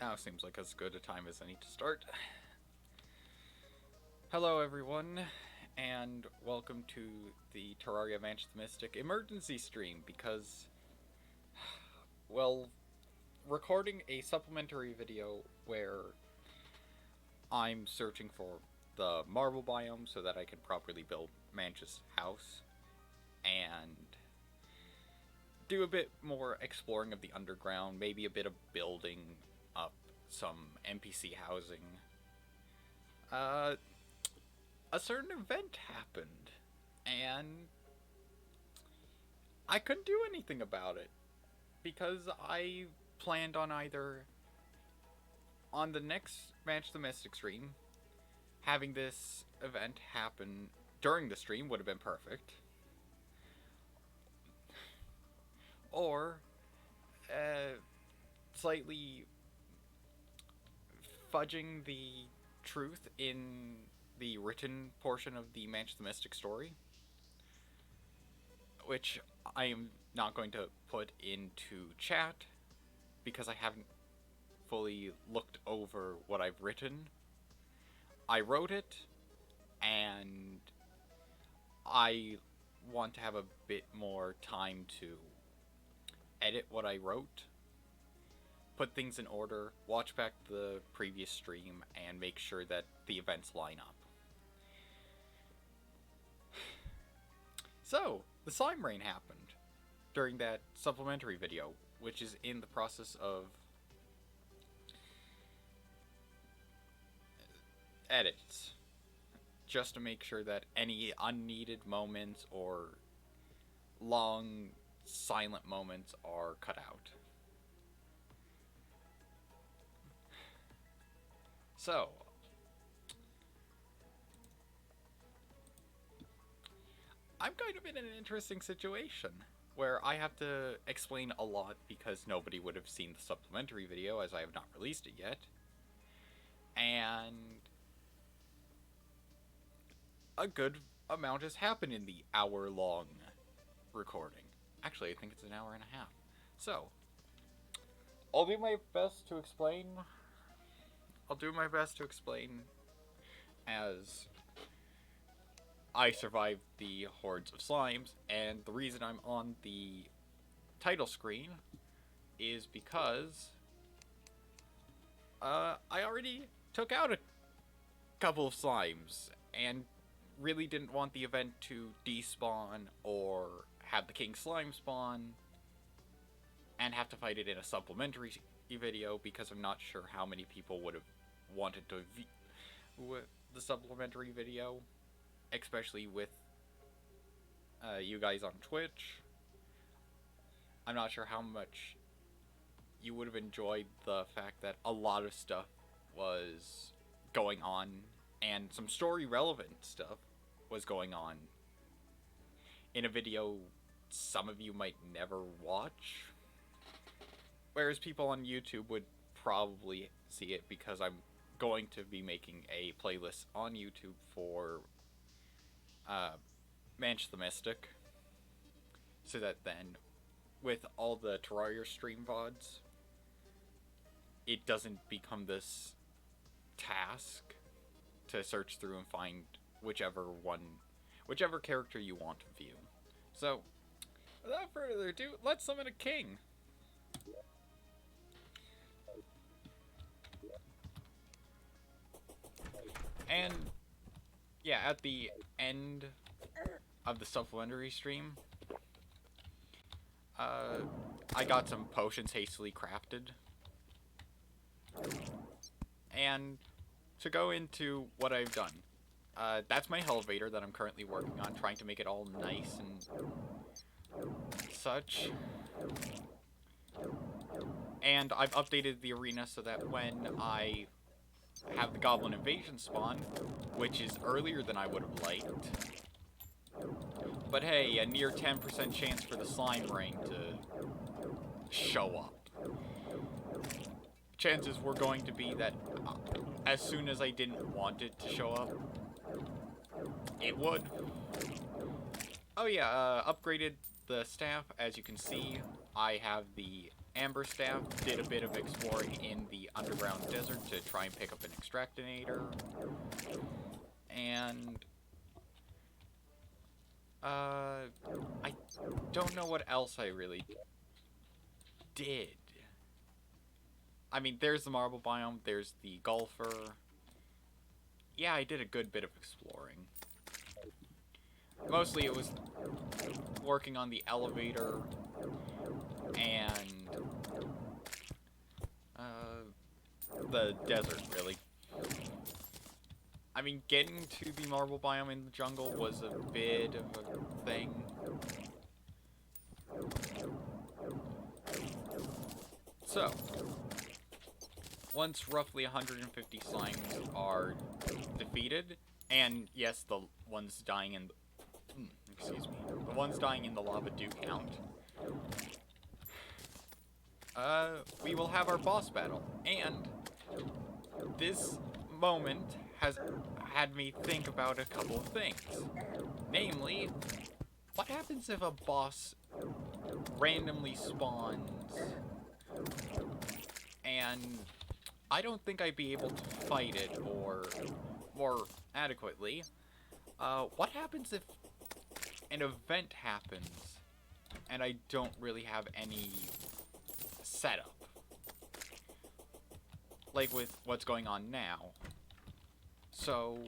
Now seems like as good a time as any to start. Hello everyone, and welcome to the Terraria Manch the Mystic emergency stream because, well, recording a supplementary video where I'm searching for the marble biome so that I can properly build Manch's house and do a bit more exploring of the underground, maybe a bit of building up some NPC housing. A certain event happened, and I couldn't do anything about it because I planned on either on the next Manch the Mystic stream, having this event happen during the stream would have been perfect, or slightly fudging the truth in the written portion of the Manch the Mystic story, which I am not going to put into chat because I haven't fully looked over what I've written. I wrote it, and I want to have a bit more time to edit what I wrote, put things in order, watch back the previous stream, and make sure that the events line up. So, the slime rain happened during that supplementary video, which is in the process of edits, just to make sure that any unneeded moments or long silent moments are cut out. So, I'm kind of in an interesting situation where I have to explain a lot because nobody would have seen the supplementary video as I have not released it yet. And a good amount has happened in the hour-long recording. Actually, I think it's an hour and a half. So, I'll do my best to explain as I survived the hordes of slimes, and the reason I'm on the title screen is because I already took out a couple of slimes and really didn't want the event to despawn or have the king slime spawn and have to fight it in a supplementary video because I'm not sure how many people would have wanted to view the supplementary video, especially with you guys on Twitch. I'm not sure how much you would have enjoyed the fact that a lot of stuff was going on and some story relevant stuff was going on in a video some of you might never watch, whereas people on YouTube would probably see it because I'm going to be making a playlist on YouTube for Manch the Mystic, so that then with all the Terraria stream VODs, it doesn't become this task to search through and find whichever character you want to view. So, without further ado, let's summon a king. And yeah, at the end of the supplementary stream, I got some potions hastily crafted. And to go into what I've done, that's my elevator that I'm currently working on, trying to make it all nice and such. And I've updated the arena so that when I have the goblin invasion spawn, which is earlier than I would have liked, but hey, a near 10% chance for the slime rain to show up. Chances were going to be that as soon as I didn't want it to show up, it would. Oh yeah, upgraded the staff. As you can see, I have the amber staff. Did a bit of exploring in the underground desert to try and pick up an extractinator. And I don't know what else I really did. I mean, there's the marble biome, there's the golfer. Yeah, I did a good bit of exploring. Mostly it was working on the elevator and the desert, really. I mean, getting to the marble biome in the jungle was a bit of a thing. So, once roughly 150 slimes are defeated, and yes, the ones dying in the ones dying in the lava do count, we will have our boss battle. And this moment has had me think about a couple of things. Namely, what happens if a boss randomly spawns and I don't think I'd be able to fight it, or more adequately, what happens if an event happens and I don't really have any setup? Like with what's going on now. So,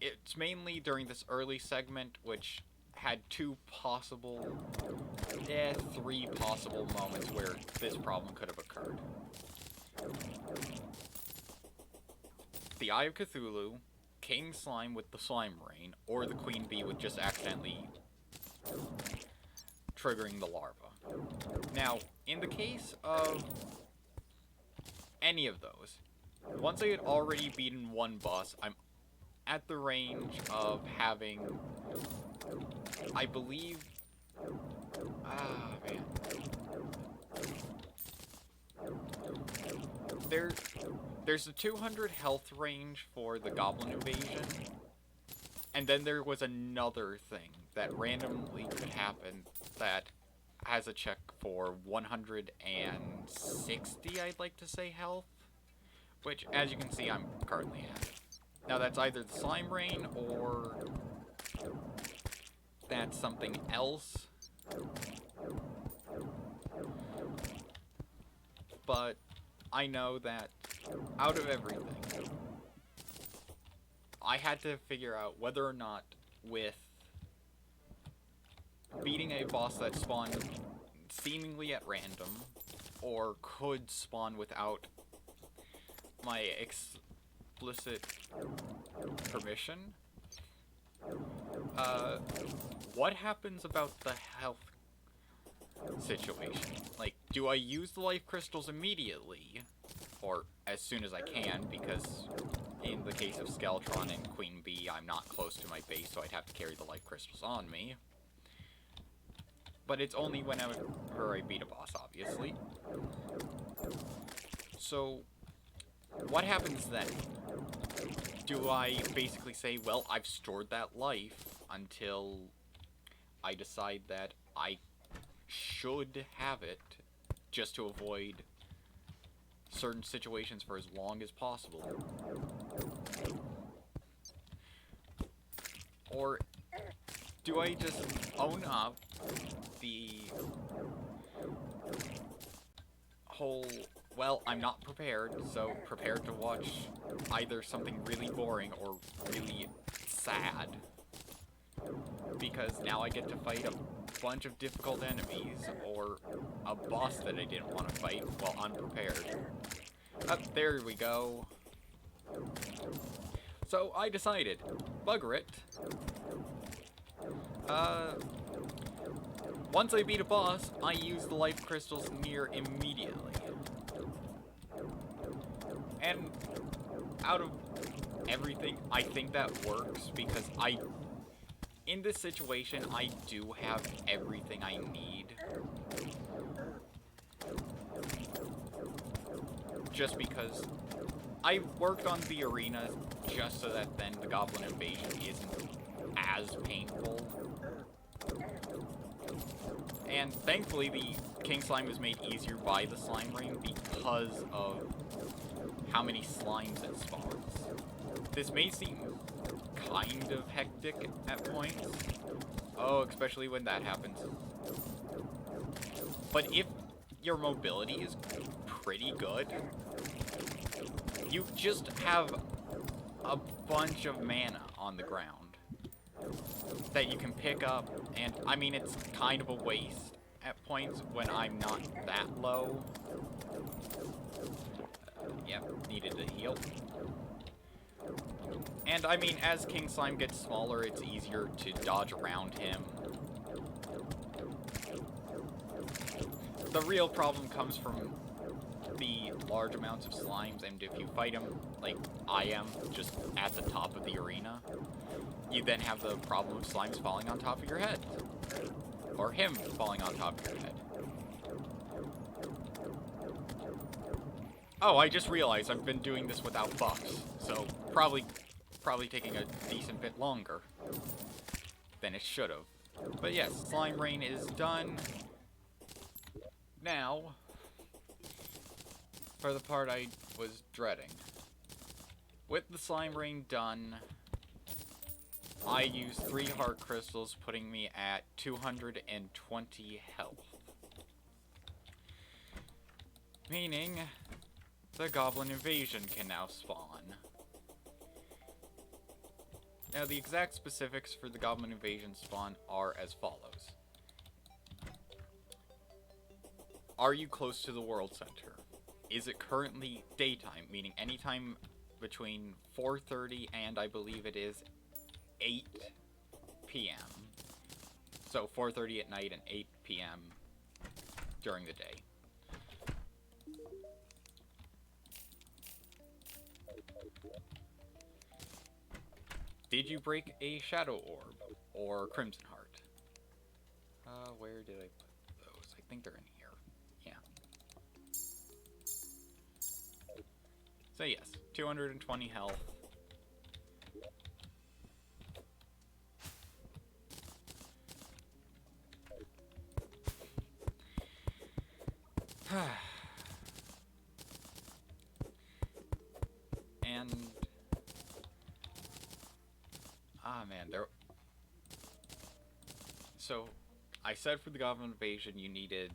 it's mainly during this early segment, which had three possible moments where this problem could have occurred. The Eye of Cthulhu, King Slime with the Slime Rain, or the Queen Bee with just accidentally triggering the larva. Now, in the case of any of those, once I had already beaten one boss, I'm at the range of having, I believe, man. There's a 200 health range for the Goblin invasion, and then there was another thing that randomly could happen that has a check for 160, I'd like to say, health, which, as you can see, I'm currently at. Now, that's either the Slime Rain, or that's something else. But I know that out of everything, I had to figure out whether or not with beating a boss that spawned seemingly at random, or could spawn without my explicit permission, what happens about the health situation? Like, do I use the life crystals immediately, or as soon as I can, because in the case of Skeletron and Queen Bee, I'm not close to my base, so I'd have to carry the life crystals on me. But it's only whenever I beat a boss, obviously. So, what happens then? Do I basically say, well, I've stored that life until I decide that I should have it, just to avoid certain situations for as long as possible? Or do I just own up the whole, well, I'm not prepared, so prepared to watch either something really boring or really sad, because now I get to fight a bunch of difficult enemies, or a boss that I didn't want to fight while unprepared. There we go. So I decided, bugger it. Once I beat a boss, I use the life crystals near immediately. And out of everything, I think that works, because in this situation, I do have everything I need. Just because I worked on the arena just so that then the Goblin invasion isn't as painful. And thankfully, the King Slime was made easier by the Slime Rain because of how many slimes it spawns. This may seem kind of hectic at points. Oh, especially when that happens. But if your mobility is pretty good, you just have a bunch of mana on the ground that you can pick up, and I mean, it's kind of a waste at points when I'm not that low. Yep, needed to heal. And I mean, as King Slime gets smaller, it's easier to dodge around him. The real problem comes from the large amounts of slimes, and if you fight him, like I am, just at the top of the arena, you then have the problem of slimes falling on top of your head. Or him falling on top of your head. Oh, I just realized I've been doing this without buffs, so probably taking a decent bit longer than it should have. But yes, Slime Rain is done. Now, for the part I was dreading. With the Slime Rain done, I used 3 heart crystals, putting me at 220 health. Meaning, the Goblin invasion can now spawn. Now, the exact specifics for the Goblin invasion spawn are as follows. Are you close to the world center? Is it currently daytime, meaning anytime between 4:30 and I believe it is 8 p.m. So 4:30 at night and 8 p.m. during the day. Did you break a Shadow Orb or Crimson Heart? Where did I put those? I think they're in here. Yeah. So yes, 220 health. And man, so I said for the Goblin invasion you needed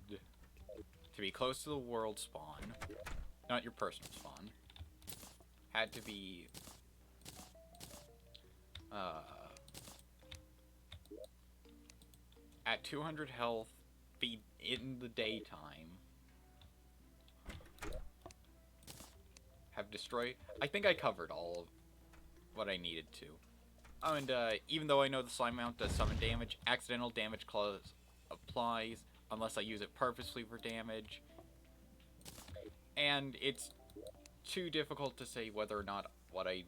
to be close to the world spawn, not your personal spawn. Had to be at 200 health, be in the daytime. Have destroyed. I think I covered all of what I needed to. Oh, and even though I know the slime mount does summon damage, accidental damage clause applies unless I use it purposely for damage. And it's too difficult to say whether or not what I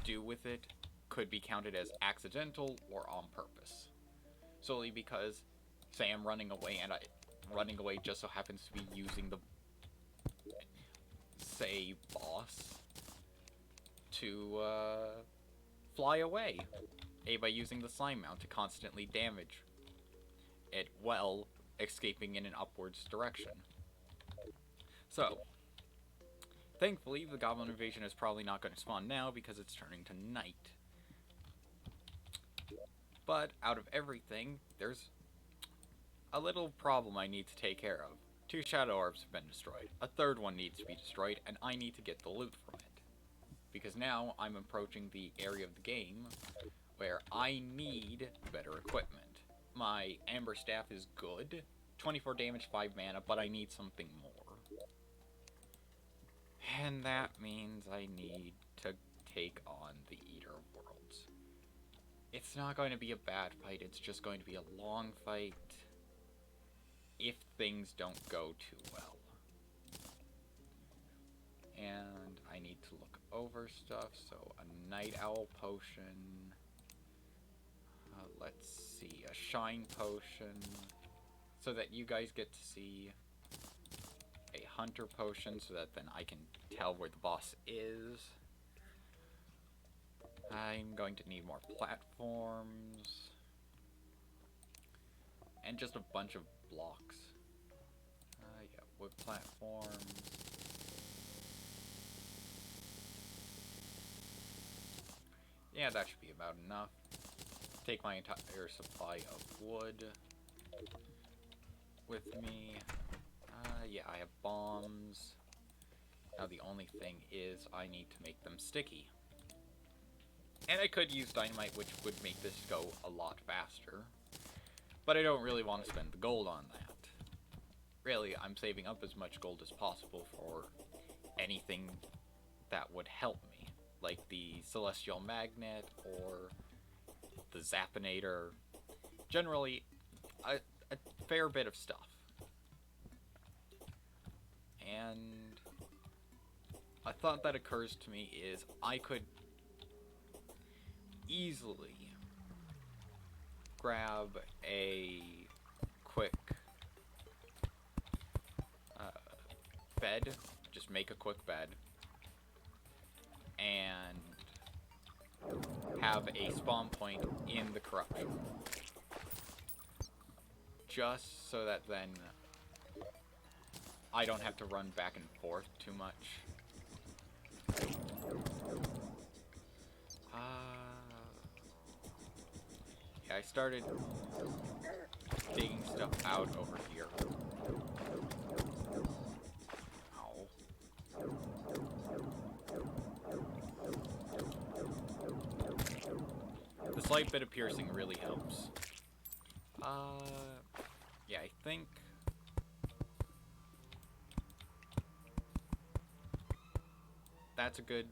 do with it could be counted as accidental or on purpose. Solely because, say I'm running away and running away just so happens to be using the, say, boss to fly away. By using the slime mount to constantly damage it while escaping in an upwards direction. So, thankfully, the Goblin invasion is probably not going to spawn now because it's turning to night. But out of everything, there's a little problem I need to take care of. 2 Shadow Orbs have been destroyed. A third one needs to be destroyed, and I need to get the loot from it. Because now I'm approaching the area of the game where I need better equipment. My Amber Staff is good, 24 damage, 5 mana, but I need something more. And that means I need to take on the Eater of Worlds. It's not going to be a bad fight, it's just going to be a long fight if things don't go too well. And I need to look over stuff, so a Night Owl potion, let's see, a Shine potion, so that you guys get to see a Hunter potion, so that then I can tell where the boss is. I'm going to need more platforms, and just a bunch of blocks. Yeah, wood platforms. Yeah, that should be about enough. Take my entire supply of wood with me. Yeah, I have bombs. Now the only thing is I need to make them sticky. And I could use dynamite, which would make this go a lot faster. But I don't really want to spend the gold on that. Really, I'm saving up as much gold as possible for anything that would help me. Like the Celestial Magnet or the Zappinator. Generally, a fair bit of stuff. And a thought that occurs to me is I could easily grab a quick bed, just make a quick bed, and have a spawn point in the corruption. Just so that then I don't have to run back and forth too much. Yeah, I started digging stuff out over here. Ow. The slight bit of piercing really helps. Yeah, I think that's a good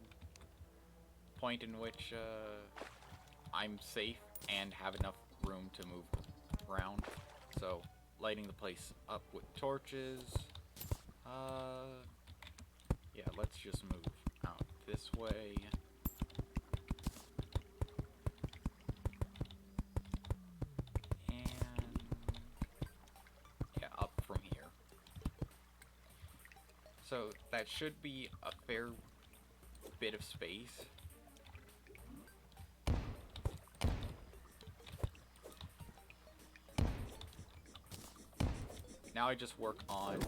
point in which I'm safe and have enough room to move around. So, lighting the place up with torches. Yeah, let's just move out this way. And yeah, up from here. So, that should be a fair bit of space. Now I just work on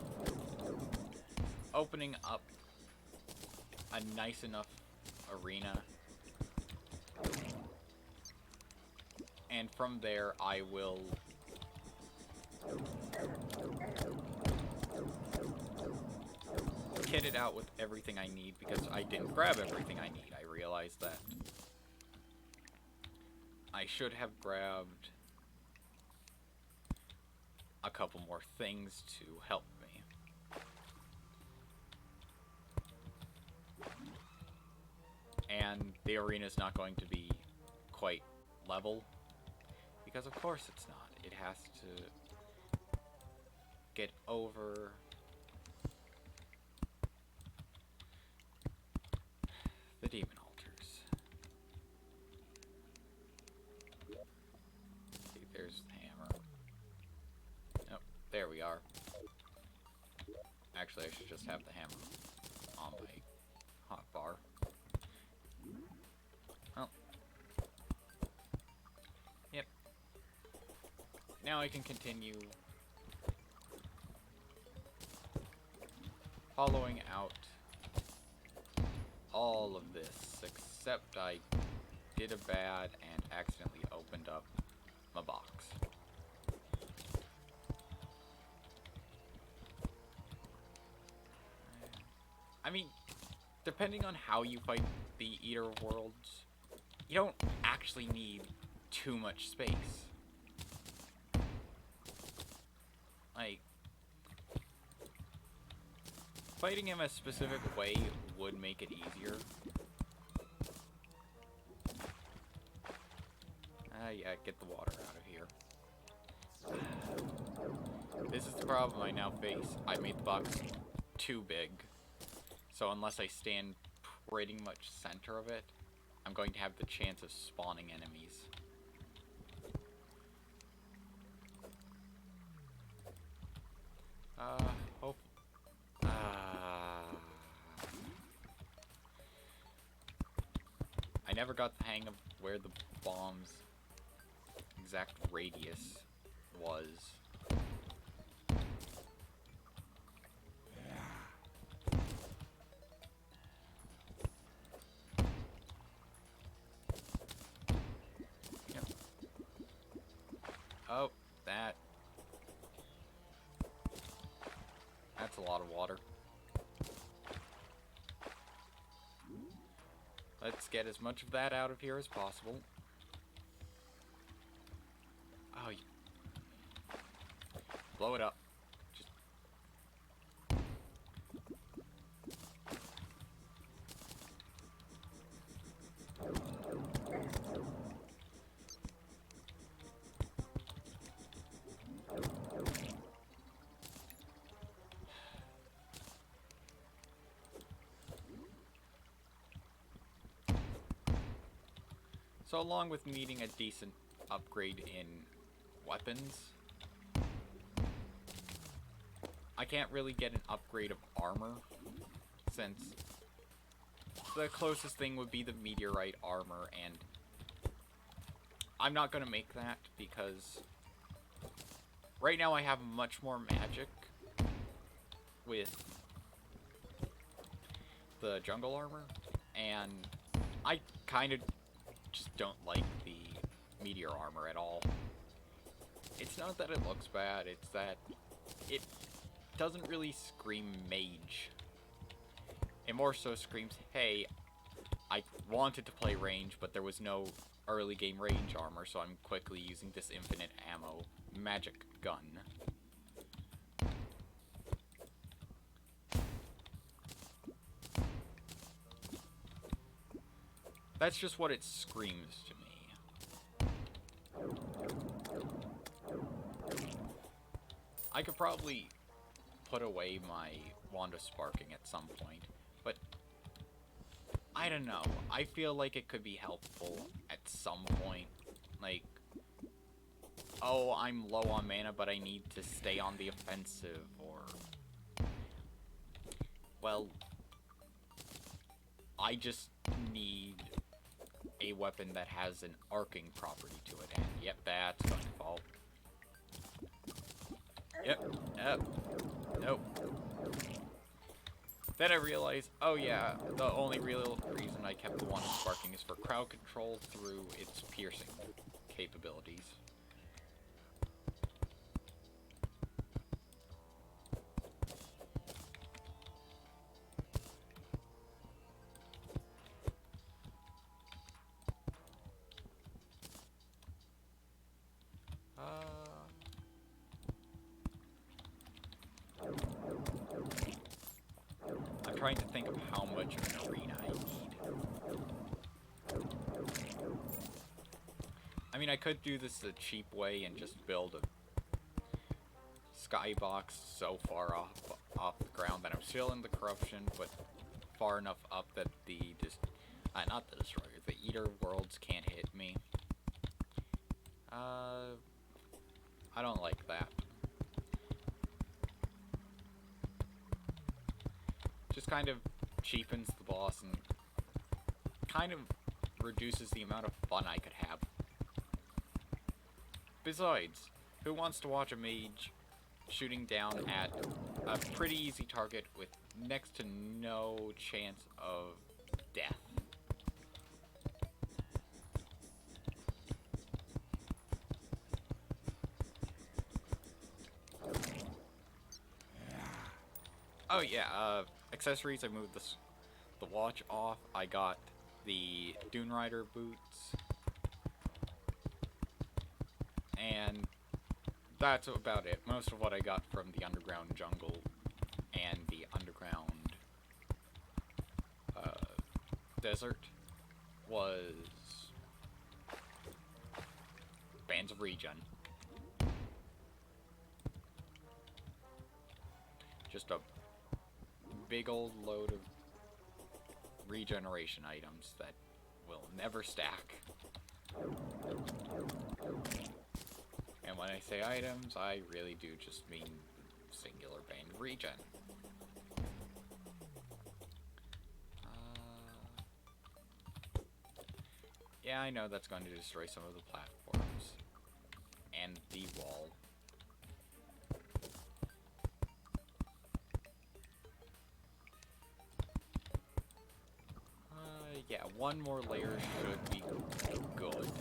opening up a nice enough arena, and from there I will kit it out with everything I need, because I didn't grab everything I need. I realized that I should have grabbed a couple more things to help me. And the arena's not going to be quite level, because of course it's not. It has to get over the demon altars. See, there's the hammer. Oh, there we are. Actually, I should just have the hammer on my hotbar. Oh. Yep. Now I can continue following out all of this, except I did a bad and accidentally opened up my box. I mean, depending on how you fight the Eater of Worlds, you don't actually need too much space. Like, fighting him a specific way would make it easier. Yeah, get the water out of here. This is the problem I now face. I made the box too big. So unless I stand pretty much center of it, I'm going to have the chance of spawning enemies. Hope. I never got the hang of where the bomb's exact radius was. Oh, that. That's a lot of water. Let's get as much of that out of here as possible. Oh, blow it up. Just... So along with needing a decent upgrade in weapons, I can't really get an upgrade of armor, since the closest thing would be the meteorite armor, and I'm not gonna make that because right now I have much more magic with the jungle armor, and I kind of just don't like the meteor armor at all. It's not that it looks bad, it's that it doesn't really scream mage. It more so screams, hey, I wanted to play range, but there was no early game range armor, so I'm quickly using this infinite ammo magic gun. That's just what it screams to me. I could probably put away my Wand of Sparking at some point, but I don't know. I feel like it could be helpful at some point. Like, oh, I'm low on mana, but I need to stay on the offensive, or... well, I just need a weapon that has an arcing property to it, and yep, that's going to fall. Yep, nope. Then I realized, oh yeah, the only real reason I kept the Wand of Sparking is for crowd control through its piercing capabilities. I'm trying to think of how much of an arena I need. I mean, I could do this the cheap way and just build a skybox so far off the ground that I'm still in the corruption, but far enough up that the not the destroyer, the eater worlds can't hit me. I don't like that. Just kind of cheapens the boss and kind of reduces the amount of fun I could have. Besides, who wants to watch a mage shooting down at a pretty easy target with next to no chance of death? Oh yeah, accessories, I moved the watch off. I got the Dune Rider boots. And that's about it. Most of what I got from the underground jungle and the underground desert was bands of regen. Just a big old load of regeneration items that will never stack. And when I say items, I really do just mean singular band of regen. Yeah, I know that's going to destroy some of the platforms and the wall. Yeah, one more layer should be good.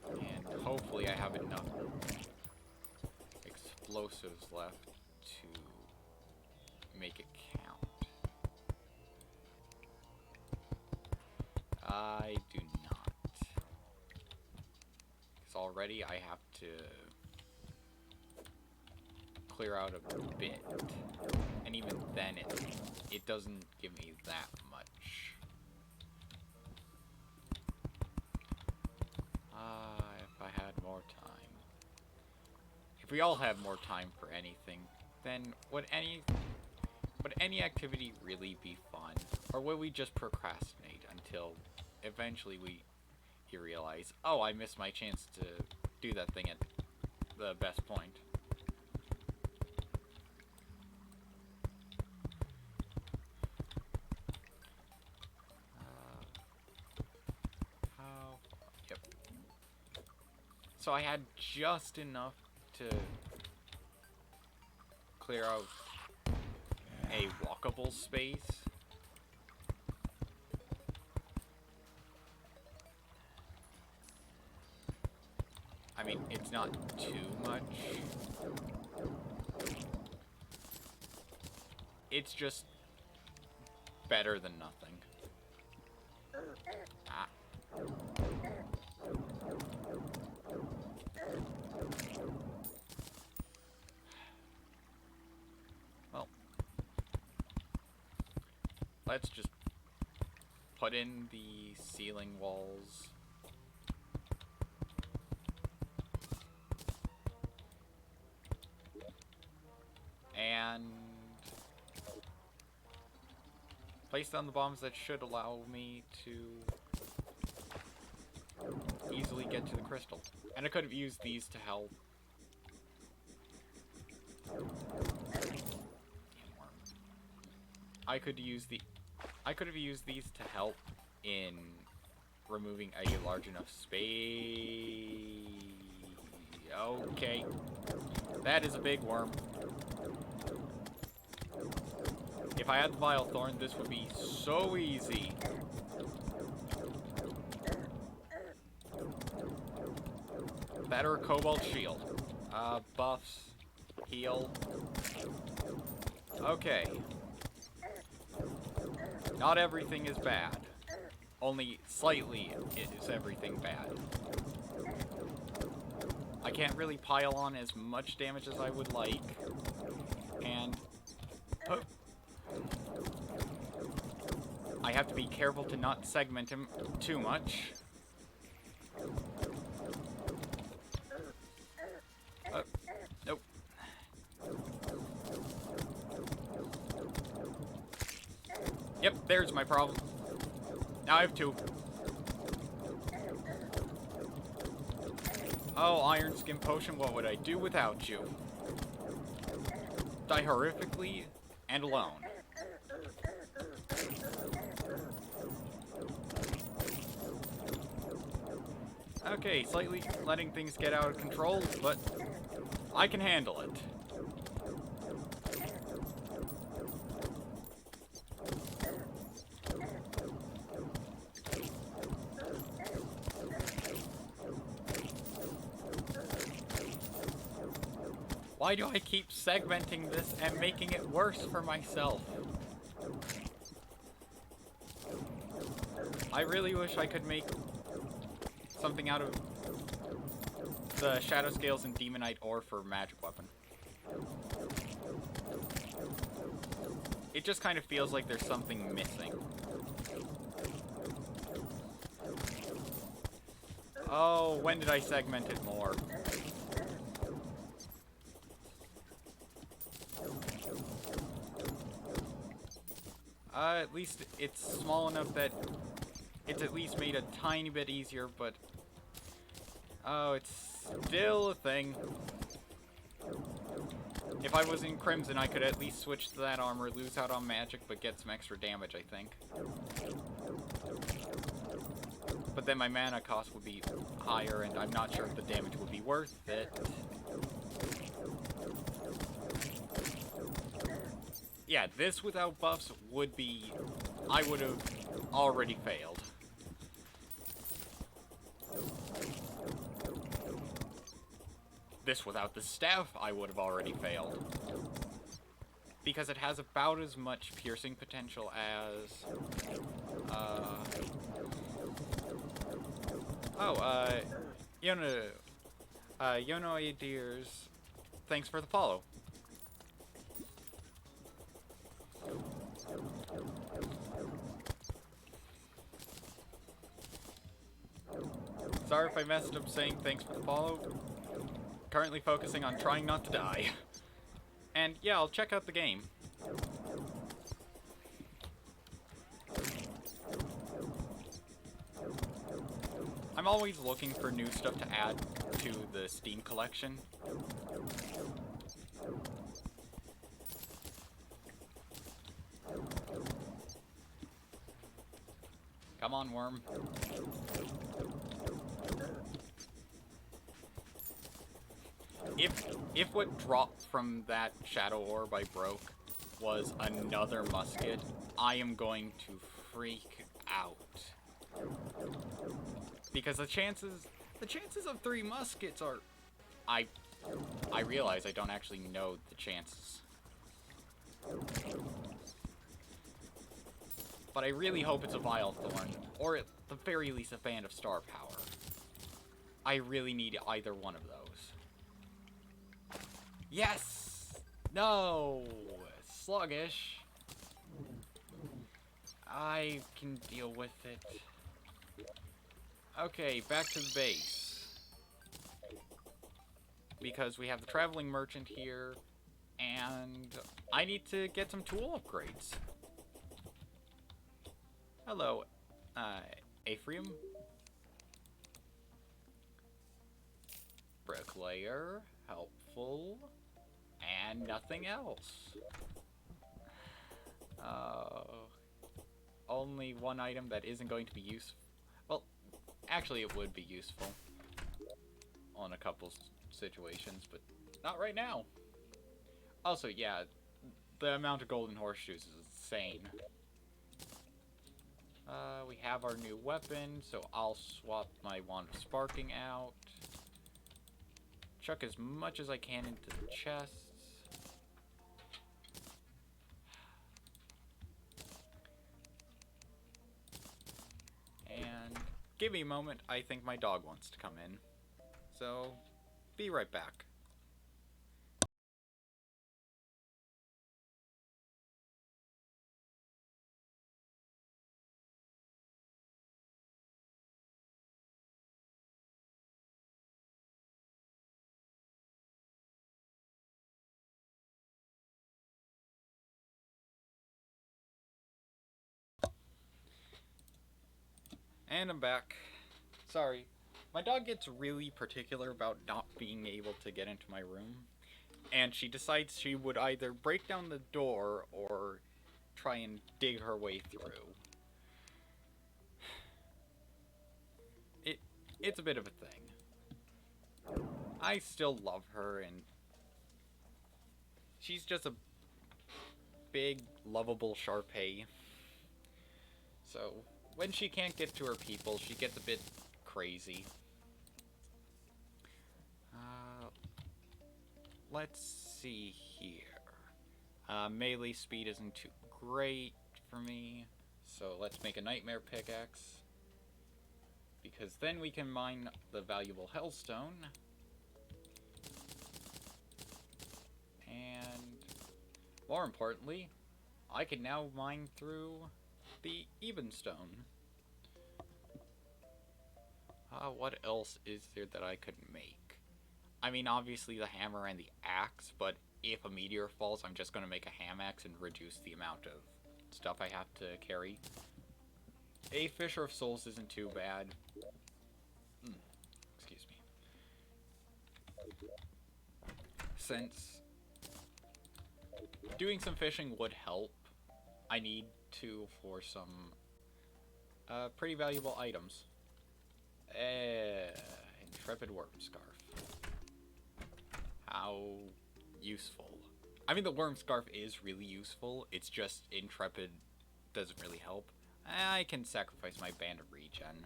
And hopefully I have enough explosives left to make it count. I do not. Because already I have to clear out a bit. And even then it doesn't give me that much. If I had more time. If we all had more time for anything, then would any activity really be fun? Or would we just procrastinate until eventually you realize, oh, I missed my chance to do that thing at the best point. Yep. So I had just enough to clear out a walkable space. I mean, it's not too much. It's just better than nothing. Ah. Well, let's just put in the ceiling walls. And place down the bombs that should allow me to easily get to the crystal. And I could have used these to help. I could have used these to help in removing a large enough space. Okay. That is a big worm. If I had the Vile Thorn, this would be so easy. That or a Cobalt Shield. Buffs. Heal. Okay. Not everything is bad. Only slightly is everything bad. I can't really pile on as much damage as I would like. And I have to be careful to not segment him too much. Nope. Yep, there's my problem. Now I have two. Oh, Iron Skin Potion, what would I do without you? Die horrifically and alone. Okay, slightly letting things get out of control, but I can handle it. Why do I keep segmenting this and making it worse for myself? I really wish I could make something out of the Shadow Scales and Demonite ore for magic weapon. It just kind of feels like there's something missing. Oh, when did I segment it more? At least it's small enough that it's at least made a tiny bit easier, but oh, it's still a thing. If I was in Crimson, I could at least switch to that armor, lose out on magic, but get some extra damage, I think. But then my mana cost would be higher, and I'm not sure if the damage would be worth it. Yeah, this without buffs would be... I would have already failed. this without the staff, I would have already failed. Because it has about as much piercing potential as... Yonoideers, thanks for the follow. Sorry if I messed up saying thanks for the follow. Currently focusing on trying not to die. And yeah, I'll check out the game. I'm always looking for new stuff to add to the Steam collection. Come on, worm. If what dropped from that Shadow Orb I broke was another musket, I am going to freak out. Because the chances of 3 muskets are... I realize I don't actually know the chances. But I really hope it's a Vile Thorn, or at the very least a Band of Star Power. I really need either one of those. Yes! No! Sluggish. I can deal with it. Okay, back to the base. Because we have the Traveling Merchant here, and I need to get some tool upgrades. Hello, Ephraim. Bricklayer, helpful, and nothing else. Only one item that isn't going to be useful. Well, actually it would be useful on a couple situations, but not right now. Also, yeah, the amount of golden horseshoes is insane. We have our new weapon, so I'll swap my Wand of Sparking out. Chuck as much as I can into the chests. And give me a moment, I think my dog wants to come in. So, be right back. And I'm back. Sorry. My dog gets really particular about not being able to get into my room. And she decides she would either break down the door or try and dig her way through. It's a bit of a thing. I still love her, and she's just a big, lovable Shar-Pei. So, when she can't get to her people, she gets a bit crazy. Let's see here. Melee speed isn't too great for me, so let's make a Nightmare Pickaxe. Because then we can mine the valuable Hellstone. And more importantly, I can now mine through the Evenstone. What else is there that I could make? I mean, obviously the hammer and the axe, but if a meteor falls, I'm just going to make a ham axe and reduce the amount of stuff I have to carry. A Fisher of Souls isn't too bad. Excuse me. Since doing some fishing would help, I need to for some pretty valuable items. Intrepid Worm Scarf. How useful. I mean, the Worm Scarf is really useful. It's just Intrepid doesn't really help. I can sacrifice my Band of Regen.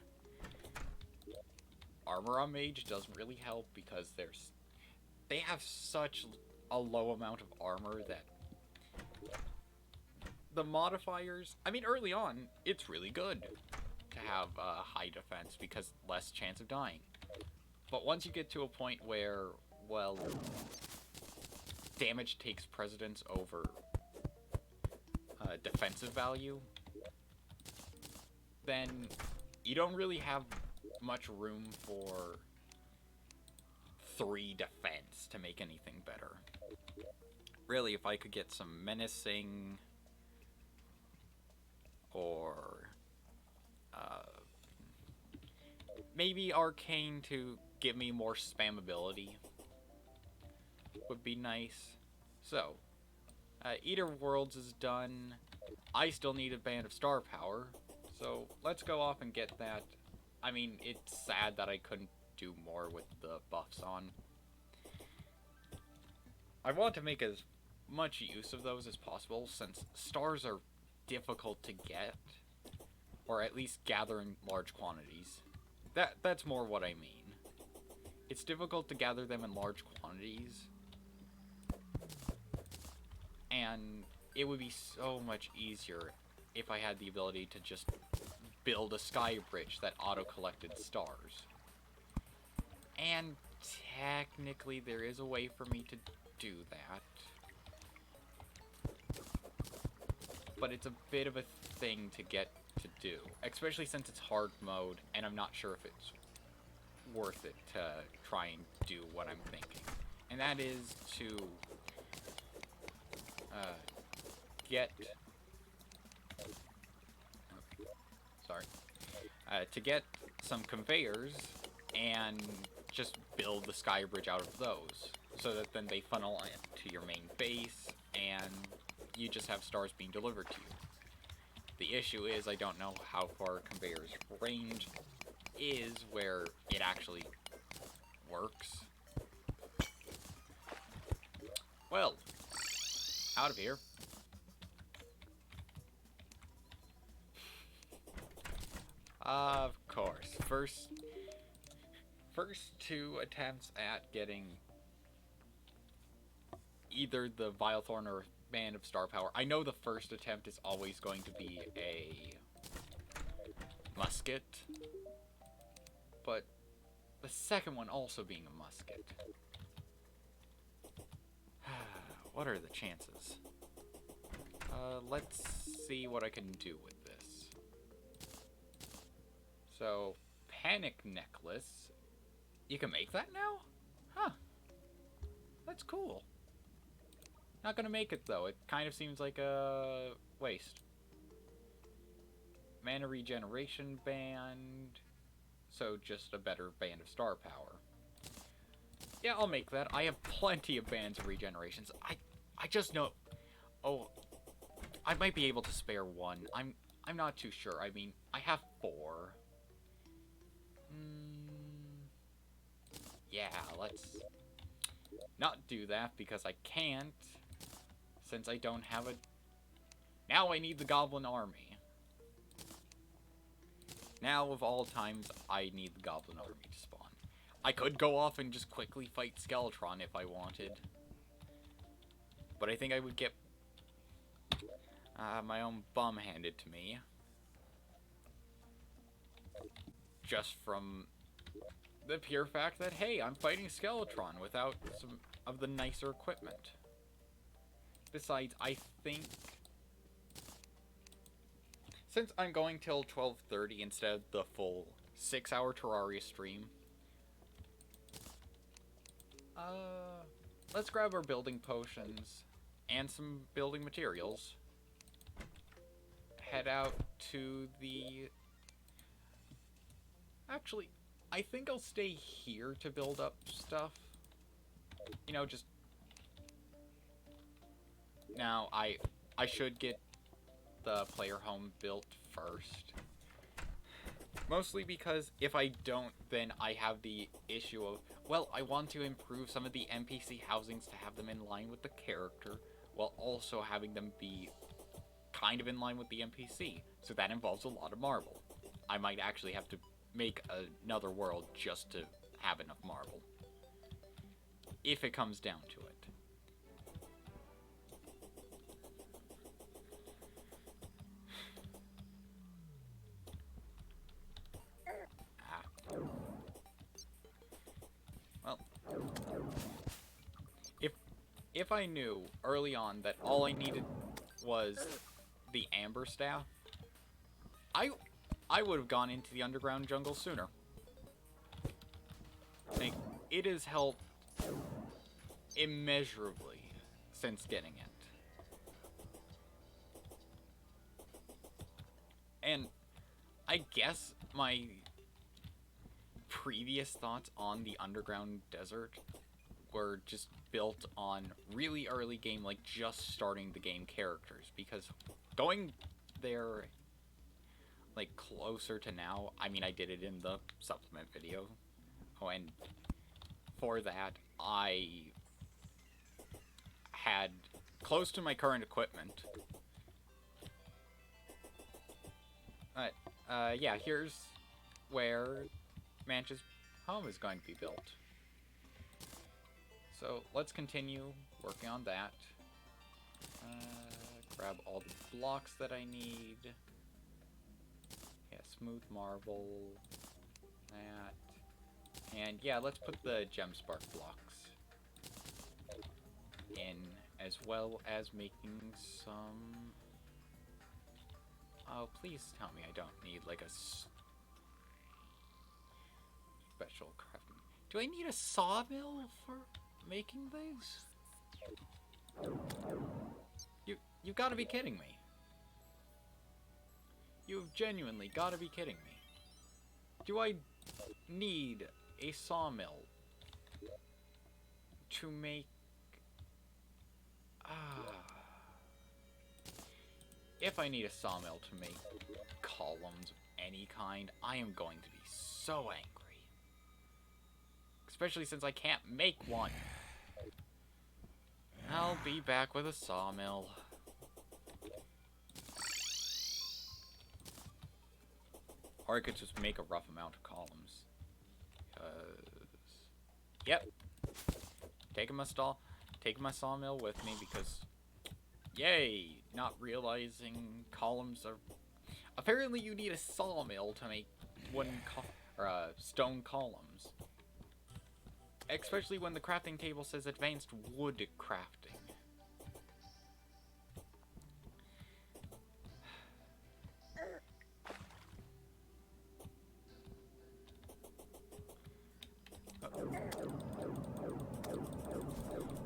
Armor on Mage doesn't really help because there's they have such a low amount of armor that the modifiers, I mean, early on, it's really good to have high defense because less chance of dying. But once you get to a point where, well, damage takes precedence over defensive value, then you don't really have much room for 3 defense to make anything better. Really, if I could get some menacing or maybe arcane to give me more spammability would be nice. So, Eater Worlds is done. I still need a Band of Star Power, so let's go off and get that. I mean, it's sad that I couldn't do more with the buffs on. I want to make as much use of those as possible, since stars are difficult to get, or at least gather in large quantities. That's more what I mean. It's difficult to gather them in large quantities, and it would be so much easier if I had the ability to just build a sky bridge that auto-collected stars. And technically there is a way for me to do that, but it's a bit of a thing to get to do, especially since it's hard mode, and I'm not sure if it's worth it to try and do what I'm thinking. And that is to to get some conveyors and just build the sky bridge out of those, so that then they funnel into your main base and you just have stars being delivered to you. The issue is I don't know how far conveyor's range is where it actually works. Well, out of here. Of course. First 2 attempts at getting either the Vilethorn or Band of Star Power. I know the first attempt is always going to be a musket, but the second one also being a musket. What are the chances? Let's see what I can do with this. So, Panic Necklace. You can make that now? Huh. That's cool. Not gonna make it, though. It kind of seems like a waste. Mana Regeneration Band. So, just a better Band of Star Power. Yeah, I'll make that. I have plenty of Bands of Regenerations. I just know... Oh, I might be able to spare 1. I'm not too sure. I mean, I have 4. Yeah, let's not do that because I can't, since I don't have a... Now I need the Goblin Army. Now, of all times, I need the Goblin Army to spawn. I could go off and just quickly fight Skeletron if I wanted, but I think I would get my own bum handed to me. Just from the pure fact that, hey, I'm fighting Skeletron without some of the nicer equipment. Besides, I think, since I'm going till 12:30 instead of the full 6-hour Terraria stream, let's grab our building potions and some building materials. Head out to the... Actually, I think I'll stay here to build up stuff. You know, just... Now, I should get the player home built first. Mostly because if I don't, then I have the issue of, well, I want to improve some of the NPC housings to have them in line with the character, while also having them be kind of in line with the NPC. So that involves a lot of marble. I might actually have to make another world just to have enough marble. if it comes down to it. Well, if I knew early on that all I needed was the Amber Staff, I would have gone into the underground jungle sooner. Like, it has helped immeasurably since getting it. And I guess my previous thoughts on the underground desert were just built on really early game, like just starting the game characters, because going there like closer to now, I mean, I did it in the supplement video. Oh, and for that I had close to my current equipment. But yeah, here's where Manch's home is going to be built. So let's continue working on that. Grab all the blocks that I need. Yeah, smooth marble. That. And yeah, let's put the gem spark blocks in, as well as making some... Oh, please tell me I don't need like a special crafting. Do I need a sawmill for making these? You've got to be kidding me. You've genuinely got to be kidding me. Do I need a sawmill to make... If I need a sawmill to make columns of any kind, I am going to be so angry. Especially since I can't make one. I'll be back with a sawmill. Or I could just make a rough amount of columns. Yep. Taking my sawmill with me because... Yay! Not realizing columns are... Apparently you need a sawmill to make stone columns. Especially when the crafting table says advanced wood crafting.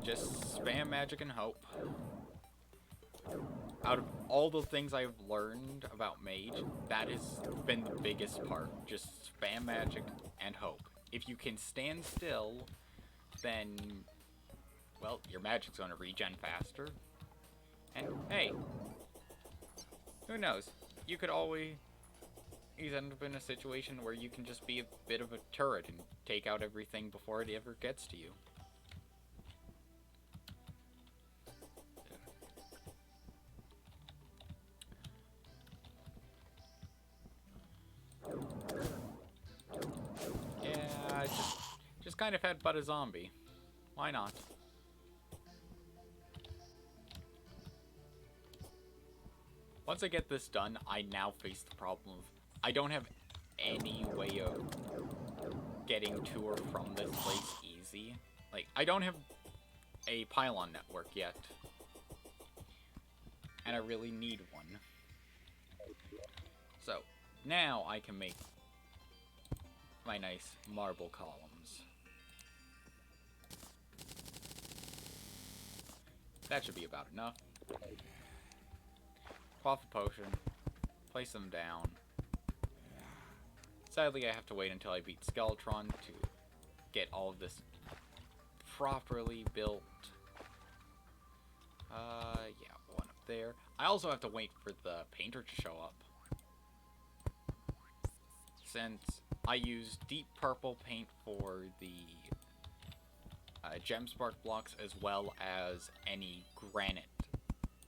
Just spam magic and hope. Out of all the things I've learned about Mage, that has been the biggest part. Just spam magic and hope. If you can stand still, then, well, your magic's gonna regen faster. And, hey, who knows? You could always end up in a situation where you can just be a bit of a turret and take out everything before it ever gets to you. Just kind of headbutt a zombie. Why not? Once I get this done, I now face the problem of I don't have any way of getting to or from this place easy. Like, I don't have a pylon network yet. And I really need one. So, now I can make my nice marble columns. That should be about enough. Quaff a potion. Place them down. Sadly, I have to wait until I beat Skeletron to get all of this properly built. Yeah, one up there. I also have to wait for the painter to show up. Since I use deep purple paint for the gem spark blocks as well as any granite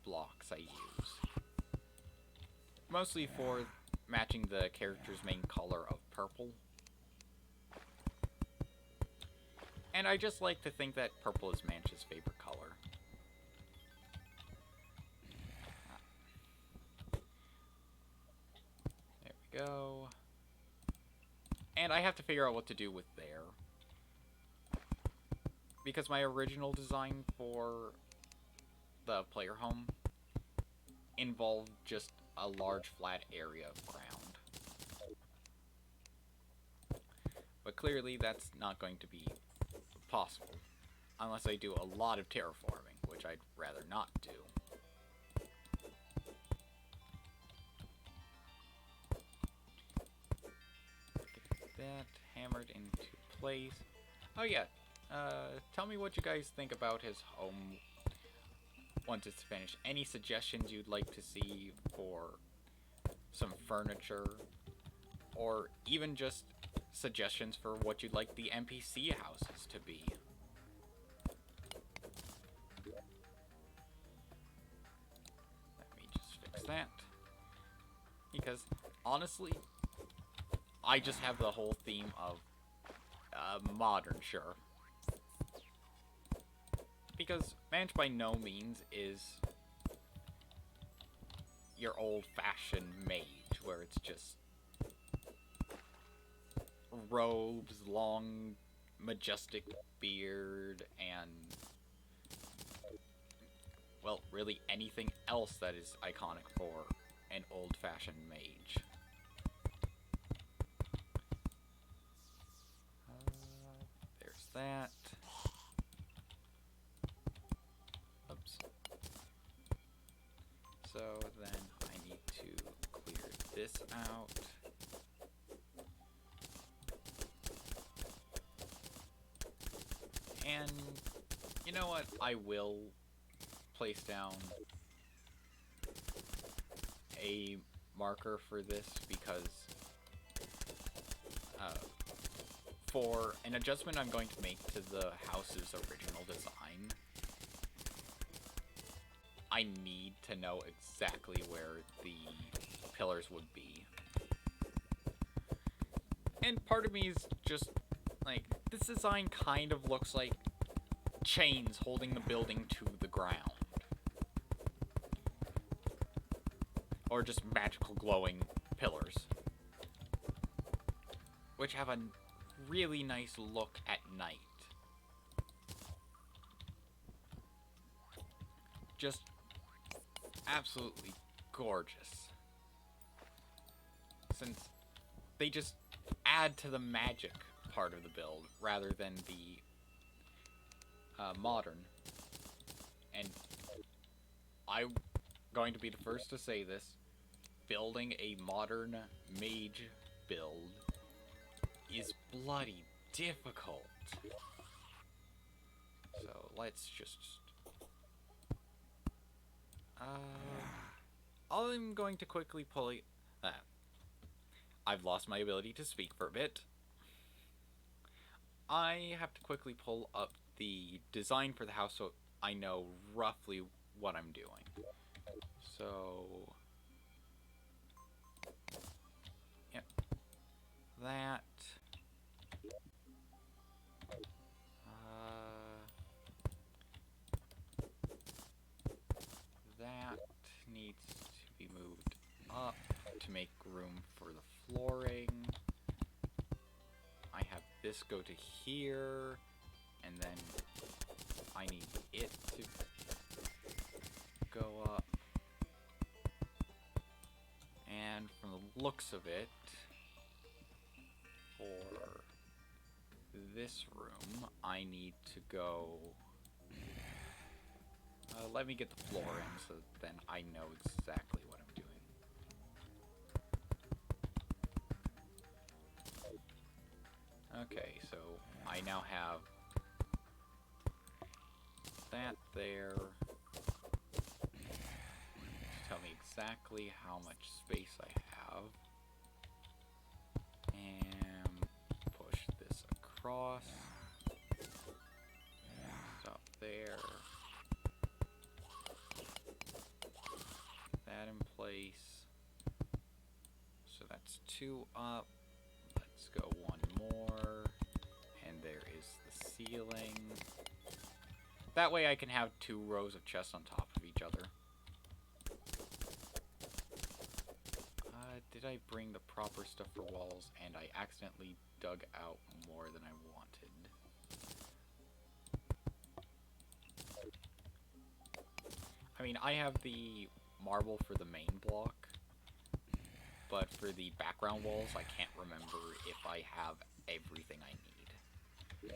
blocks I use. Mostly for matching the character's main color of purple. And I just like to think that purple is Manch's favorite color. There we go. And I have to figure out what to do with there. Because my original design for the player home involved just a large flat area of ground. But clearly that's not going to be possible unless I do a lot of terraforming, which I'd rather not do. Get that hammered into place. Oh yeah, tell me what you guys think about his home once it's finished. Any suggestions you'd like to see for some furniture, or even just suggestions for what you'd like the NPC houses to be. Let me just fix that. Because, honestly, I just have the whole theme of modern, sure. Because Manch by no means is your old-fashioned mage, where it's just robes, long, majestic beard, and, well, really anything else that is iconic for an old-fashioned mage. There's that. Oops. So then I need to clear this out. And you know what? I will place down a marker for this because for an adjustment I'm going to make to the house's original design, I need to know exactly where the pillars would be. And part of me is just like, this design kind of looks like chains holding the building to the ground. Or just magical glowing pillars. Which have a really nice look at night. Just absolutely gorgeous. Since they just add to the magic part of the build rather than the modern. And I'm going to be the first to say this, building a modern mage build is bloody difficult. So let's just I'm going to quickly pull it. I've lost my ability to speak for a bit. I have to quickly pull up the design for the house so I know roughly what I'm doing. So, yep, that. That needs to be moved up to make room for the flooring. I have this go to here, and then I need it to go up. And from the looks of it, for this room, I need to go... let me get the floor in so then I know exactly what I'm doing. Okay, so I now have that there. Tell me exactly how much space I have. And push this across. Stop there. That in place. So that's 2 up. Let's go 1 more. And there is the ceiling. That way I can have 2 rows of chests on top of each other. Did I bring the proper stuff for walls, and I accidentally dug out more than I wanted? I mean, I have the marble for the main block, but for the background walls, I can't remember if I have everything I need.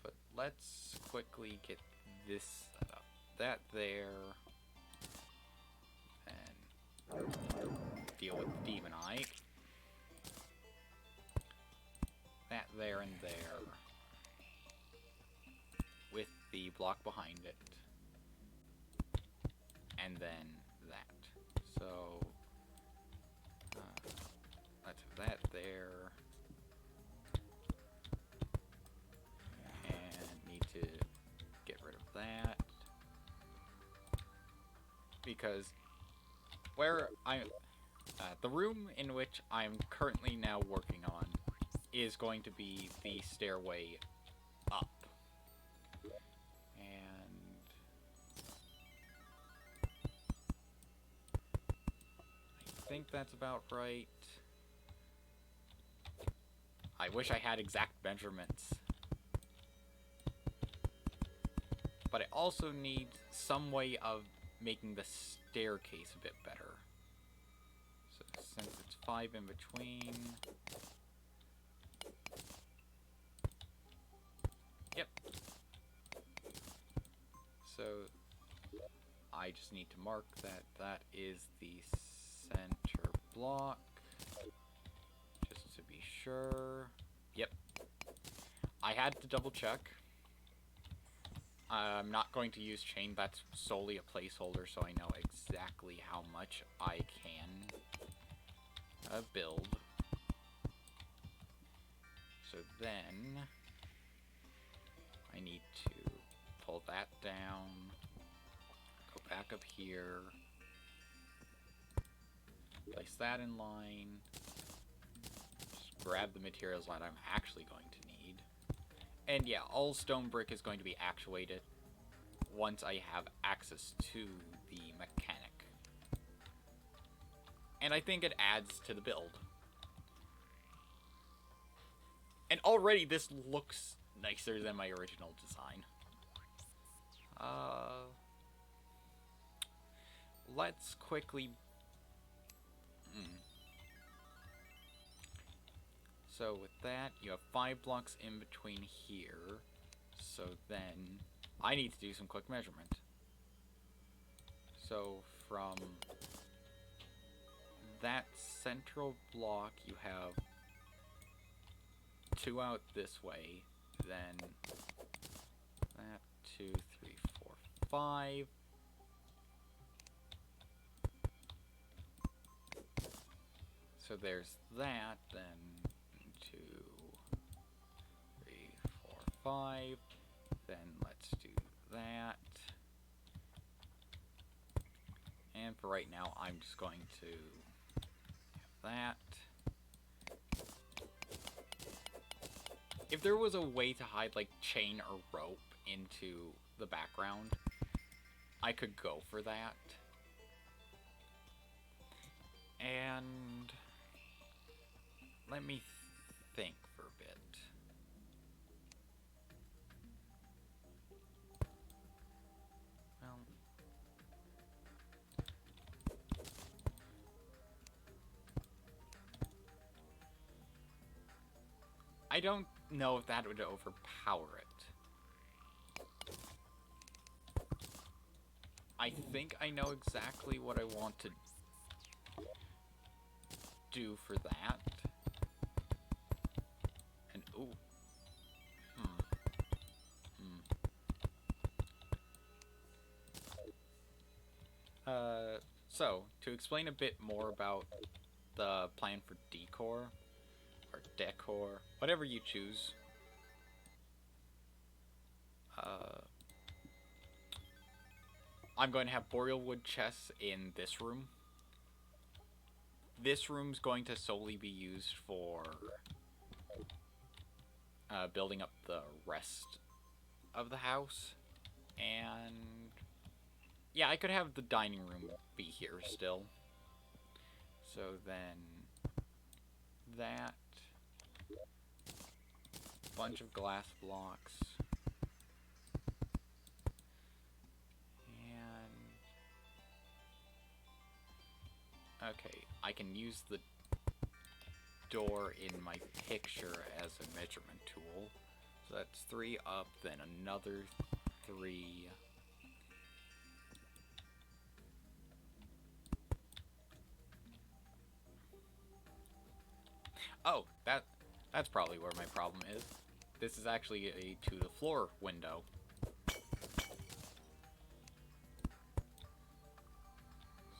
But let's quickly get this set up. That there. And deal with the demonite. That there and there. With the block behind it. And then that. So, let's have that there. And need to get rid of that. Because where the room in which I'm currently now working on is going to be the stairway up. And I think that's about right. I wish I had exact measurements. But I also need some way of making the staircase a bit better. So since it's 5 in between... Yep. So I just need to mark that that is the center block. Just to be sure. Yep. I had to double check. I'm not going to use chain, that's solely a placeholder, so I know exactly how much I can build. So then, I need to pull that down, go back up here, place that in line, just grab the materials that I'm actually going to need. And yeah, all stone brick is going to be actuated once I have access to the mechanic. And I think it adds to the build. And already this looks nicer than my original design. Let's quickly... So with that, you have 5 blocks in between here. So then, I need to do some quick measurement. So from that central block, you have 2 out this way. Then that 2, 3, 4, 5. So there's that. Then 2, 3, 4, 5. Then let's do that. And for right now, I'm just going to have that. If there was a way to hide like chain or rope into the background, I could go for that. And let me think for a bit. Well, I don't know if that would overpower it. I think I know exactly what I want to do for that. And ooh. So, to explain a bit more about the plan for decor, or decor, whatever you choose. I'm going to have boreal wood chests in this room. This room's going to solely be used for building up the rest of the house. And yeah, I could have the dining room be here still. So then that bunch of glass blocks. And okay, I can use the door in my picture as a measurement tool. So that's 3 up, then another 3. Oh, that's probably where my problem is. This is actually a to-the-floor window.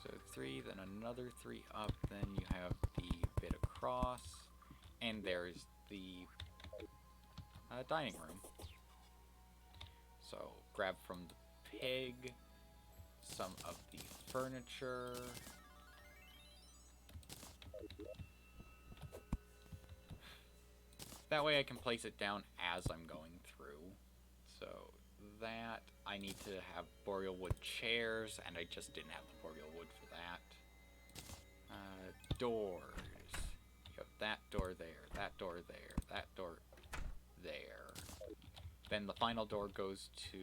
So 3, then another 3 up, then you have the bit across, and there's the dining room. So grab from the pig some of the furniture. That way I can place it down as I'm going through. So that, I need to have boreal wood chairs, and I just didn't have the boreal wood for that. Doors. You have that door there, that door there, that door there. Then the final door goes to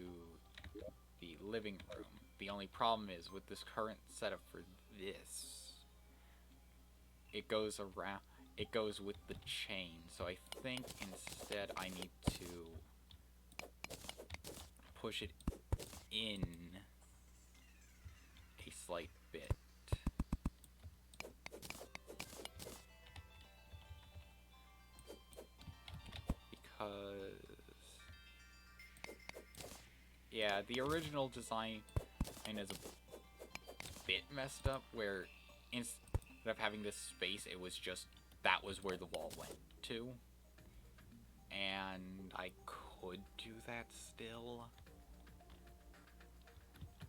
the living room. The only problem is with this current setup for this, it goes around, it goes with the chain. So I think instead I need to push it in a slight bit. Because yeah, the original design is a bit messed up, where instead of having this space, it was just, that was where the wall went to. And I could do that still.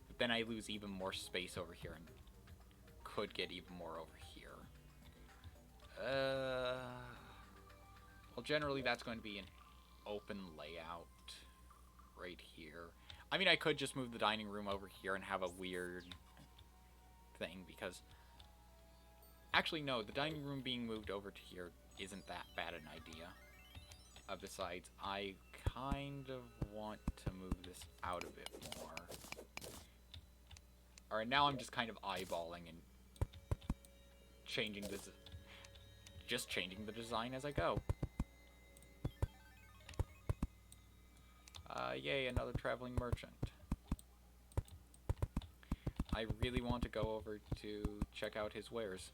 But then I lose even more space over here, and could get even more over here. Well, generally that's going to be an open layout right here. I mean, I could just move the dining room over here and have a weird thing, because actually no, the dining room being moved over to here isn't that bad an idea. Besides, I kind of want to move this out a bit more. Alright, now I'm just kind of eyeballing and changing this, just changing the design as I go. Yay, another traveling merchant. I really want to go over to check out his wares.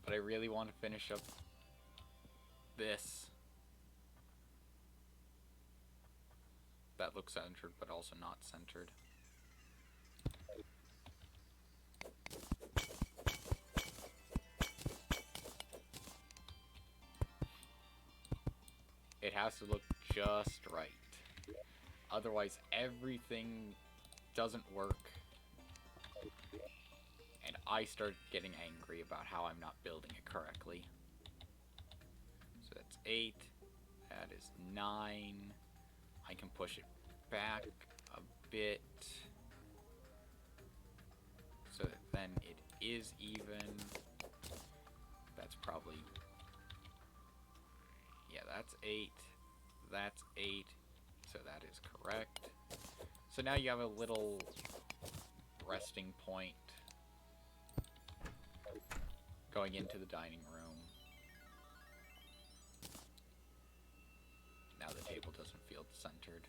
But I really want to finish up this. That looks centered, but also not centered. It has to look just right. Otherwise, everything doesn't work. And I start getting angry about how I'm not building it correctly. So that's 8. That is 9. I can push it back a bit. So that then it is even. That's probably... yeah, that's 8. That's 8. So that is correct. So now you have a little resting point going into the dining room. Now the table doesn't feel centered.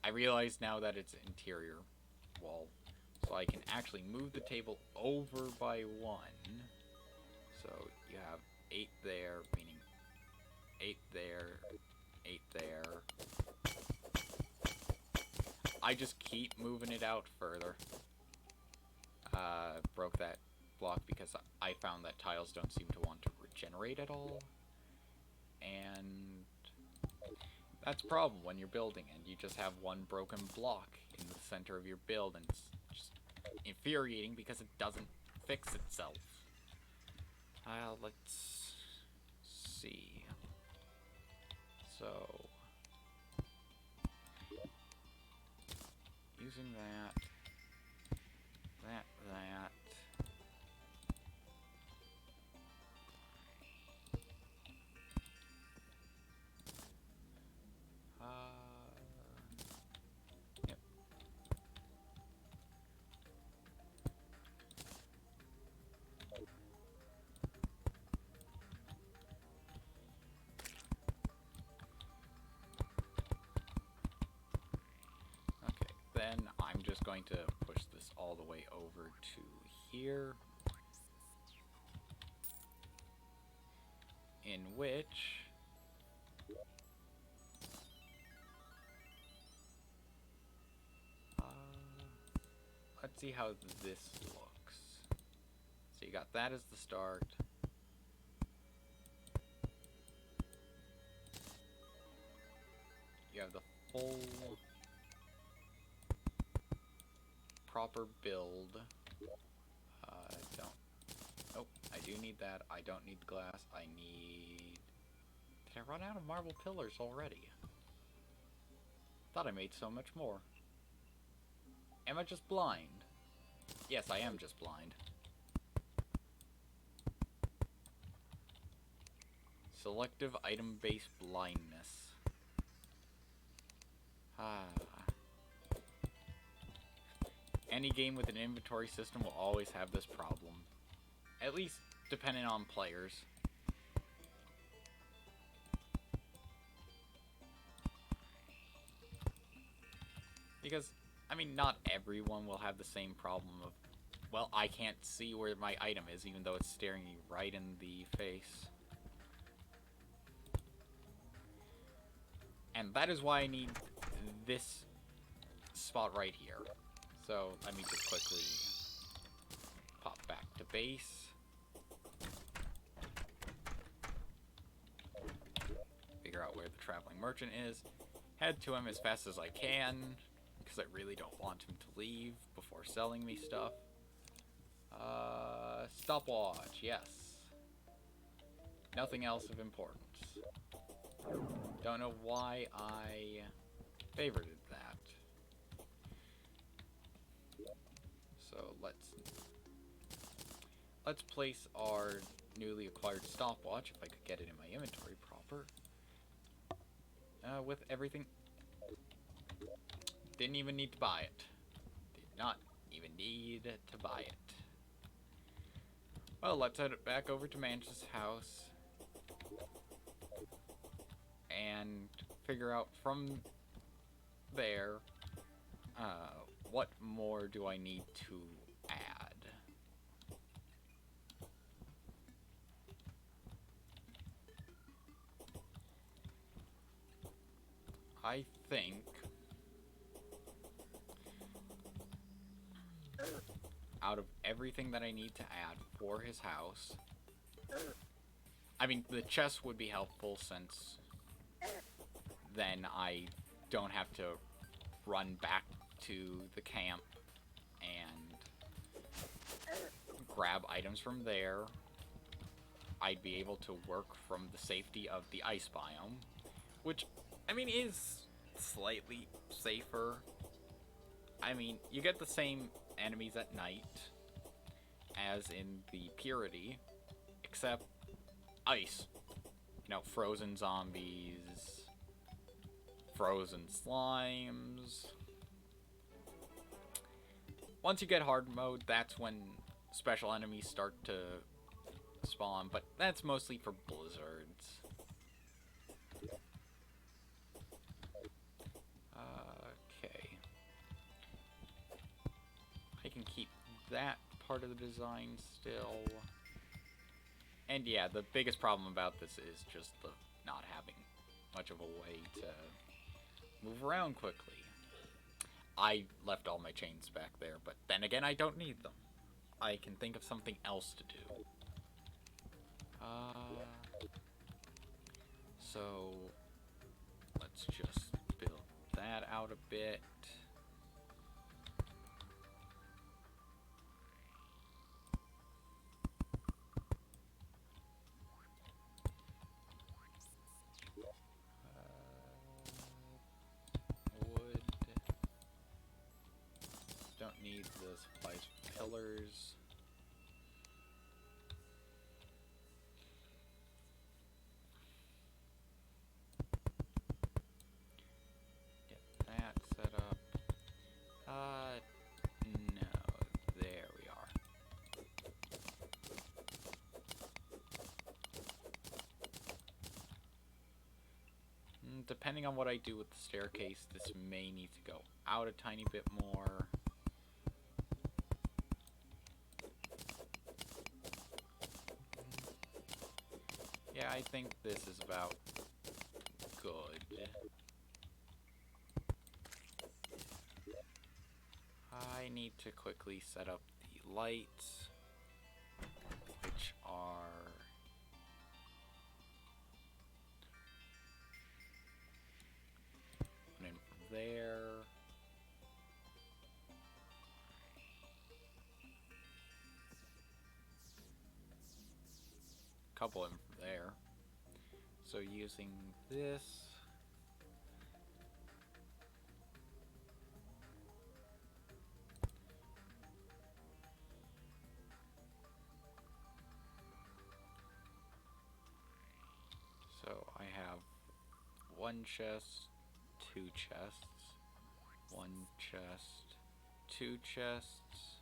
I realize now that it's interior wall, so I can actually move the table over by 1. So you have 8 there, meaning 8 there, 8 there. I just keep moving it out further. Broke that block because I found that tiles don't seem to want to regenerate at all. And that's a problem when you're building and you just have one broken block in the center of your build, and it's just infuriating because it doesn't fix itself. Let's see. So, using that. Yep. Okay, then I'm just going to push this all the way over to here. In which let's see how this looks. So you got that as the start. You have the full proper build. Nope, I do need that. I don't need glass. I need... Did I run out of marble pillars already? Thought I made so much more. Am I just blind? Yes, I am just blind. Selective item-based blindness. Any game with an inventory system will always have this problem. At least depending on players. Because, I mean, not everyone will have the same problem of, well, I can't see where my item is even though it's staring you right in the face. And that is why I need this spot right here. So, let me just quickly pop back to base. Figure out where the traveling merchant is. Head to him as fast as I can, because I really don't want him to leave before selling me stuff. Stopwatch, yes. Nothing else of importance. Don't know why I favorited that. So let's place our newly acquired stopwatch, if I could get it in my inventory proper. With everything. Didn't even need to buy it. Did not even need to buy it. Well, let's head back over to Manch's house and figure out from there what more do I need to add. I think out of everything that I need to add for his house, I mean, the chest would be helpful since then I don't have to run back to the camp and grab items from there. I'd be able to work from the safety of the ice biome, which, I mean, is slightly safer. I mean, you get the same enemies at night as in the Purity, except ice. You know, frozen zombies, frozen slimes. Once you get hard mode, that's when special enemies start to spawn, but that's mostly for blizzards. Okay. I can keep that part of the design still. And yeah, the biggest problem about this is just the not having much of a way to move around quickly. I left all my chains back there, but then again, I don't need them. I can think of something else to do. So let's just build that out a bit. need the supplies for pillars. Get that set up. No, there we are. Depending on what I do with the staircase, this may need to go out a tiny bit more. Yeah, I think this is about good. I need to quickly set up the lights, which are one in from there. Couple in from there. So using this. So I have one chest, two chests, one chest, two chests.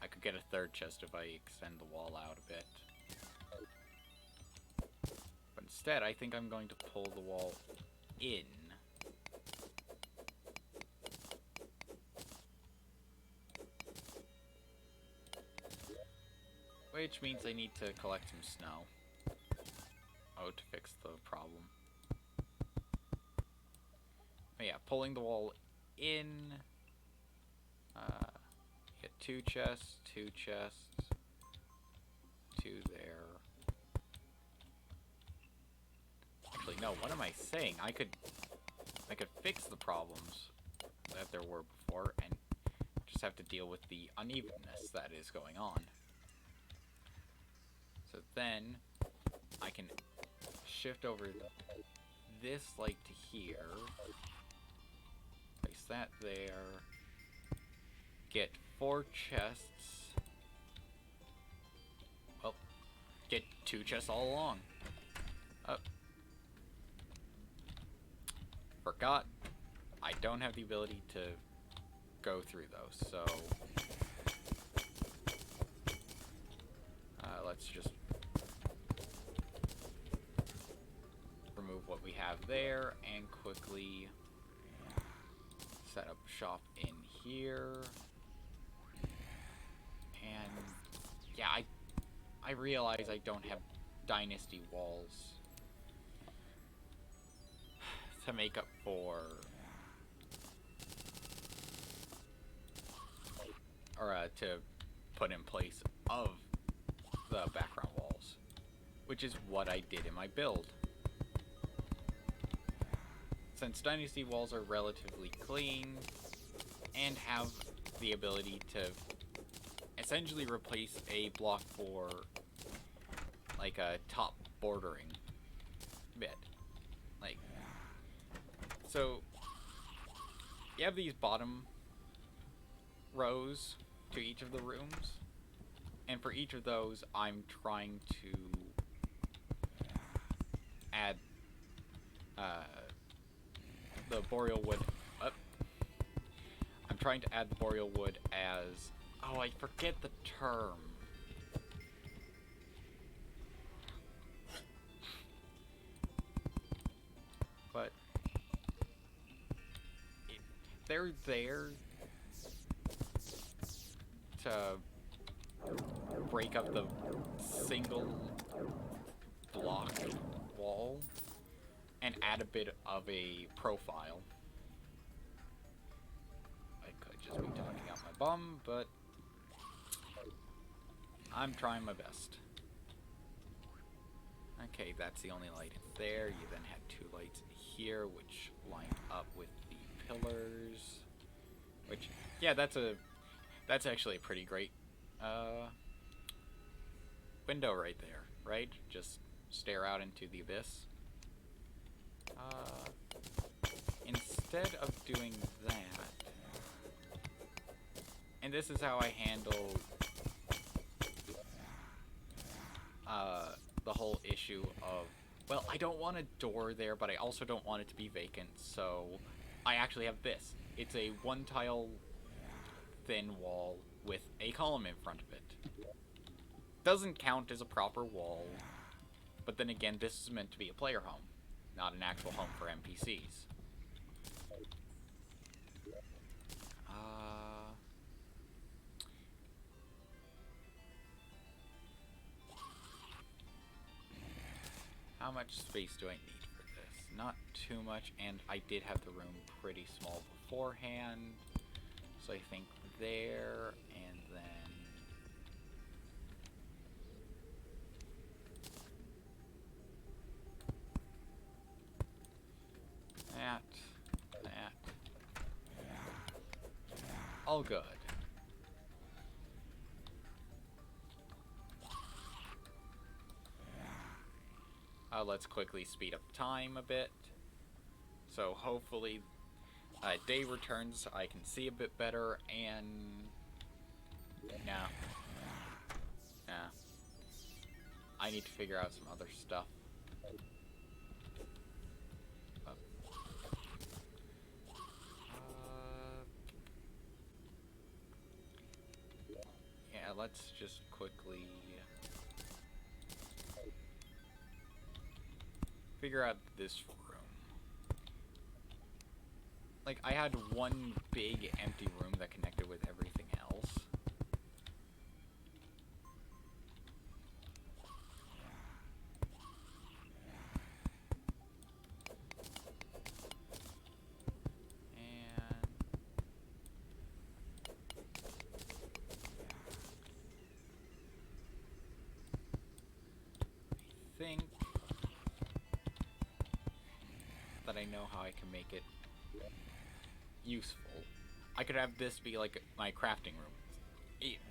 I could get a third chest if I extend the wall out a bit. But instead, I think I'm going to pull the wall in. Which means I need to collect some snow. Oh, to fix the problem. But yeah, pulling the wall in. Get two chests, two there. Actually, no, what am I saying? I could fix the problems that there were before and just have to deal with the unevenness that is going on. So then I can shift over this light to here, place that there, get 4 chests, well, get 2 chests all along. Oh. Forgot, I don't have the ability to go through those, so let's just remove what we have there and quickly set up shop in here. And yeah, I realize I don't have dynasty walls to make up for, or to put in place of the background walls, which is what I did in my build. Since dynasty walls are relatively clean and have the ability to essentially replace a block for like a top bordering bit. Like, so you have these bottom rows to each of the rooms, and for each of those I'm trying to add the boreal wood up. I'm trying to add the boreal wood as, oh, I forget the term. But they're there to break up the single block wall and add a bit of a profile. I could just be talking out my bum, but I'm trying my best. Okay, that's the only light in there. You then had 2 lights in here, which lined up with the pillars. Which, yeah, that's actually a pretty great window right there, right? Just stare out into the abyss. Instead of doing that, And this is how I handle the whole issue of, well, I don't want a door there, but I also don't want it to be vacant, so I actually have this. It's a one-tile thin wall with a column in front of it. Doesn't count as a proper wall, but then again, this is meant to be a player home, not an actual home for NPCs. How much space do I need for this? Not too much, and I did have the room pretty small beforehand. So I think there, and then... that. All good. Let's quickly speed up time a bit. So hopefully day returns, I can see a bit better, and... No. I need to figure out some other stuff. Yeah, let's just quickly... figure out this room. Like, I had one big empty room that connected with everything else. And... I think that I know how I can make it useful. I could have this be like my crafting room.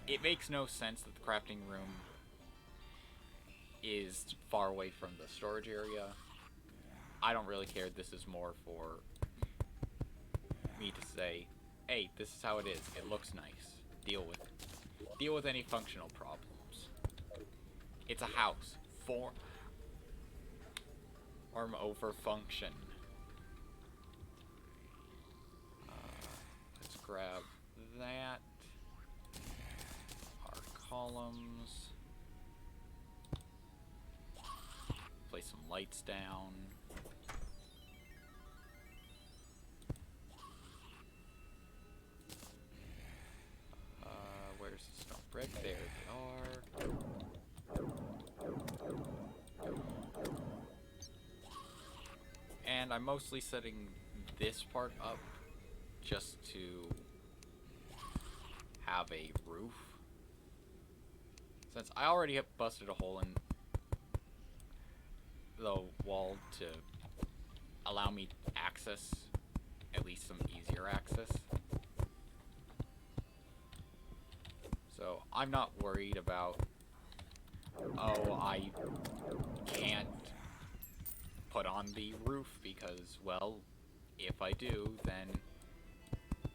It makes no sense that the crafting room is far away from the storage area. I don't really care. This is more for me to say, hey, this is how it is. It looks nice. Deal with it. Deal with any functional problems. It's a house. Form over function. Grab that. Our columns. Place some lights down. Where's the stone brick? There they are. And I'm mostly setting this part up just to have a roof. Since I already have busted a hole in the wall to allow me access, at least some easier access. So I'm not worried about, oh, I can't put on the roof because, well, if I do, then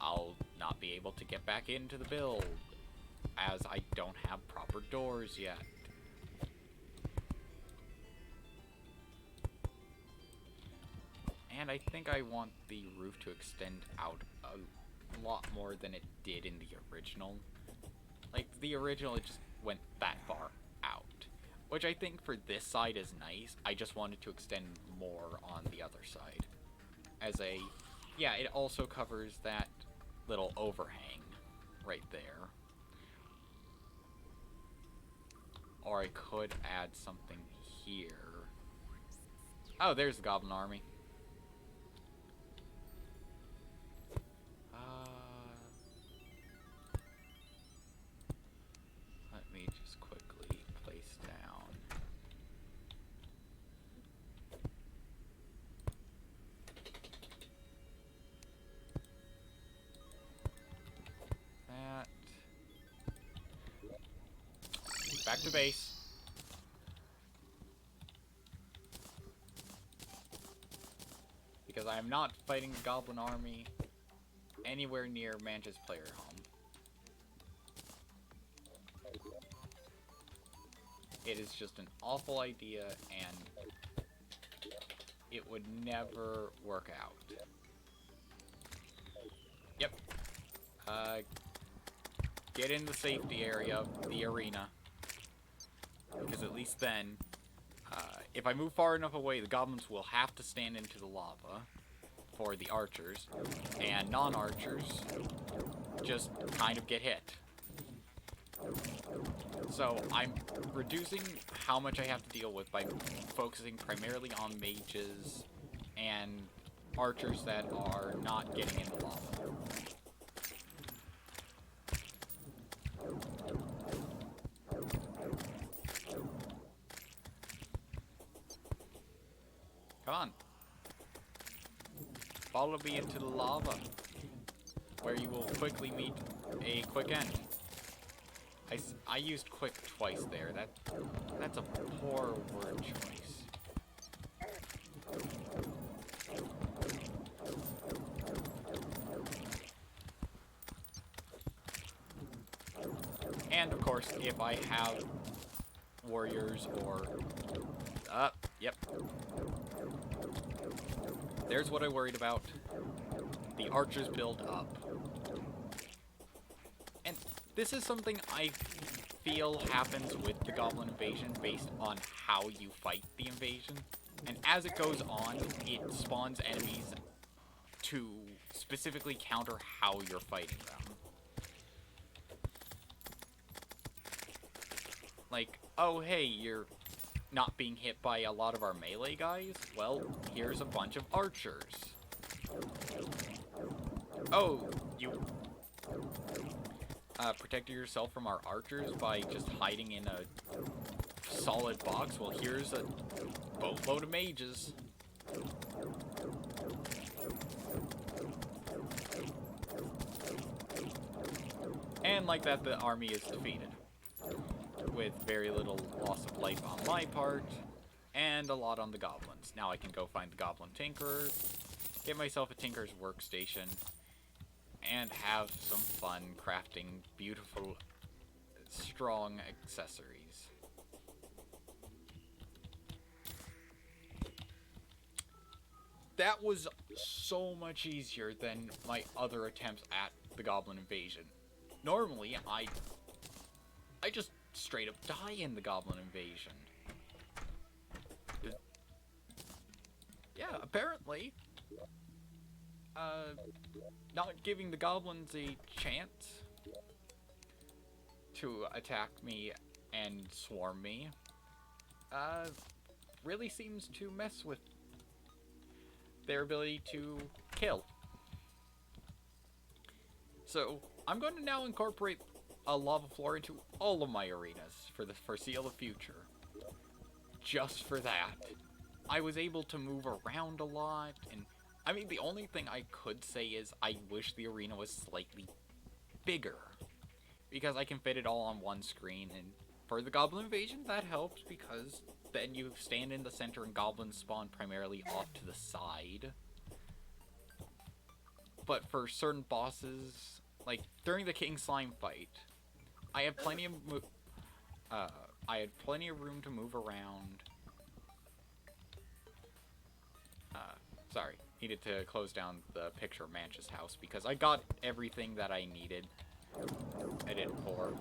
I'll not be able to get back into the build, as I don't have proper doors yet. And I think I want the roof to extend out a lot more than it did in the original. Like, the original, it just went that far out. Which I think for this side is nice. I just wanted to extend more on the other side. As a... yeah, it also covers that little overhang right there. Or I could add something here. Oh, there's the goblin army. Let me just quickly place down. That. Back to base. Because I am not fighting the goblin army anywhere near Manch's player home. It is just an awful idea, and it would never work out. Yep. Get in the safety area of the arena. Because at least then, if I move far enough away, the goblins will have to stand into the lava for the archers, and non-archers just kind of get hit. So I'm reducing how much I have to deal with by focusing primarily on mages and archers that are not getting in the lava. Come on. Follow me into the lava, where you will quickly meet a quick end. I used quick twice there. That's a poor word choice. And of course, if I have warriors or... yep. There's what I worried about. The archers build up. And this is something I feel happens with the goblin invasion based on how you fight the invasion. And as it goes on, it spawns enemies to specifically counter how you're fighting them. Like, oh hey, you're not being hit by a lot of our melee guys? Well, here's a bunch of archers. Oh, you protected yourself from our archers by just hiding in a solid box? Well, here's a boatload of mages. And like that, the army is defeated. With very little loss of life on my part, and a lot on the goblins. Now I can go find the goblin tinkerer, get myself a tinker's workstation, and have some fun crafting beautiful, strong accessories. That was so much easier than my other attempts at the goblin invasion. Normally, I just straight up die in the goblin invasion. Yeah, apparently, not giving the goblins a chance to attack me and swarm me, really seems to mess with their ability to kill. So, I'm going to now incorporate a lava floor into all of my arenas for the foreseeable future. Just for that. I was able to move around a lot, and I mean, the only thing I could say is I wish the arena was slightly bigger, because I can fit it all on one screen, and for the goblin invasion, that helps, because then you stand in the center and goblins spawn primarily off to the side. But for certain bosses, like during the King Slime fight, I had plenty of room to move around. Sorry, needed to close down the picture of Manch's house because I got everything that I needed. I did pour.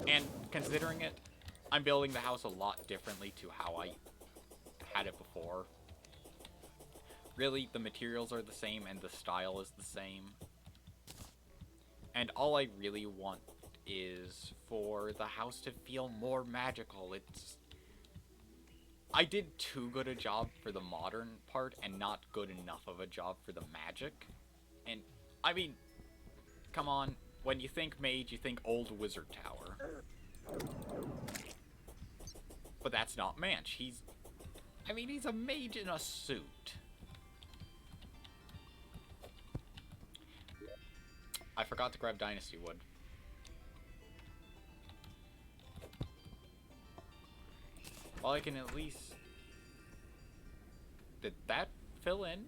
And considering it, I'm building the house a lot differently to how I had it before. Really, the materials are the same and the style is the same. And all I really want is for the house to feel more magical. I did too good a job for the modern part and not good enough of a job for the magic. And, I mean, come on, when you think mage, you think old wizard tower. But that's not Manch. He's a mage in a suit. I forgot to grab dynasty wood. Well, I can at least... Did that fill in?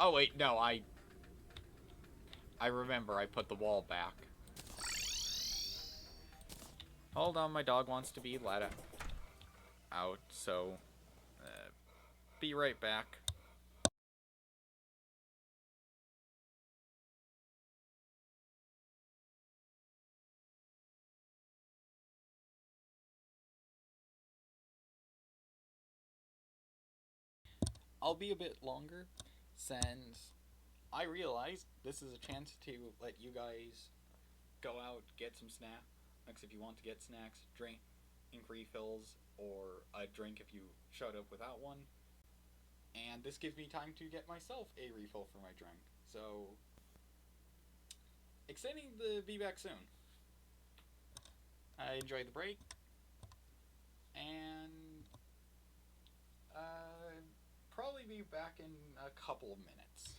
Oh, wait, no, I remember I put the wall back. Hold on, my dog wants to be let out, so be right back. I'll be a bit longer since I realized this is a chance to let you guys go out, get some snacks if you want to get snacks, drink refills, or a drink if you showed up without one. And this gives me time to get myself a refill for my drink. So, extending the be back soon. I enjoyed the break, and probably be back in a couple of minutes.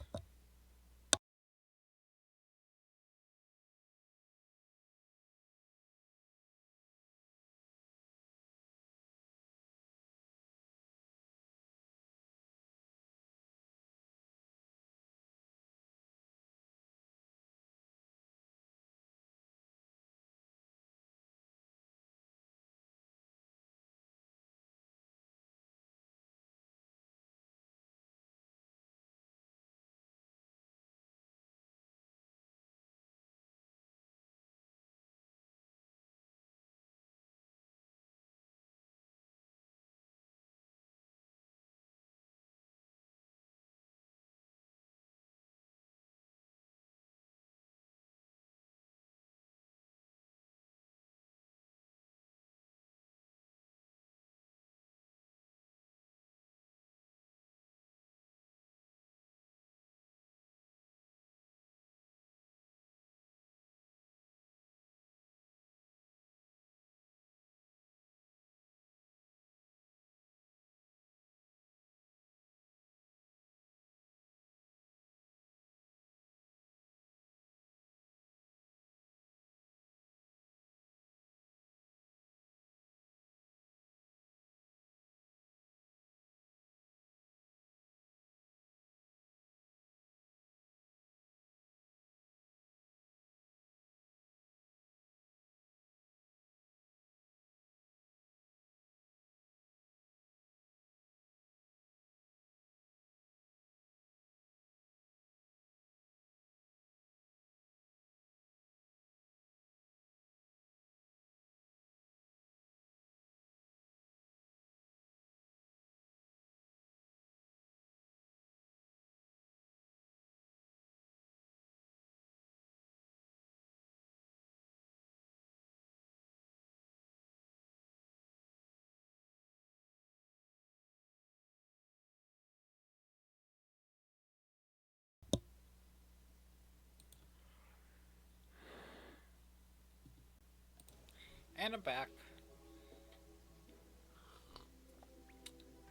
And I'm back.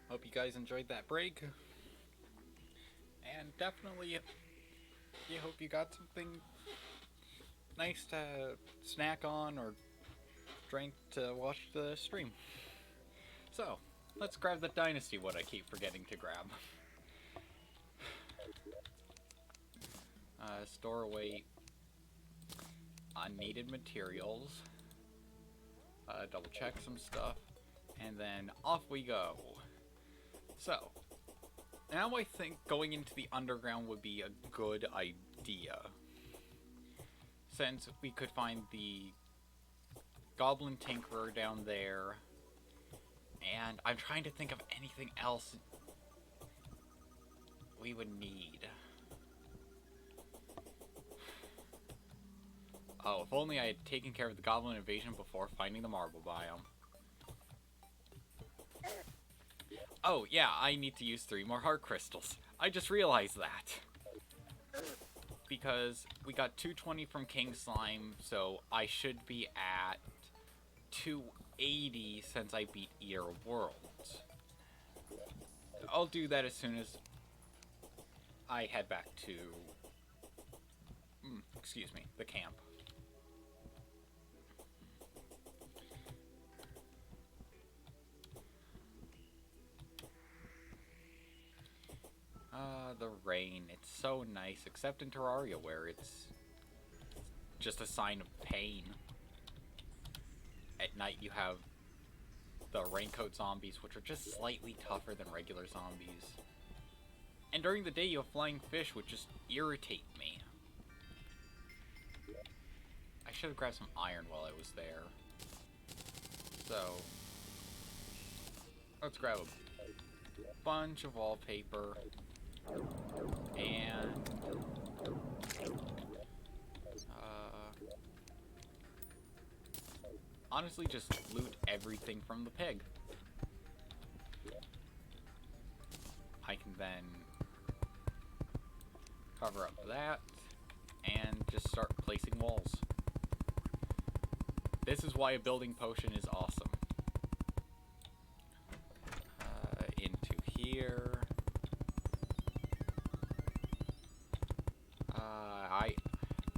Hope you guys enjoyed that break. And definitely, you hope you got something nice to snack on or drink to watch the stream. So, let's grab the Dynasty what I keep forgetting to grab. Store away unneeded materials. Double check some stuff. And then off we go. So, now I think going into the underground would be a good idea. Since we could find the Goblin Tinkerer down there. And I'm trying to think of anything else we would need. Oh, if only I had taken care of the Goblin invasion before finding the marble biome. Oh, yeah, I need to use 3 more heart crystals. I just realized that. Because we got 220 from King Slime, so I should be at 280 since I beat Eater Worlds. I'll do that as soon as I head back to, excuse me, the camp. The rain. It's so nice, except in Terraria where it's just a sign of pain. At night you have the raincoat zombies, which are just slightly tougher than regular zombies. And during the day you have flying fish, which just irritate me. I should have grabbed some iron while I was there. So, let's grab a bunch of wallpaper. And honestly, just loot everything from the pig. I can then cover up that and just start placing walls. This is why a building potion is awesome. Into here.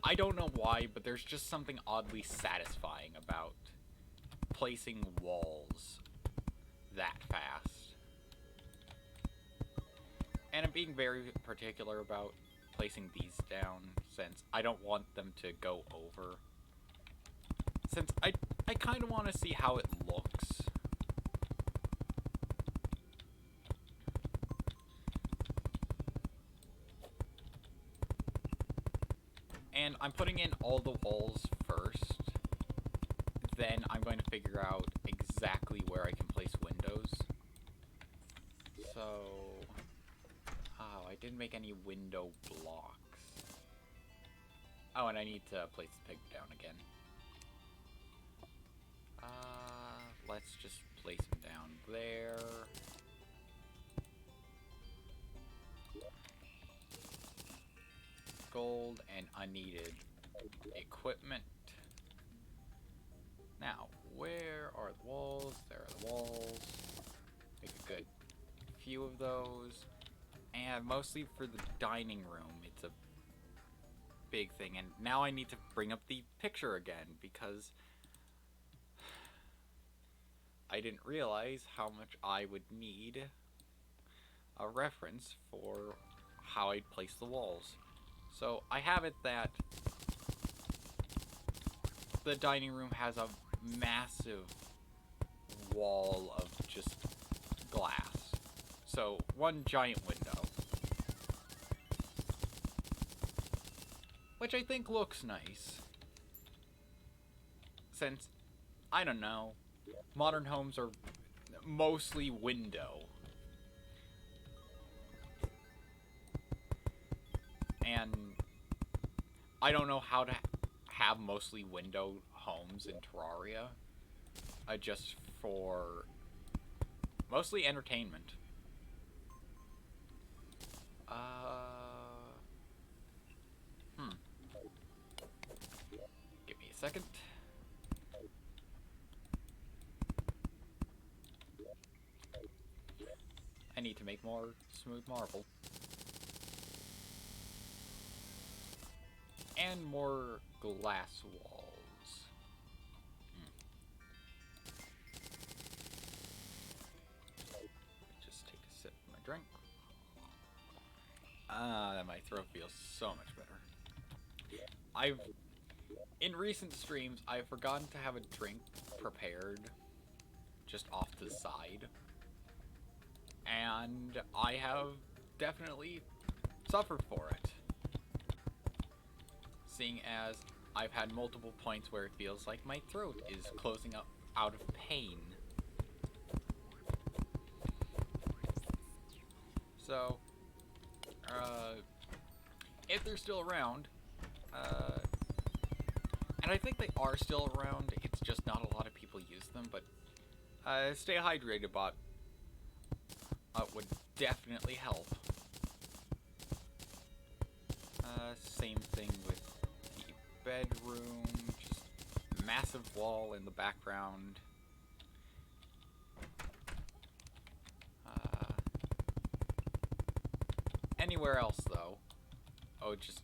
I don't know why, but there's just something oddly satisfying about placing walls that fast. And I'm being very particular about placing these down, since I don't want them to go over. Since I kind of want to see how it looks. And I'm putting in all the walls first. Then I'm going to figure out exactly where I can place windows. So... oh, I didn't make any window blocks. Oh, and I need to place the pig down again. Let's just place him down there. Gold and unneeded equipment. Now, where are the walls? There are the walls. Make a good few of those. And mostly for the dining room, it's a big thing. And now I need to bring up the picture again, because I didn't realize how much I would need a reference for how I'd place the walls. So I have it that the dining room has a massive wall of just glass. So one giant window. Which I think looks nice. Since, I don't know, modern homes are mostly window. And I don't know how to have mostly window homes in Terraria. Just for mostly entertainment. Give me a second. I need to make more smooth marble. And more glass walls. Just take a sip of my drink. My throat feels so much better. In recent streams, I've forgotten to have a drink prepared just off to the side. And I have definitely suffered for it. Seeing as I've had multiple points where it feels like my throat is closing up out of pain. So, if they're still around, and I think they are still around, it's just not a lot of people use them, but stay hydrated, bot. Would definitely help. Same thing with the bedroom, just massive wall in the background. Anywhere else, though, oh, just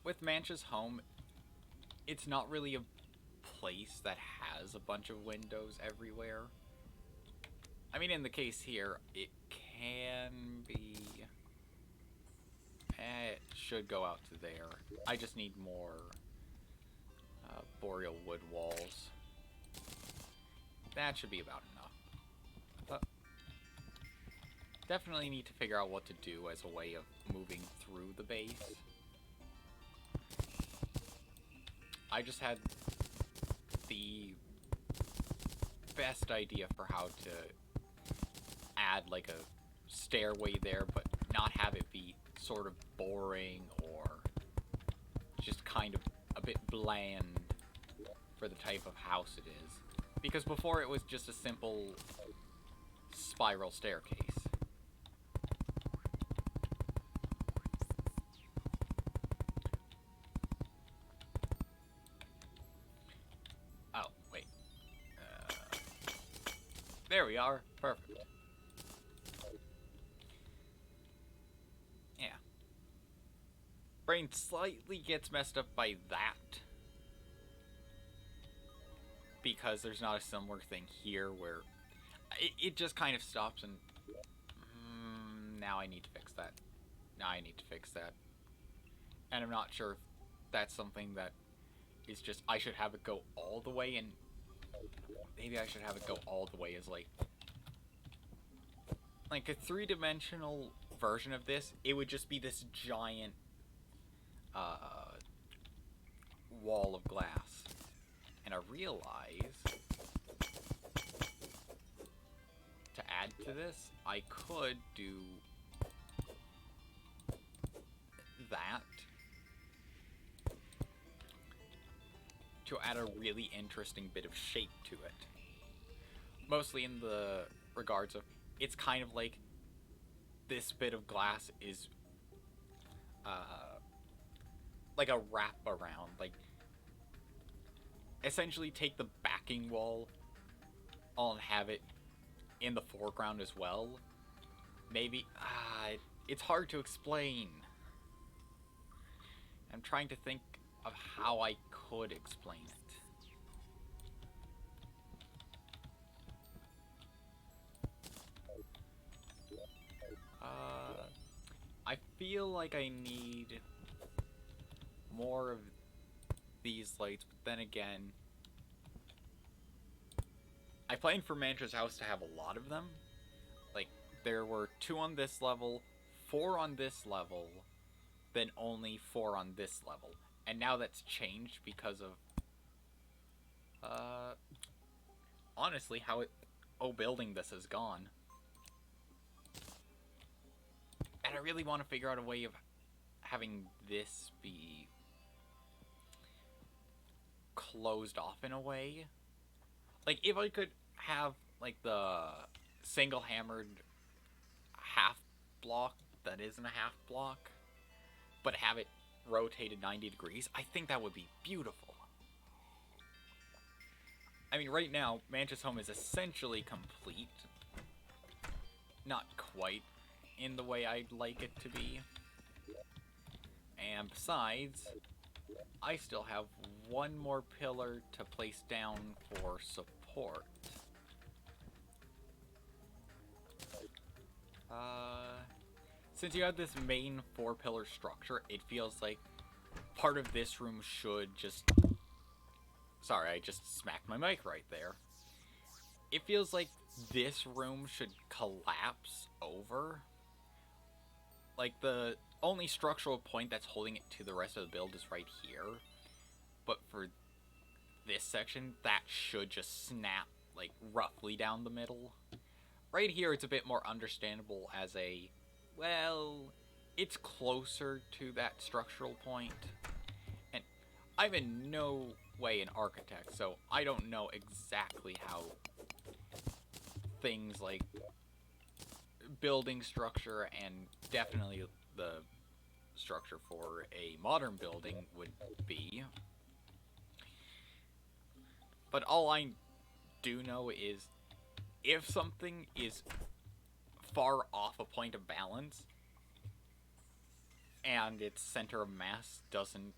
with Manch's home, it's not really a place that has a bunch of windows everywhere. I mean, in the case here, it can be, It should go out to there. I just need more boreal wood walls. That should be about enough. But definitely need to figure out what to do as a way of moving through the base. I just had the best idea for how to add like a stairway there, but not have it be sort of boring or just kind of a bit bland for the type of house it is. Because before it was just a simple spiral staircase. Oh, wait. There we are. Perfect. Yeah. Brain slightly gets messed up by that. Because there's not a similar thing here where it just kind of stops and now I need to fix that. Now I need to fix that. And I'm not sure if that's something that is just I should have it go all the way, and maybe I should have it go all the way as like a three-dimensional version of this. It would just be this giant wall of glass. And I realize to add to this, I could do that to add a really interesting bit of shape to it. Mostly in the regards of, it's kind of like this bit of glass is like a wrap around, like essentially take the backing wall and have it in the foreground as well. Maybe, it's hard to explain. I'm trying to think of how I could explain it. I feel like I need more of these lights, but then again, I planned for Manch's house to have a lot of them. Like, there were 2 on this level, 4 on this level, then only 4 on this level. And now that's changed because of, honestly, how building this has gone. And I really want to figure out a way of having this be closed off in a way. Like, if I could have, like, the single hammered half block that isn't a half block, but have it rotated 90 degrees, I think that would be beautiful. I mean, right now, Manch's home is essentially complete. Not quite in the way I'd like it to be. And besides, I still have one more pillar to place down for support. Since you have this main 4-pillar structure, it feels like part of this room should just... Sorry, I just smacked my mic right there. It feels like this room should collapse over. Like, the only structural point that's holding it to the rest of the build is right here. But for this section, that should just snap, like, roughly down the middle. Right here, it's a bit more understandable as a, well, it's closer to that structural point. And I'm in no way an architect, so I don't know exactly how things like building structure and definitely the structure for a modern building would be. But all I do know is if something is far off a point of balance and its center of mass doesn't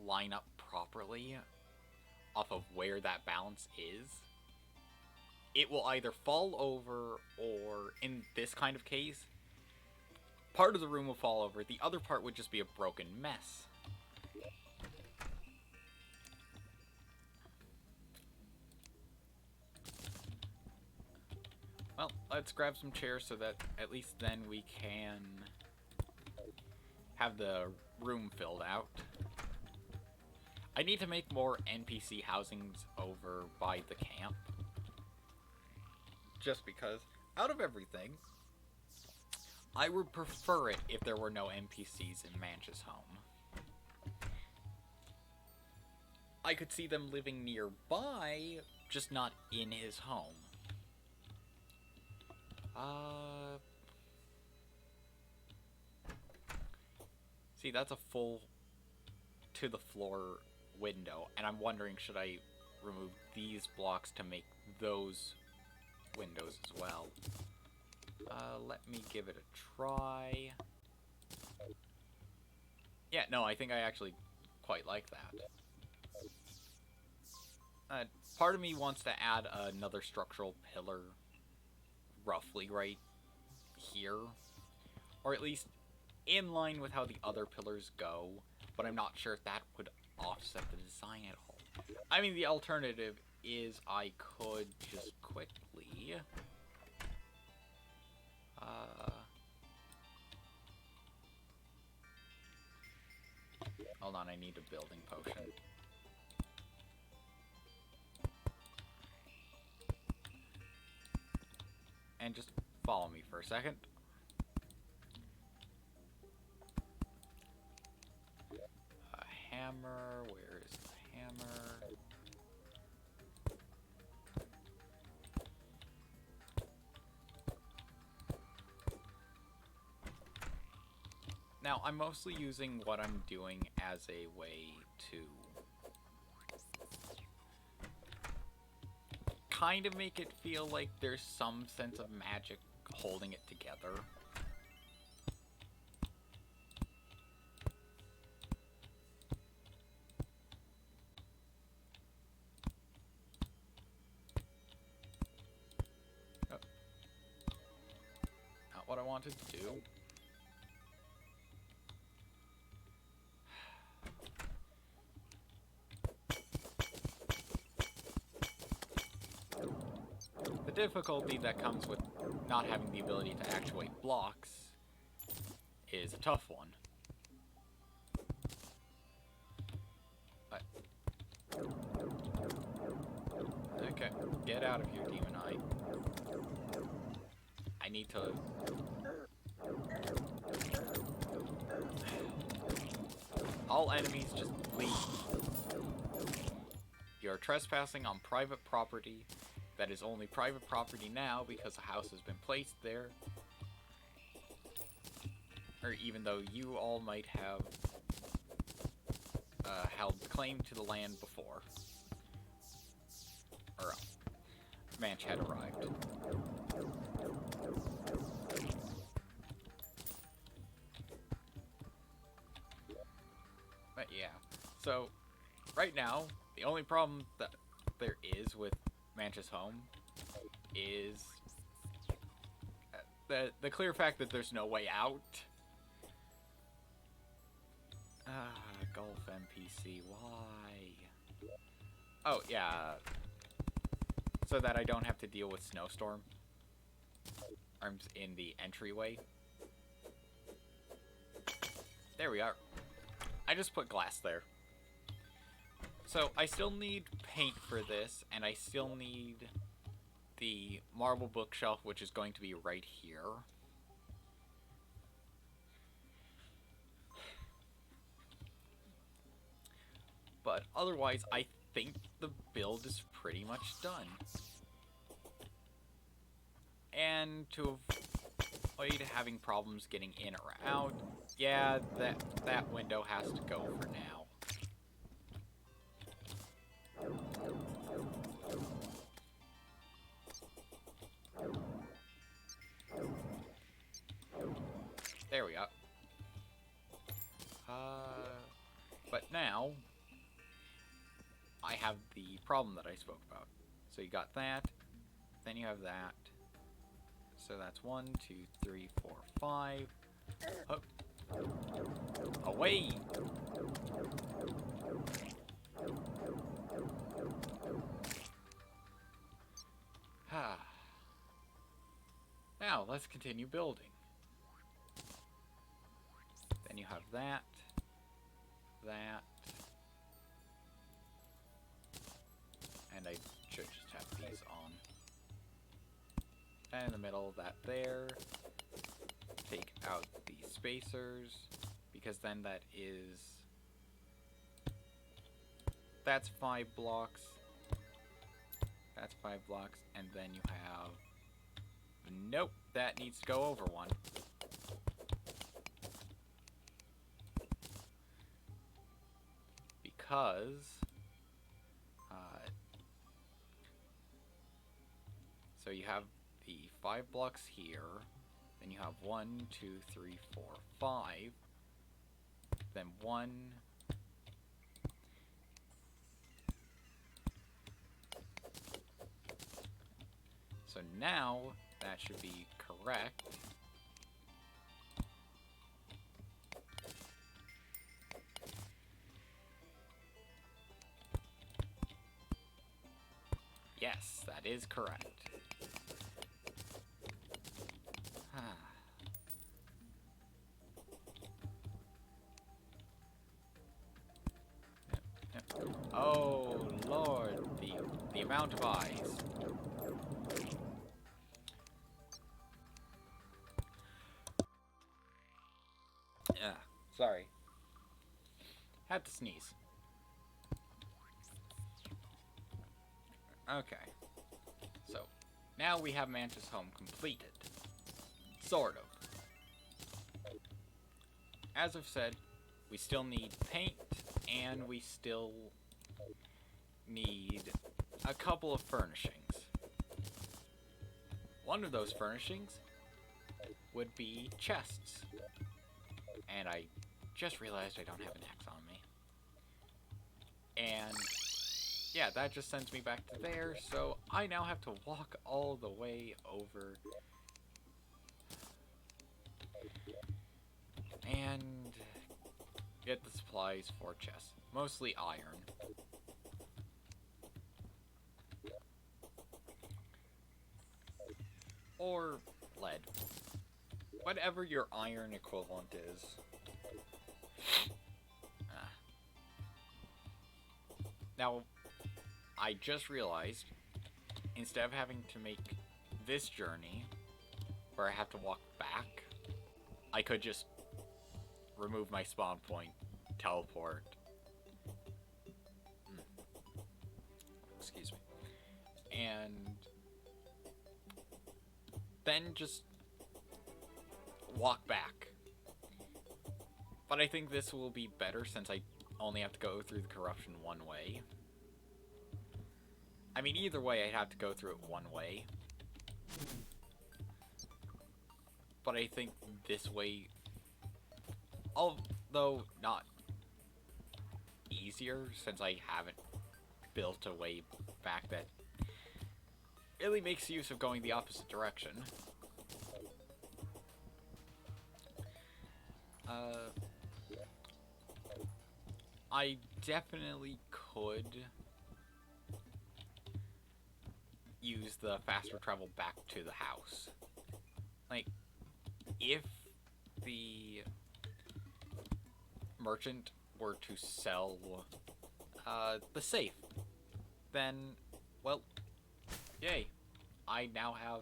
line up properly off of where that balance is, it will either fall over or, in this kind of case, part of the room will fall over, the other part would just be a broken mess. Well, let's grab some chairs so that at least then we can have the room filled out. I need to make more NPC housings over by the camp. Just because, out of everything, I would prefer it if there were no NPCs in Manch's home. I could see them living nearby, just not in his home. See, that's a full to the floor window, and I'm wondering, should I remove these blocks to make those windows as well? Let me give it a try. Yeah, no, I think I actually quite like that. Part of me wants to add another structural pillar roughly right here, or at least in line with how the other pillars go, but I'm not sure if that would offset the design at all. I mean, the alternative is I could just quickly hold on, I need a building potion. And just follow me for a second. A hammer, where is the hammer? Now, I'm mostly using what I'm doing as a way to kind of make it feel like there's some sense of magic holding it together. Oh. Not what I wanted to do. The difficulty that comes with not having the ability to actuate blocks is a tough one. Okay, get out of here, Demon Eye. I need to... All enemies just leave. You're trespassing on private property that is only private property now because a house has been placed there. Or even though you all might have held claim to the land before. Or Manch had arrived. But yeah, so right now, the only problem that there is with Manch's home is the clear fact that there's no way out. Golf NPC, why? Oh, yeah. So that I don't have to deal with snowstorm arms in the entryway. There we are. I just put glass there. So I still need paint for this, and I still need the marble bookshelf, which is going to be right here. But otherwise, I think the build is pretty much done. And to avoid having problems getting in or out, yeah, that window has to go for now. There we go. But now, I have the problem that I spoke about. So you got that, then you have that. So that's 1, 2, 3, 4, 5. Up. Away! Now, let's continue building. Then you have that. And I should just have these on. And in the middle, that there. Take out the spacers, because then that's 5 blocks. That's 5 blocks, and then you have... Nope, that needs to go over 1. Because... so you have the 5 blocks here, then you have 1, 2, 3, 4, 5, then 1... So now, that should be correct. Yes, that is correct. Oh, Lord, the amount of eyes. Sorry. Had to sneeze. Okay. So, now we have Manch's home completed. Sort of. As I've said, we still need paint, and we still need a couple of furnishings. One of those furnishings would be chests. And I just realized I don't have an axe on me. And yeah, that just sends me back to there, so I now have to walk all the way over. And get the supplies for chests. Mostly iron. Or lead. Whatever your iron equivalent is. Now, I just realized, instead of having to make this journey, where I have to walk back, I could just remove my spawn point, teleport. Excuse me. And then just walk back. But I think this will be better since I only have to go through the corruption one way. I mean, either way, I'd have to go through it one way. But I think this way, although not easier, since I haven't built a way back that really makes use of going the opposite direction. I definitely could use the faster travel back to the house. Like, if the merchant were to sell the safe, then, well, yay. I now have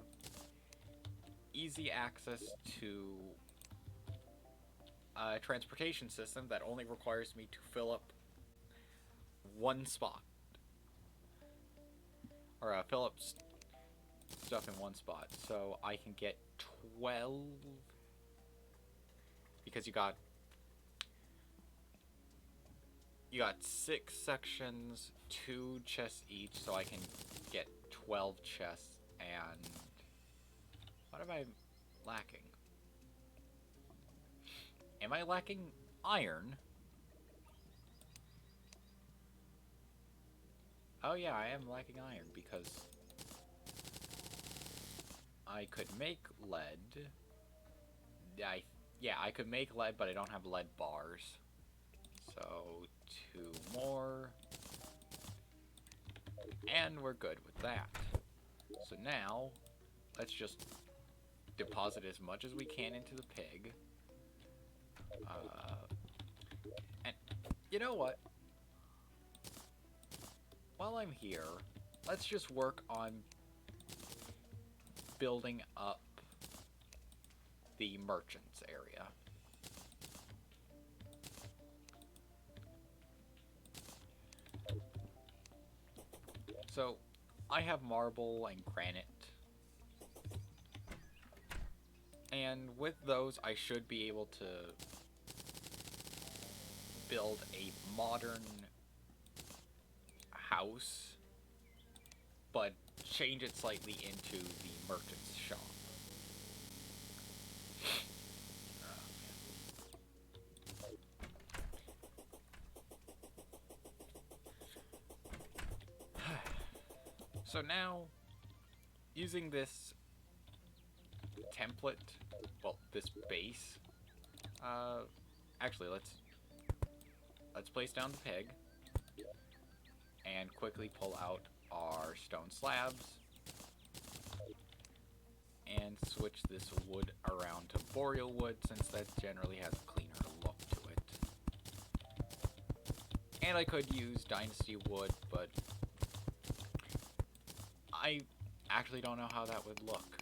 easy access to a transportation system that only requires me to fill up one spot. Or fill up stuff in one spot. So I can get 12... Because you got 6 sections, 2 chests each, so I can get 12 chests, and... What am I lacking? Am I lacking iron? Oh yeah, I am lacking iron, because I could make lead. Yeah, I could make lead, but I don't have lead bars. So, 2 more. And we're good with that. So now, let's just deposit as much as we can into the pig. And you know what? While I'm here, let's just work on building up the merchants area. So, I have marble and granite. And with those, I should be able to build a modern house, but change it slightly into the merchant's shop. So now, using this template, well, this base, actually, let's place down the pig, and quickly pull out our stone slabs, and switch this wood around to boreal wood, since that generally has a cleaner look to it. And I could use dynasty wood, but I actually don't know how that would look.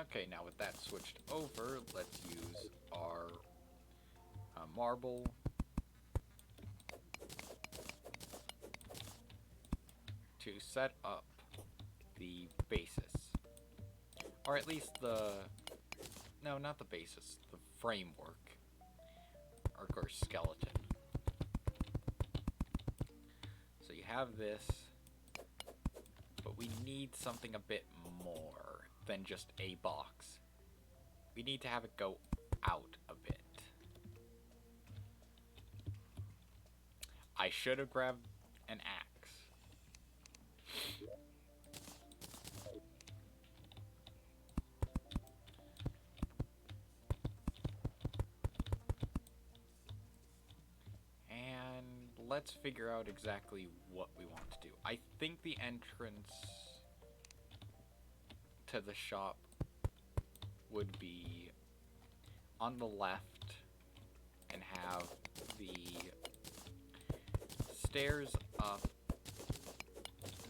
Okay, now with that switched over, let's use our marble to set up the basis. Or at least the... No, not the basis. The framework. Or skeleton. So you have this. But we need something a bit more than just a box. We need to have it go out a bit. I should have grabbed an axe. Let's figure out exactly what we want to do. I think the entrance to the shop would be on the left and have the stairs up,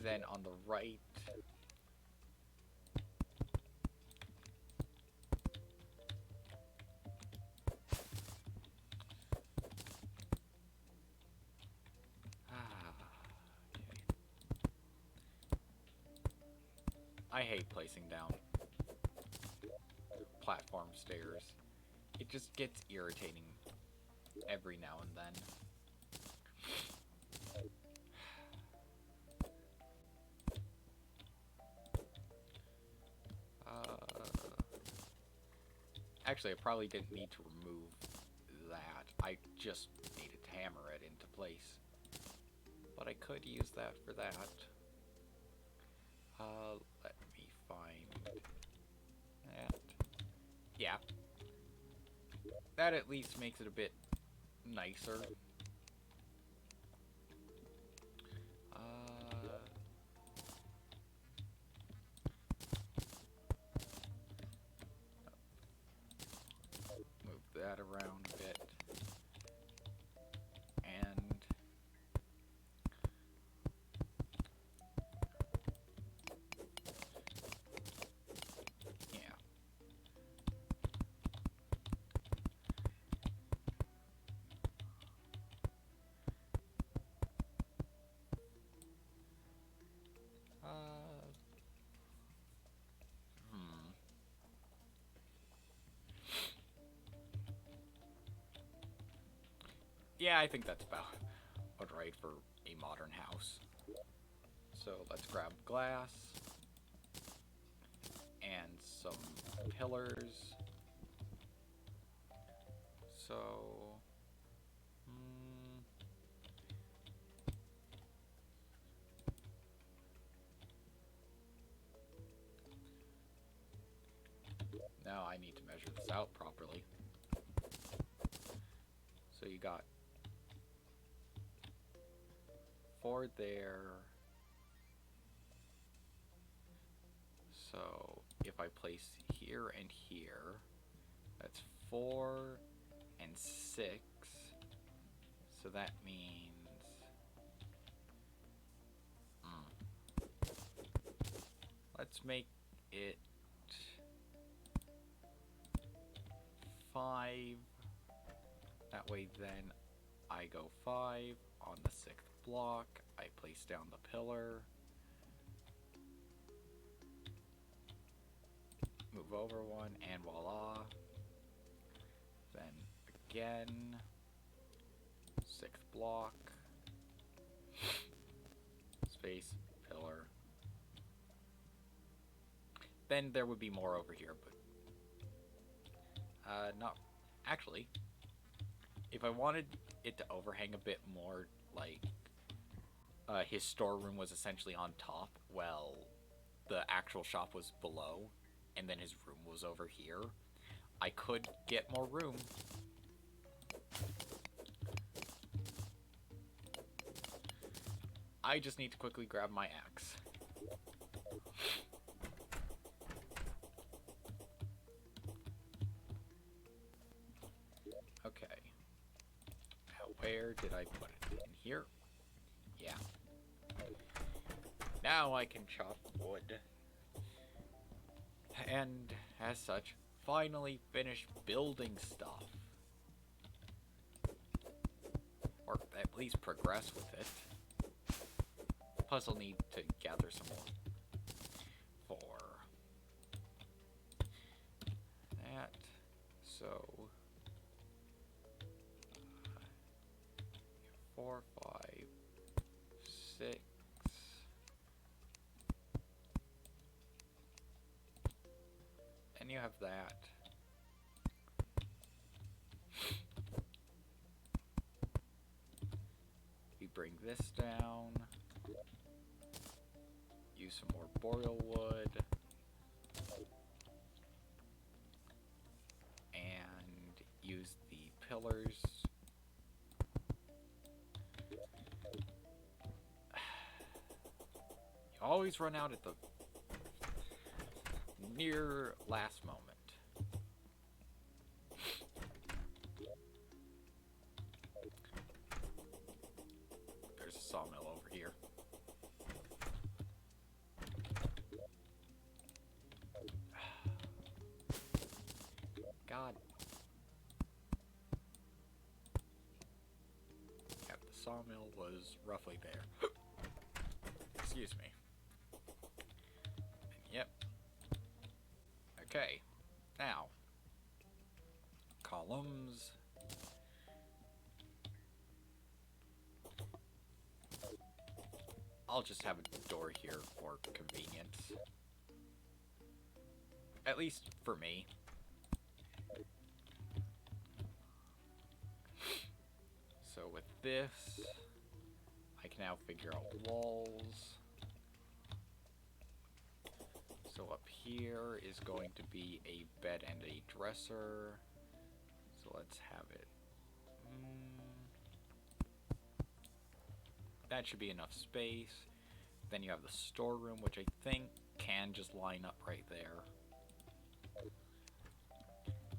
then on the right I hate placing down platform stairs. It just gets irritating every now and then. Actually, I probably didn't need to remove that. I just needed to hammer it into place. But I could use that for that. Let me find that. Yeah. That at least makes it a bit nicer. Move that around a bit. And yeah. Yeah, I think that's about right for a modern house. So let's grab glass and some pillars. So... Now I need to measure this out properly. So you got 4 there. So if I place here and here, that's 4 and 6. So that means... Let's make it 5. That way then I go 5 on the 6th block. I place down the pillar. Move over 1 and voila. Then again, 6th block. Space, pillar. Then there would be more over here, but not actually. If I wanted it to overhang a bit more, like his storeroom was essentially on top, well, the actual shop was below, and then his room was over here, I could get more room. I just need to quickly grab my axe. Okay. Now, where did I put it? In here? Yeah. Now I can chop wood. And, as such, finally finish building stuff. Or at least progress with it. Plus I'll need to gather some more. For that. So... 4, 5, 6. And you have that. We bring this down. Use some more boreal wood. And use the pillars. You always run out at the near last moment. There's a sawmill over here. God. Yeah, the sawmill was roughly there. Excuse me. And yep. Okay. Now. Columns. I'll just have a door here for convenience. At least for me. So with this, I can now figure out walls. So up here is going to be a bed and a dresser. So let's have it. That should be enough space. Then you have the storeroom, which I think can just line up right there.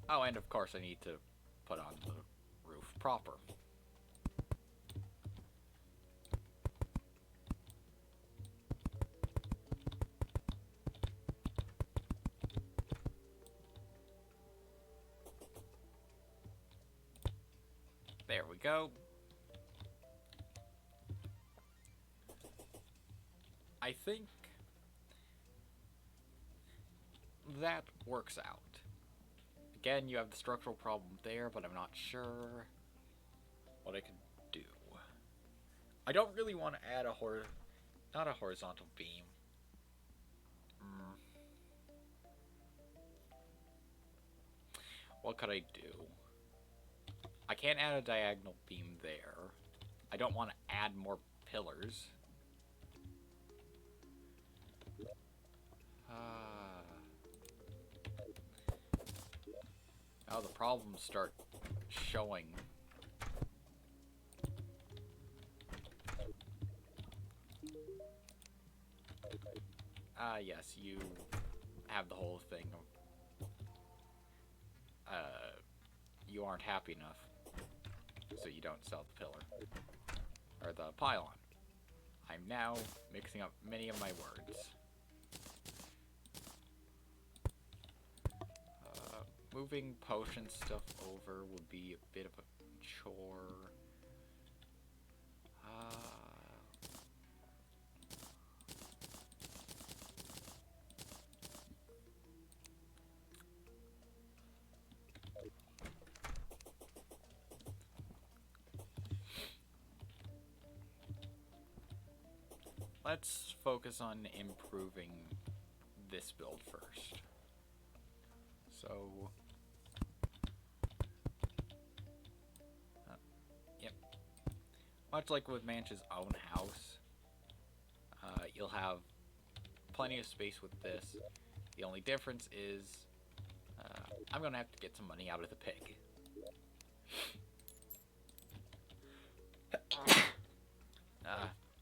Oh, and of course I need to put on the roof proper. There we go. I think that works out. Again, you have the structural problem there, but I'm not sure what I could do. I don't really want to add not a horizontal beam. What could I do? can't add a diagonal beam there. I don't want to add more pillars. Now the problems start showing. Yes, you have the whole thing of, you aren't happy enough, so you don't sell the pillar, or the pylon. I'm now mixing up many of my words. Moving potion stuff over would be a bit of a chore. Let's focus on improving this build first. So, yep. Much like with Manch's own house, you'll have plenty of space with this. The only difference is I'm gonna have to get some money out of the pig.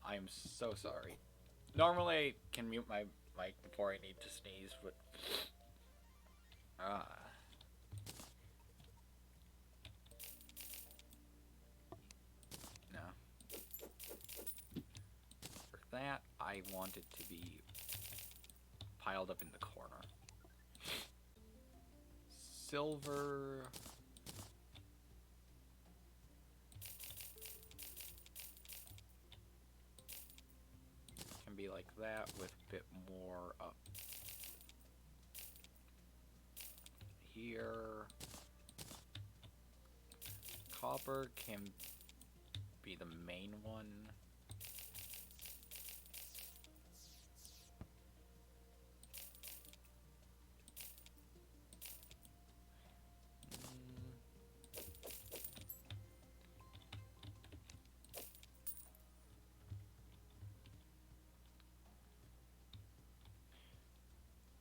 I'm so sorry. Normally I can mute my mic before I need to sneeze, but no. For that, I want it to be piled up in the corner. Silver. Can be like that with a bit more up here. Copper can be the main one.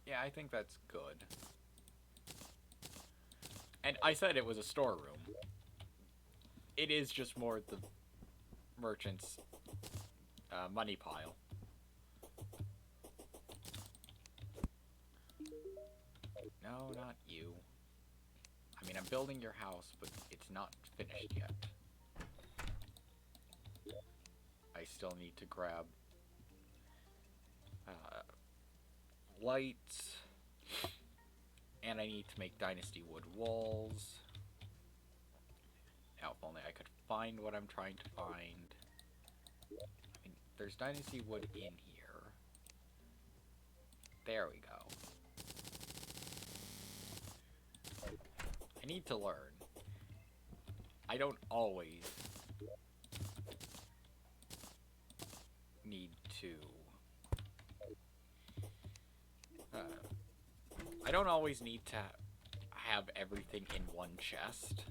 Yeah, I think that's good. And I said it was a storeroom. It is just more the merchant's money pile. No, not you. I mean, I'm building your house, but it's not finished yet. I still need to grab lights, and I need to make dynasty wood walls. Now, if only I could find what I'm trying to find. I mean, there's dynasty wood in here. There we go. I need to learn. I don't always need to I don't always need to have everything in one chest.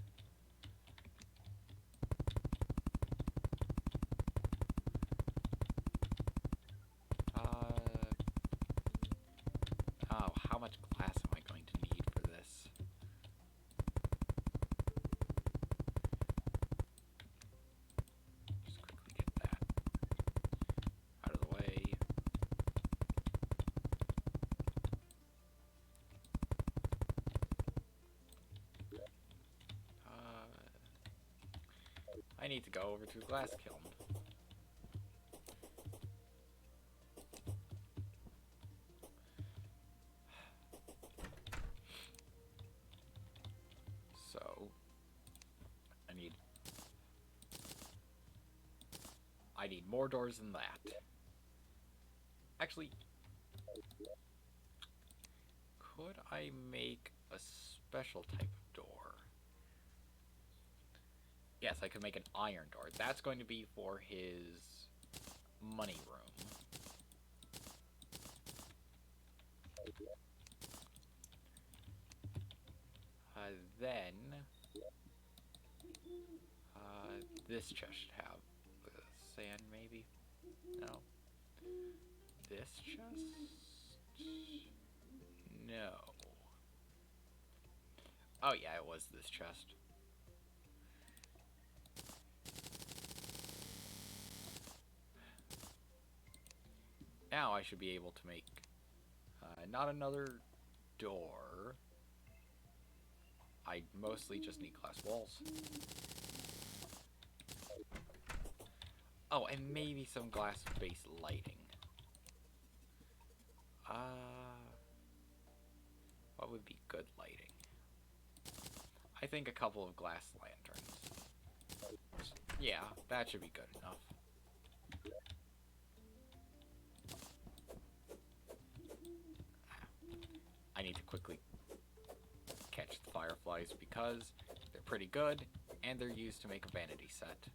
Oh, how much glass am I going to need for this? Just quickly get that out of the way. I need to go over to the glass kiln. So, I need more doors than that. Actually, could I make a special type of door? Yes, I could make an iron door. That's going to be for his money room. Then This chest should have sand, maybe? No. This chest? No. Oh yeah, it was this chest. Now I should be able to make not another door. I mostly just need glass walls. Oh, and maybe some glass-based lighting. What would be good lighting? I think a couple of glass lanterns. Yeah, that should be good enough. I need to quickly catch the fireflies because they're pretty good and they're used to make a vanity set.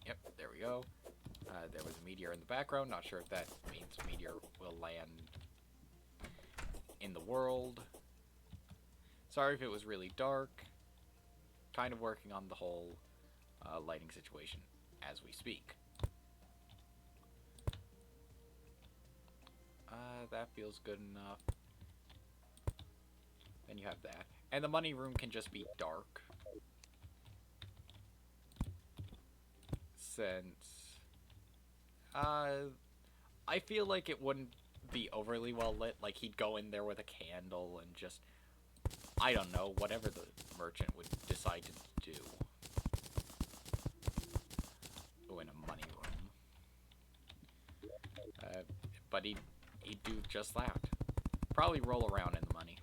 Yep, there we go. There was a meteor in the background. Not sure if that means a meteor will land in the world. Sorry if it was really dark. Kind of working on the whole lighting situation as we speak. That feels good enough. Then you have that. And the money room can just be dark. Since I feel like it wouldn't be overly well lit. Like he'd go in there with a candle and just, I don't know, whatever the merchant would decide to do. Oh, in a money room. But he'd do just that. Probably roll around in the money.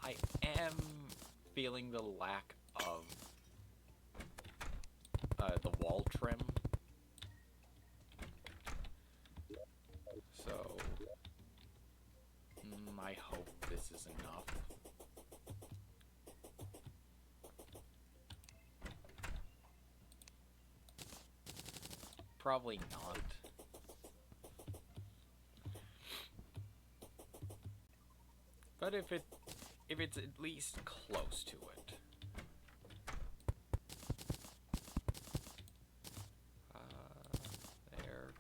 I am feeling the lack of the wall trim. So, I hope this is enough. Probably not. But if it's at least close to it. There.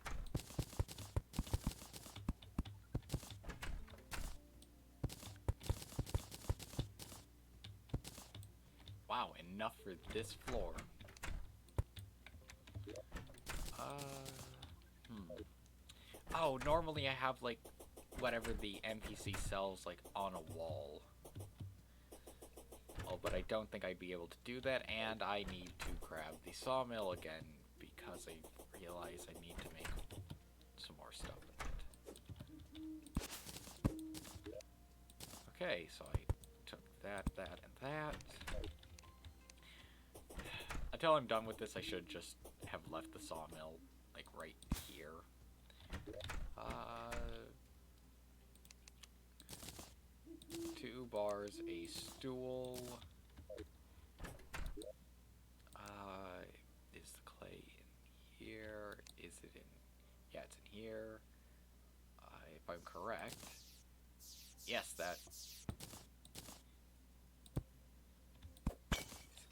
Wow, enough for this floor. Oh, normally I have, like, whatever the NPC sells, like, on a wall. Oh, but I don't think I'd be able to do that, and I need to grab the sawmill again, because I realize I need to make some more stuff with it. Okay, so I took that, and that. Until I'm done with this, I should just have left the sawmill, like, right here. 2 bars, a stool. Is the clay in here? Is it in? Yeah, it's in here. If I'm correct. Yes, that's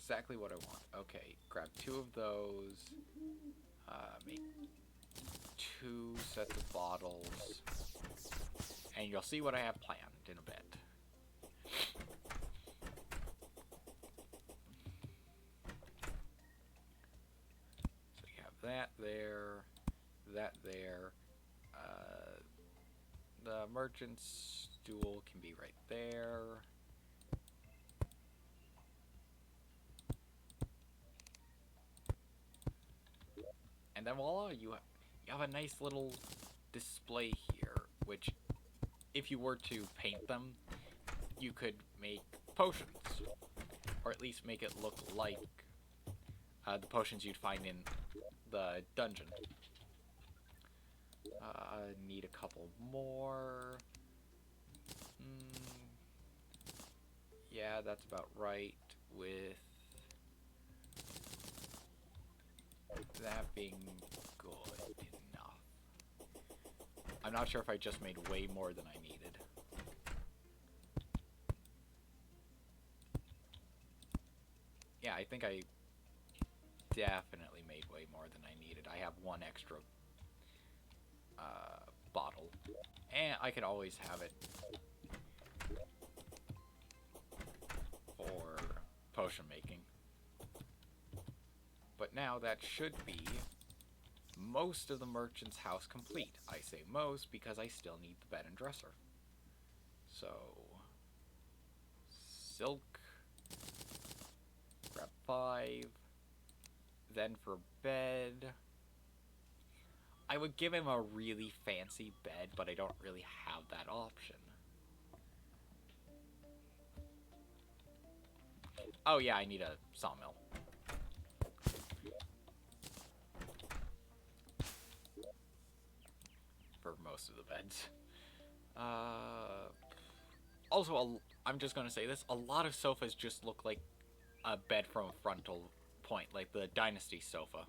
exactly what I want. Okay, grab 2 of those. Make 2 sets of bottles. And you'll see what I have planned in a bit. So you have that there, that there. The merchant's stool can be right there. And then voila, you have a nice little display here, which, if you were to paint them, you could make potions, or at least make it look like the potions you'd find in the dungeon. Need a couple more. Yeah, that's about right, with that being good enough. I'm not sure if I just made way more than I needed. Yeah, I think I definitely made way more than I needed. I have one extra bottle. And I could always have it for potion making. But now that should be most of the merchant's house complete. I say most because I still need the bed and dresser. So, silk, grab 5, then for bed, I would give him a really fancy bed, but I don't really have that option. Oh yeah, I need a sawmill. For most of the beds. Also, I'm just gonna say this, a lot of sofas just look like a bed from a frontal point, like the Dynasty sofa.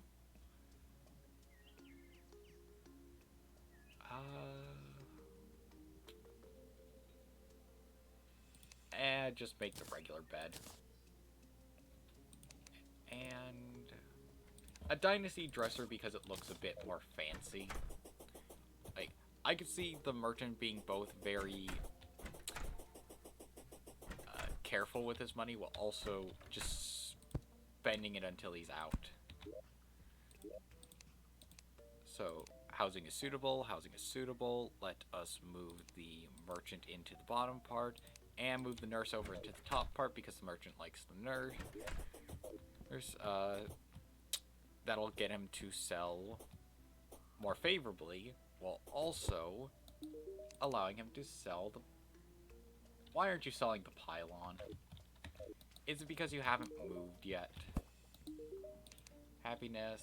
And just make the regular bed. And a Dynasty dresser because it looks a bit more fancy. Like, I could see the merchant being both very careful with his money while also just spending it until he's out. So, housing is suitable, let us move the merchant into the bottom part, and move the nurse over into the top part because the merchant likes the nurse. That'll get him to sell more favorably, while also allowing him to sell the... Why aren't you selling the pylon? Is it because you haven't moved yet? Happiness...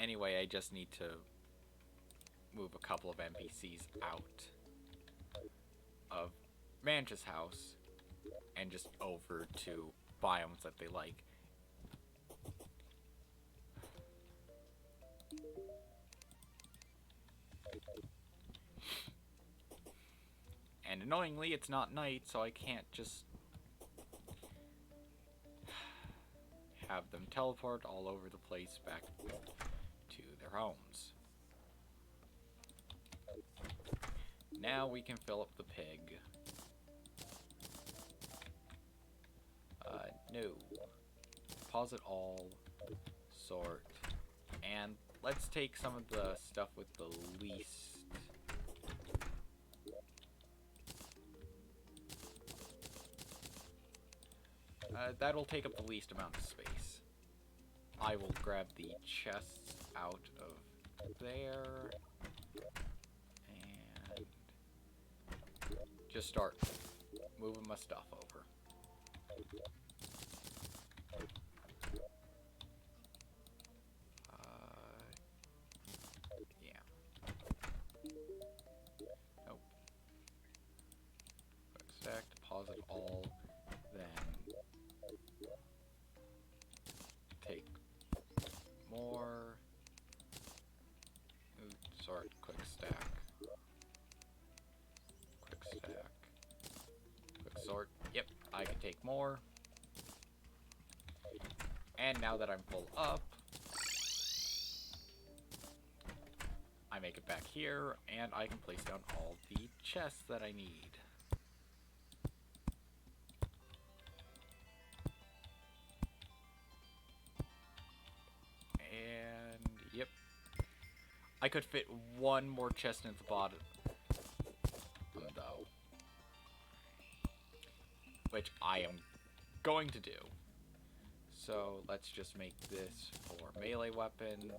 Anyway, I just need to move a couple of NPCs out of Manch's house and just over to biomes that they like. And annoyingly, it's not night, so I can't just have them teleport all over the place back to their homes. Now we can fill up the pig. No. Deposit all. Sort. And let's take some of the stuff with the least... that'll take up the least amount of space. I will grab the chests out of there. And just start moving my stuff over. Yeah. Nope. Quick stack, deposit all, then take more. Sort, quick stack. Quick stack. Quick sort. Yep, I can take more. And now that I'm full up, I make it back here, and I can place down all the chests that I need. And, yep. I could fit one more chest into the bottom, though. Which I am going to do. So, let's just make this for melee weapons.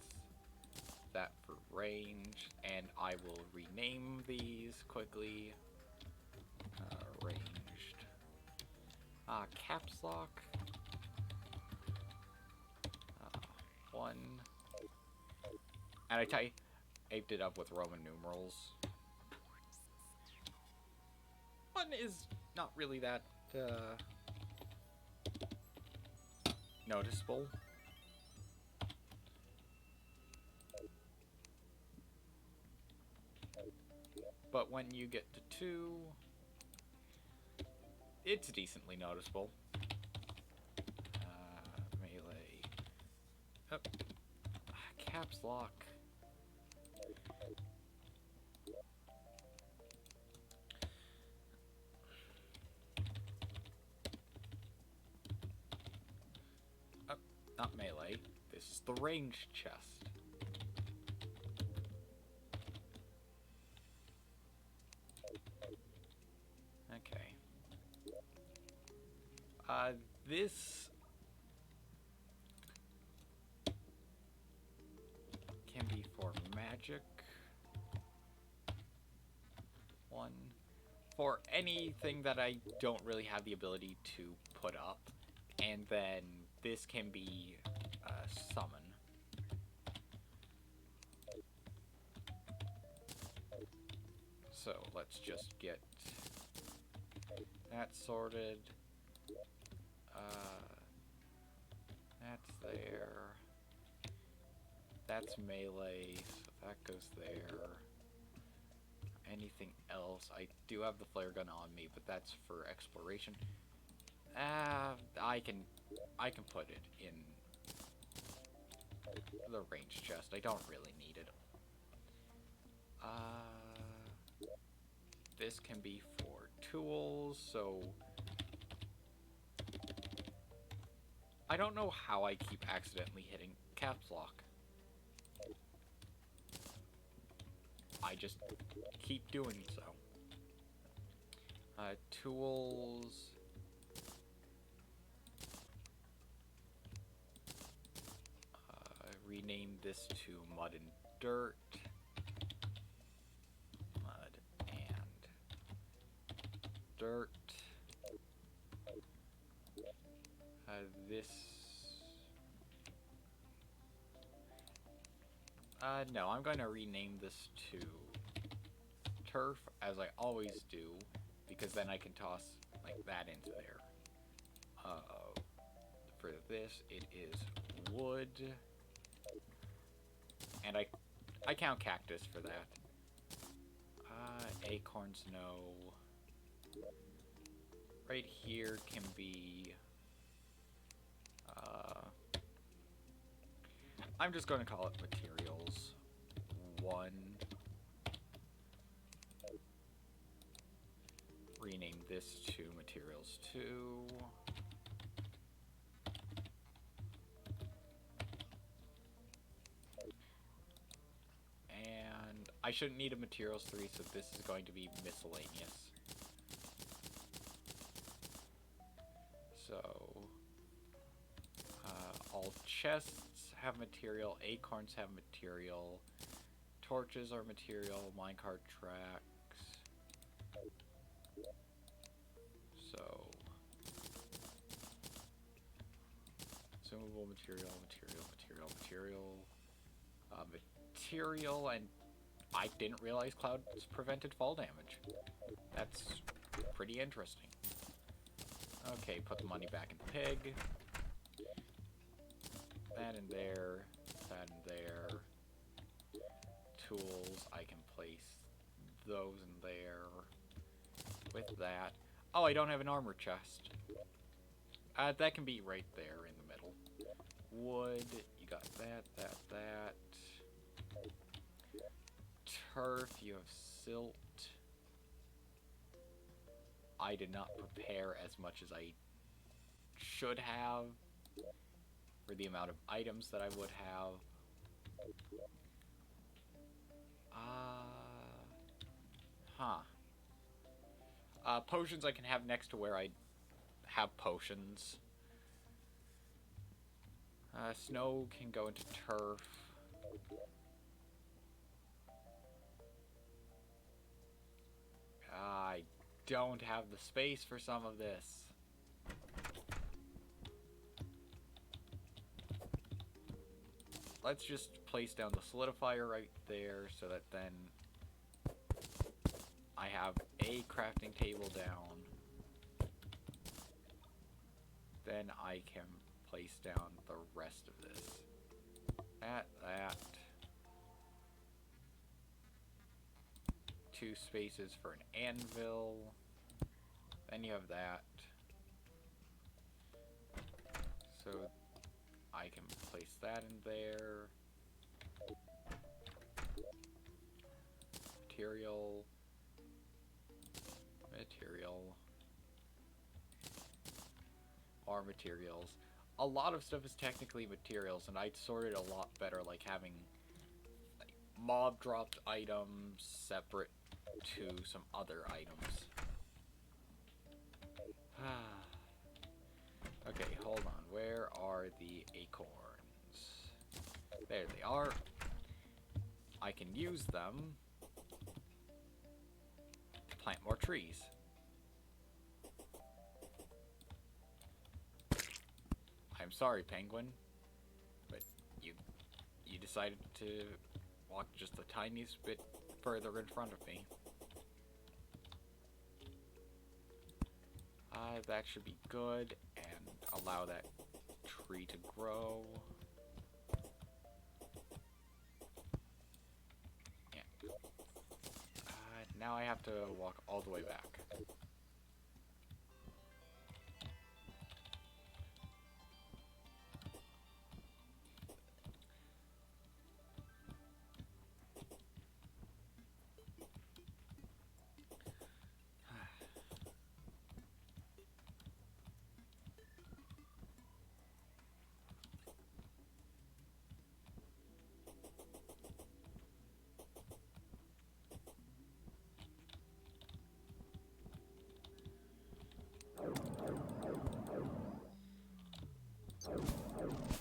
That for range, and I will rename these quickly. Ranged. Caps lock. 1, And I typed it up with Roman numerals. One is not really that noticeable. But when you get to 2, it's decently noticeable. Melee. Oh. Caps lock. Oh, not melee. This is the ranged chest. Okay. This can be for magic. 1. For anything that I don't really have the ability to put up. And then this can be summon. So let's just get that sorted. That's there. That's melee, so that goes there. Anything else? I do have the flare gun on me, but that's for exploration. I can put it in the range chest. I don't really need it. This can be for tools, so I don't know how I keep accidentally hitting caps lock. I just keep doing so. Tools. Rename this to mud and dirt. Mud and dirt. This. No, I'm going to rename this to turf, as I always do, because then I can toss like that into there. For this, it is wood, and I count cactus for that. Acorns, no. Right here can be. I'm just going to call it materials 1. Rename this to materials 2. And I shouldn't need a materials 3, so this is going to be miscellaneous. So, all chests have material, acorns have material, torches are material, minecart tracks. So, consumable material, material, and I didn't realize clouds prevented fall damage. That's pretty interesting. Okay, put the money back in the pig. That in there, that in there. Tools, I can place those in there. With that. Oh, I don't have an armor chest. That can be right there in the middle. Wood, you got that. Turf, you have silt. I did not prepare as much as I should have for the amount of items that I would have. Potions I can have next to where I have potions. Snow can go into turf. I don't have the space for some of this. let's just place down the solidifier right there so that then I have a crafting table down. Then I can place down the rest of this. That. 2 spaces for an anvil. Then you have that. So I can place that in there. Material. More materials. A lot of stuff is technically materials, and I'd sort it a lot better, like having like, mob dropped items separate to some other items. Okay, hold on. Where are the acorns? There they are. I can use them to plant more trees. I'm sorry, penguin, but you decided to walk just the tiniest bit further in front of me. That should be good, and allow that tree to grow. Yeah. Now I have to walk all the way back.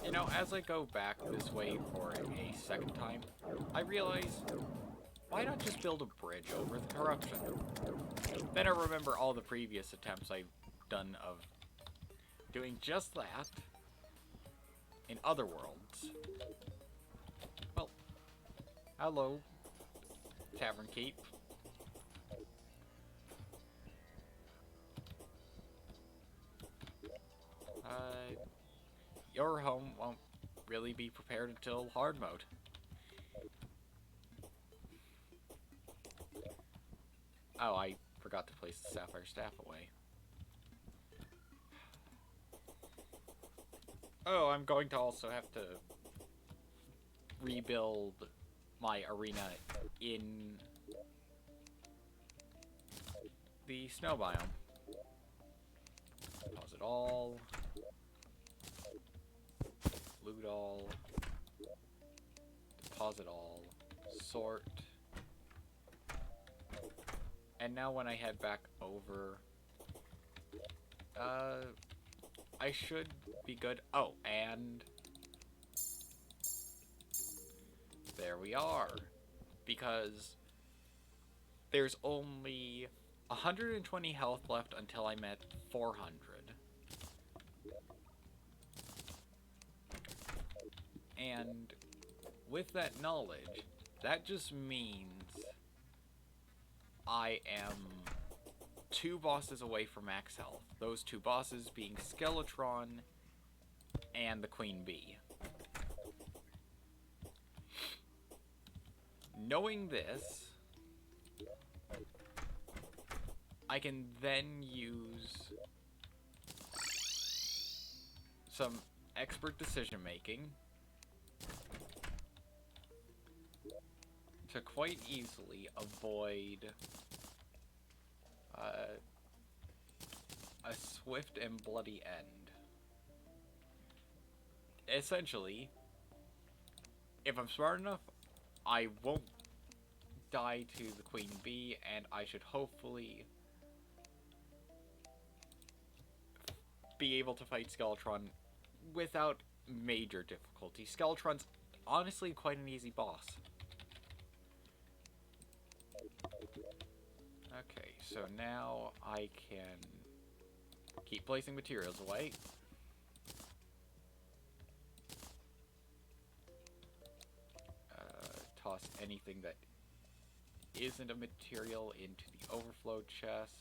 You know, as I go back this way for a second time, I realize, why not just build a bridge over the corruption? Then I remember all the previous attempts I've done of doing just that in other worlds. Well, hello, Tavern Keep. Your home won't really be prepared until hard mode. Oh, I forgot to place the sapphire staff away. Oh, I'm going to also have to rebuild my arena in the snow biome. Pause it all. Loot all. Deposit all. Sort. And now when I head back over, I should be good. Oh, and there we are. Because there's only 120 health left until I'm at 400. And with that knowledge, that just means I am 2 bosses away from max health. Those 2 bosses being Skeletron and the Queen Bee. Knowing this, I can then use some expert decision making to quite easily avoid a swift and bloody end. Essentially, if I'm smart enough, I won't die to the Queen Bee, and I should hopefully be able to fight Skeletron without major difficulty. Skeletron's honestly quite an easy boss. Okay, so now I can keep placing materials away. toss anything that isn't a material into the overflow chest.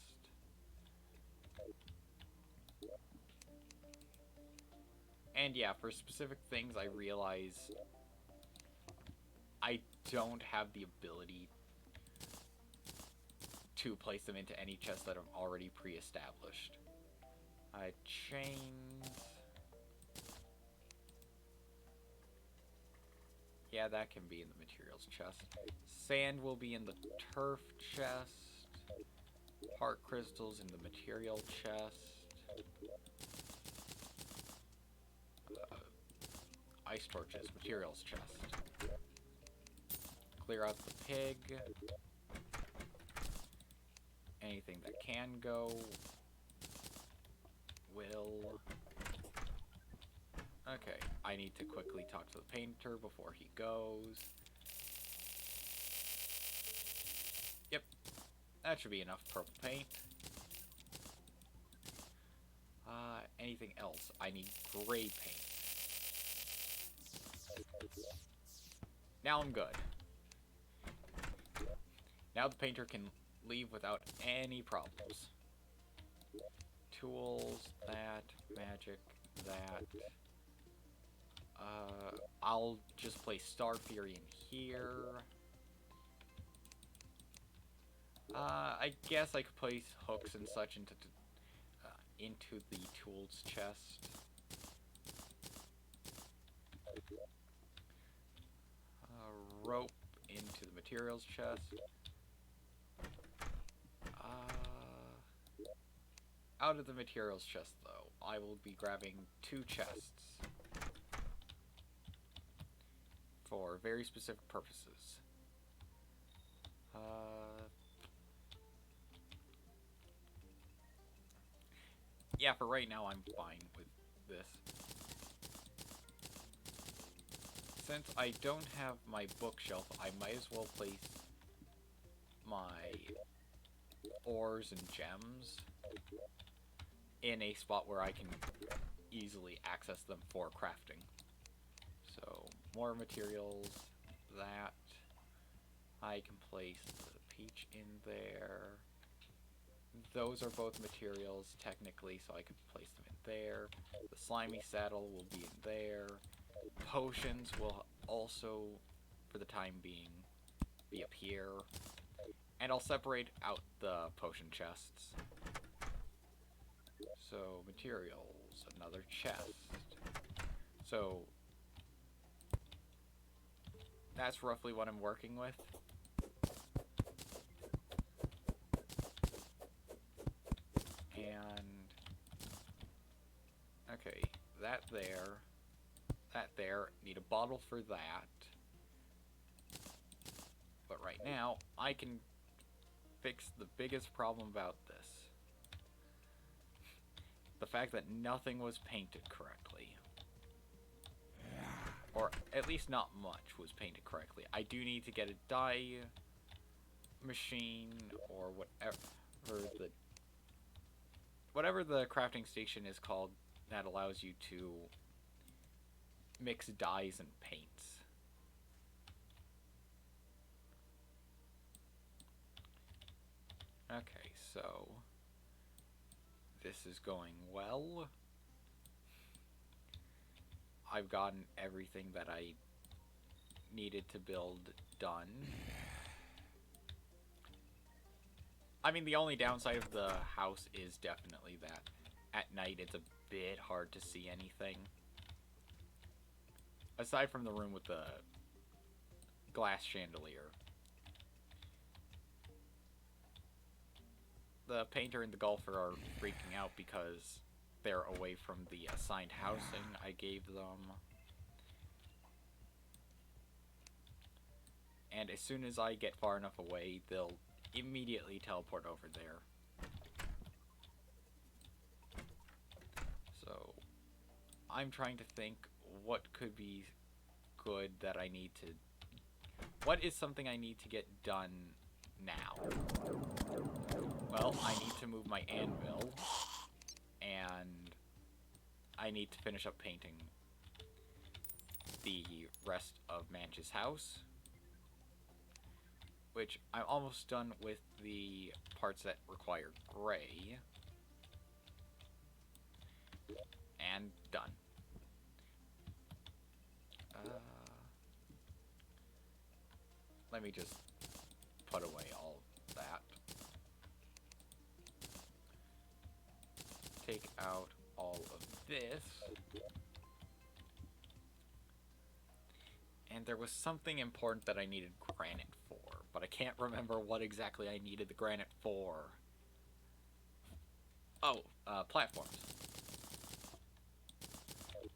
And yeah, for specific things, I realize I don't have the ability to place them into any chest that are already pre-established. Chains. Yeah, that can be in the materials chest. Sand will be in the turf chest. Heart crystals in the material chest. Ice torches, materials chest. Clear out the pig. Anything that can go will. Okay, I need to quickly talk to the painter before he goes. Yep, that should be enough purple paint. Anything else? I need gray paint. Now I'm good. Now the painter can leave without any problems. Tools, that, magic, that. I'll just place Star Fury in here. I guess I could place hooks and such into the tools chest. Rope into the materials chest. Out of the materials chest, though, I will be grabbing 2 chests for very specific purposes. Yeah, for right now, I'm fine with this. Since I don't have my bookshelf, I might as well place my ores and gems in a spot where I can easily access them for crafting. So, more materials, that. I can place the peach in there. Those are both materials, technically, so I can place them in there. The slimy saddle will be in there. Potions will also, for the time being, be up here. And I'll separate out the potion chests. So, materials, another chest. So, that's roughly what I'm working with. And, okay, that there, need a bottle for that. But right now, I can fix the biggest problem about this. The fact that nothing was painted correctly. Or at least not much was painted correctly. I do need to get a dye machine or whatever the crafting station is called that allows you to mix dyes and paints. Okay, so this is going well. I've gotten everything that I needed to build done. I mean, the only downside of the house is definitely that at night it's a bit hard to see anything. Aside from the room with the glass chandelier. The painter and the golfer are freaking out because they're away from the assigned housing I gave them. And as soon as I get far enough away, they'll immediately teleport over there. So, I'm trying to think what could be good that I need to... What is something I need to get done now? Well, I need to move my anvil, and I need to finish up painting the rest of Manch's house. which I'm almost done with the parts that require gray. And done. Let me just put away all of that. Take out all of this. And there was something important that I needed granite for, but I can't remember what exactly I needed the granite for. Oh, platforms.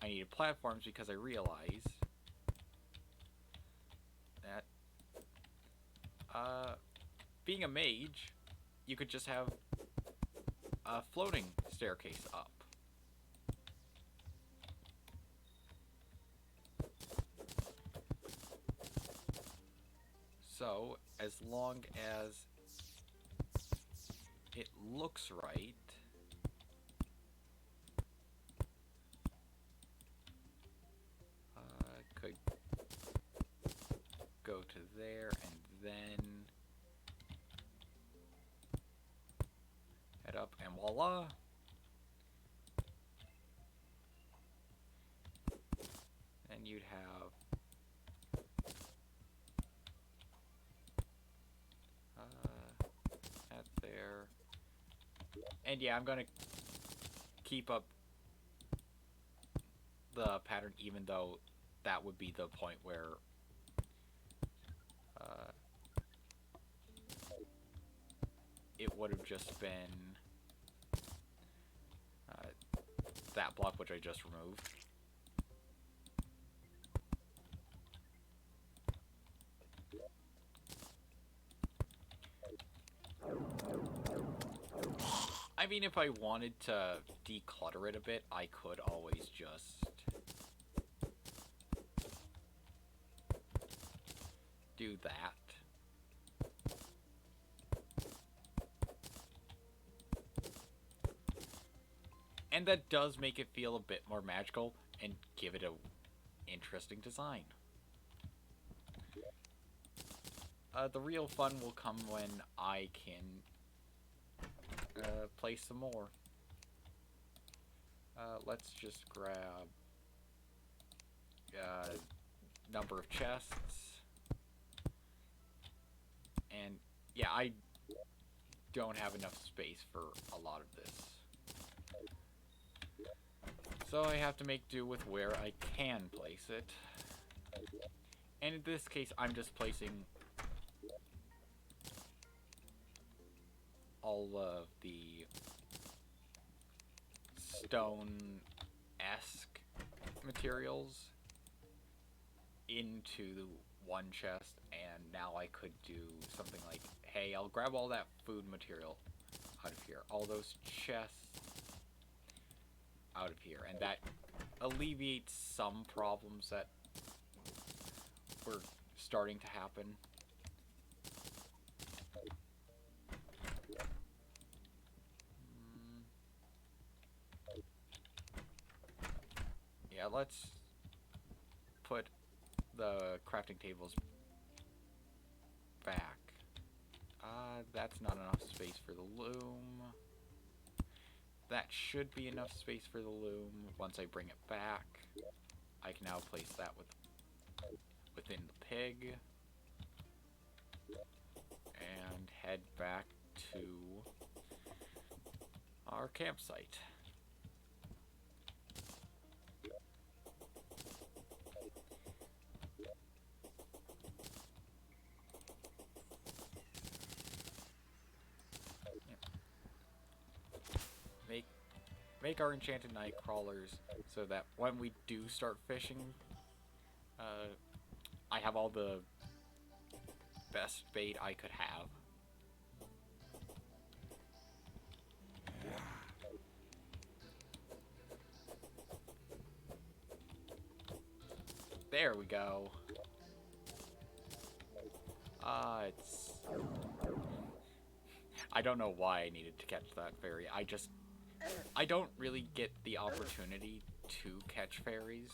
I needed platforms because I realized that being a mage, you could just have a floating staircase up. So, as long as it looks right, could go to there and then head up and voila. Then you'd have that there. And yeah, I'm gonna keep up the pattern even though that would be the point where it would have just been that block which I just removed. I mean, if I wanted to declutter it a bit, I could always just do that. And that does make it feel a bit more magical and give it a interesting design. The real fun will come when I can play some more. Let's just grab number of chests. And yeah, I don't have enough space for a lot of this. So I have to make do with where I can place it. And in this case, I'm just placing all of the stone-esque materials into one chest, and now I could do something like, hey, I'll grab all that food material out of here, all those chests out of here, and that alleviates some problems that were starting to happen. Yeah, let's put the crafting tables back. That's not enough space for the loom. That should be enough space for the loom. Once I bring it back, I can now place that within the pig. And head back to our campsite. Make our enchanted night crawlers so that when we do start fishing, I have all the best bait I could have. There we go. It's... I don't know why I needed to catch that fairy. I don't really get the opportunity to catch fairies.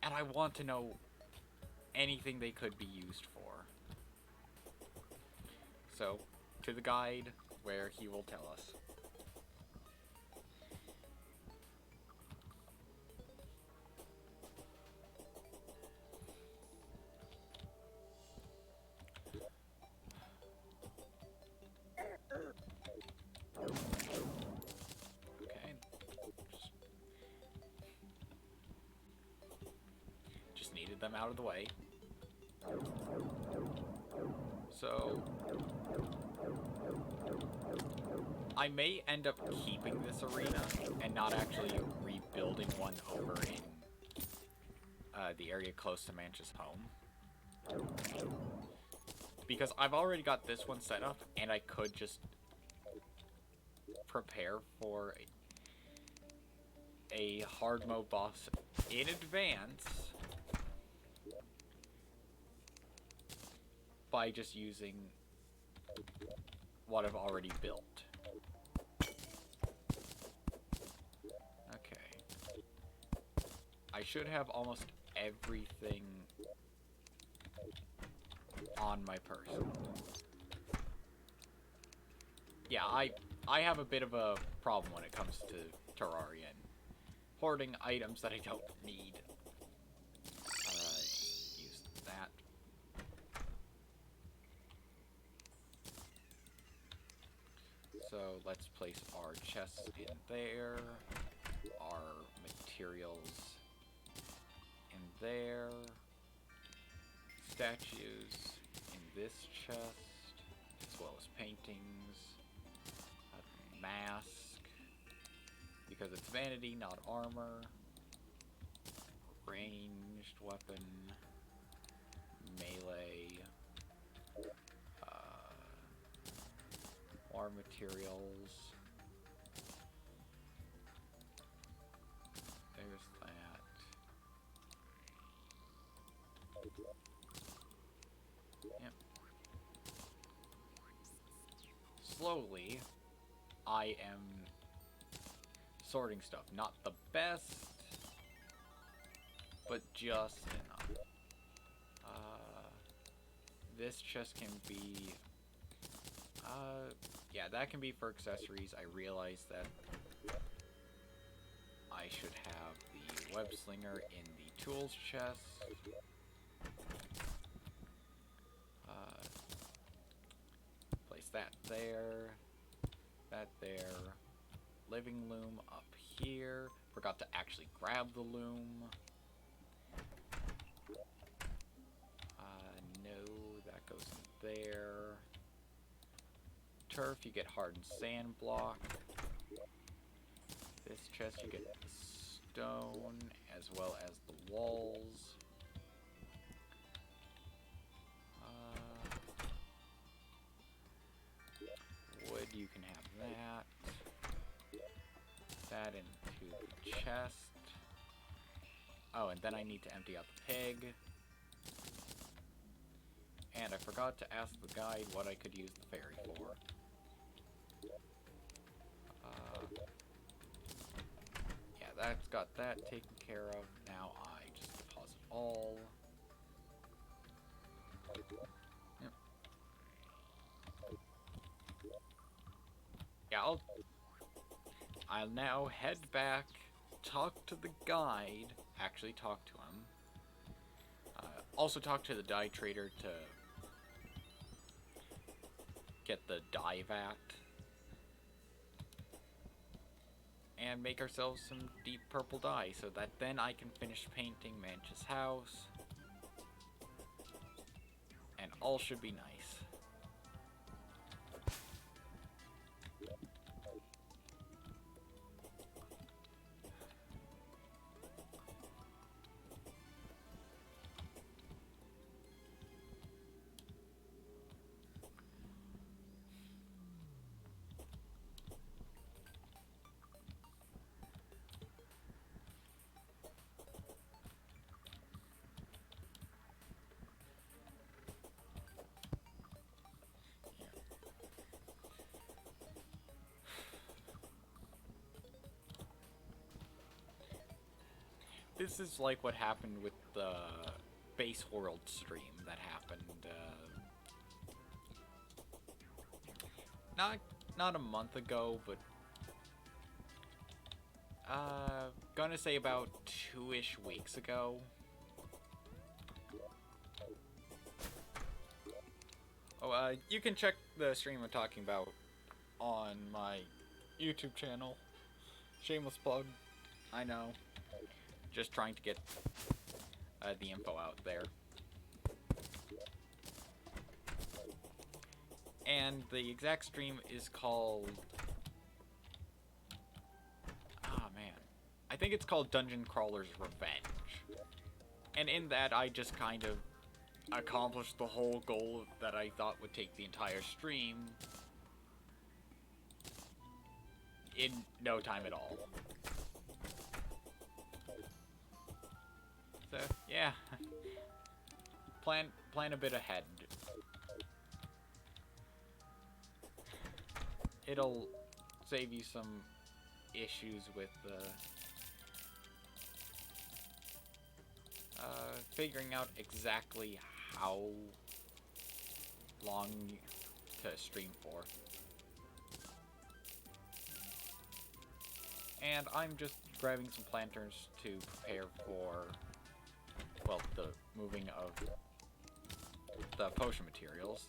And I want to know anything they could be used for. So, to the guide, where he will tell us. Okay. Just needed them out of the way. So, I may end up keeping this arena and not actually rebuilding one over in the area close to Manch's home. Because I've already got this one set up, and I could just prepare for a hard mode boss in advance by just using what I've already built. Okay. I should have almost everything on my person. Yeah, I have a bit of a problem when it comes to Terraria and hoarding items that I don't need. Use that. So let's place our chests in there, our materials in there, statues in this chest, as well as paintings, a mask, because it's vanity, not armor, ranged weapon, melee, more materials. There's that. Yep. Slowly, I am sorting stuff. Not the best, but just enough. This chest can be... yeah, that can be for accessories. I realize that I should have the web slinger in the tools chest. Place that there. That there. Living loom up here. Forgot to actually grab the loom. No, that goes in there. Turf, you get hardened sand block. This chest, you get the stone, as well as the walls. Wood, you can have that. That into the chest. Oh, and then I need to empty out the pig. And I forgot to ask the guide what I could use the fairy for. Yeah, that's got that taken care of. Now I just deposit all. Yep. Yeah, I'll now head back, talk to the guide, actually talk to him. Also talk to the dye trader to get the dye vat. And make ourselves some deep purple dye so that then I can finish painting Manch's house. And all should be nice. This is like what happened with the base world stream that happened not a month ago, but gonna say about 2-ish weeks ago. Oh, you can check the stream I'm talking about on my YouTube channel. Shameless plug, I know. Just trying to get the info out there. And the exact stream is called... Ah, man. I think it's called Dungeon Crawler's Revenge. And in that, I just kind of accomplished the whole goal that I thought would take the entire stream in no time at all. So, yeah. Plan a bit ahead. It'll save you some issues with figuring out exactly how long to stream for. And I'm just grabbing some planters to prepare for, well, the moving of the potion materials.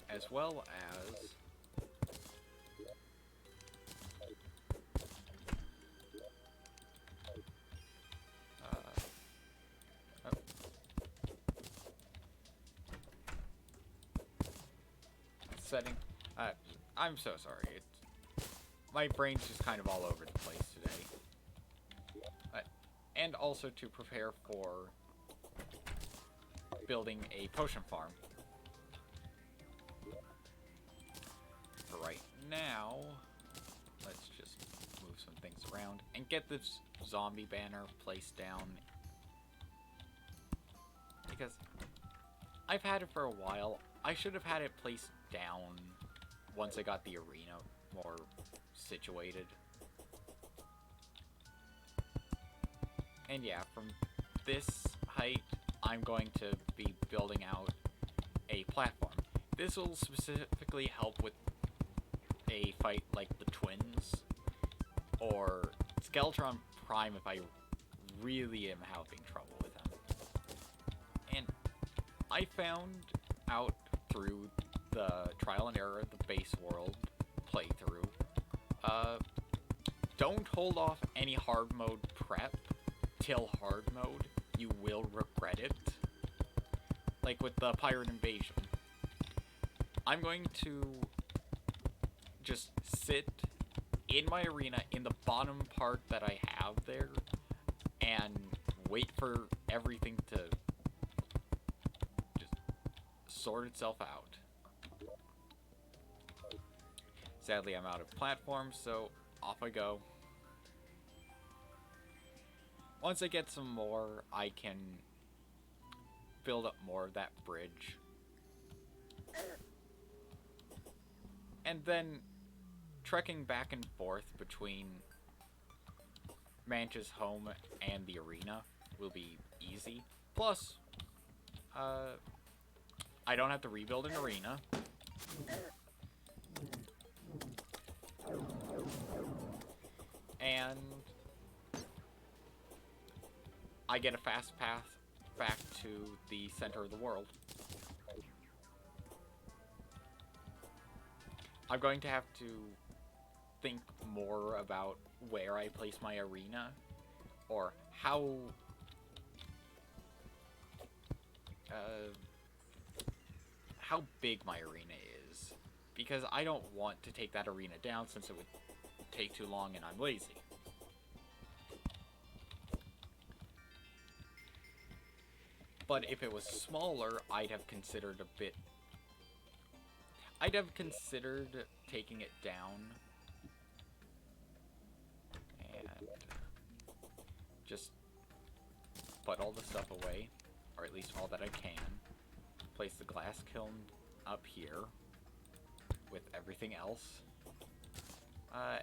As well as setting. I'm so sorry. My brain's just kind of all over the place today. And also to prepare for building a potion farm. Right now, let's just move some things around and get this zombie banner placed down, because I've had it for a while. I should have had it placed down once I got the arena more situated. And yeah, from this height, I'm going to be building out a platform. This will specifically help with a fight like the twins, or Skeletron Prime if I really am having trouble with him. And I found out through the trial and error of the base world playthrough, don't hold off any hard mode prep till hard mode. You will regret it. Like with the pirate invasion. I'm going to just sit in my arena in the bottom part that I have there and wait for everything to just sort itself out. Sadly, I'm out of platforms, so off I go. Once I get some more, I can build up more of that bridge. And then trekking back and forth between Manch's home and the arena will be easy. Plus, I don't have to rebuild an arena. And I get a fast path back to the center of the world. I'm going to have to think more about where I place my arena, or how big my arena is, because I don't want to take that arena down since it would take too long and I'm lazy. But if it was smaller, I'd have considered taking it down and just put all the stuff away, or at least all that I can. Place the glass kiln up here with everything else.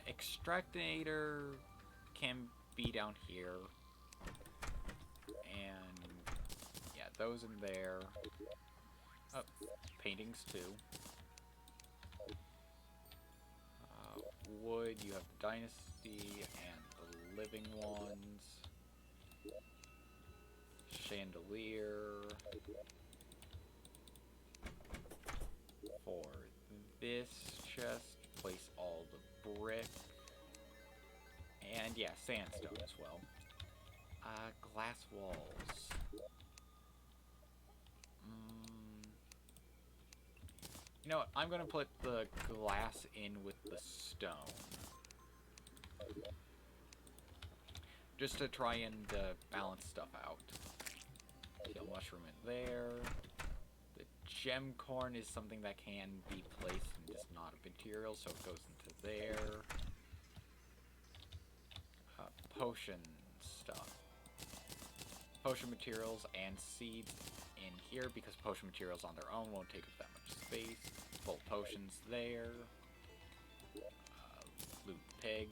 Extractinator can be down here, and yeah, those in there. Oh, paintings too. Wood, you have the Dynasty and the Living Ones. Chandelier. For this chest, place all the brick. And yeah, sandstone as well. Glass walls. You know what? I'm gonna put the glass in with the stone. Just to try and balance stuff out. Kill mushroom in there. The gem corn is something that can be placed and just not a material, so it goes into there. Potion stuff. Potion materials and seeds in here, because potion materials on their own won't take up that much space. Full potions there. Loot pig.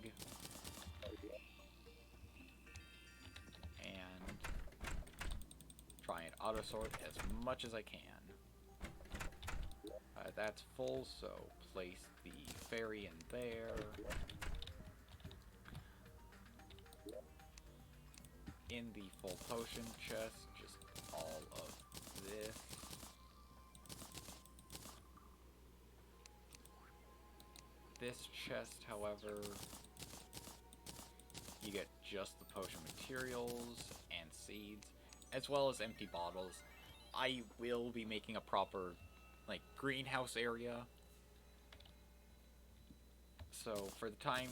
And try and auto-sort as much as I can. That's full, so place the fairy in there. In the full potion chest, just all of this. This chest, however, you get just the potion materials and seeds, as well as empty bottles. I will be making a proper, like, greenhouse area. So, for the time,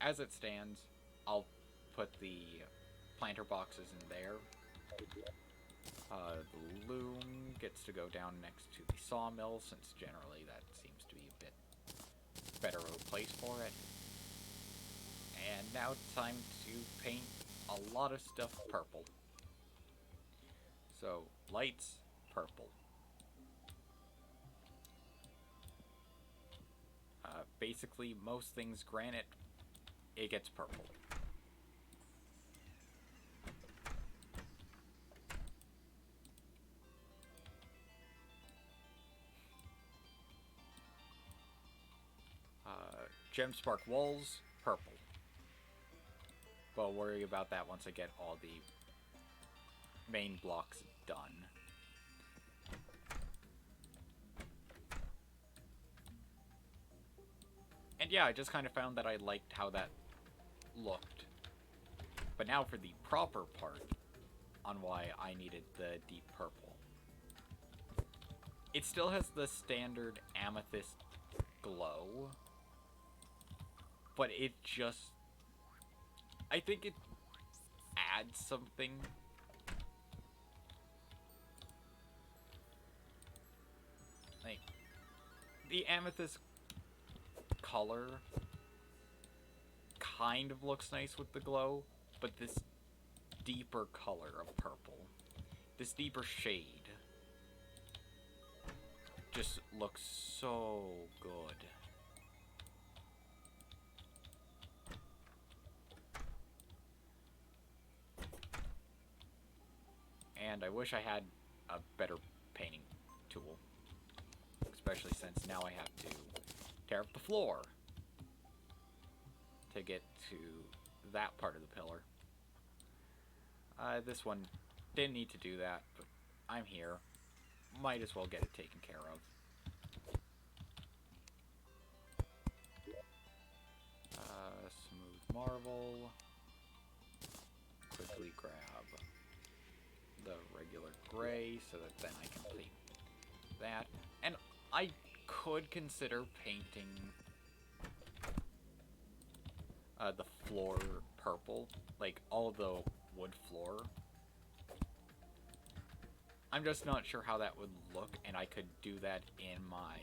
as it stands, I'll put the planter boxes in there. The loom gets to go down next to the sawmill, since generally that seems to be a bit better of a place for it. And now it's time to paint a lot of stuff purple. So, lights, purple. Basically, most things granite, it gets purple. Gem spark walls, purple. But I'll worry about that once I get all the main blocks done. And yeah, I just kind of found that I liked how that looked. But now for the proper part on why I needed the deep purple. It still has the standard amethyst glow, but it just, I think it adds something. Like, the amethyst color kind of looks nice with the glow, but this deeper color of purple, this deeper shade, just looks so good. And I wish I had a better painting tool, especially since now I have to tear up the floor to get to that part of the pillar. This one didn't need to do that, but I'm here. Might as well get it taken care of. Smooth marble. Quickly grab the regular gray so that then I can paint that. And I could consider painting the floor purple, like all the wood floor. I'm just not sure how that would look, and I could do that in my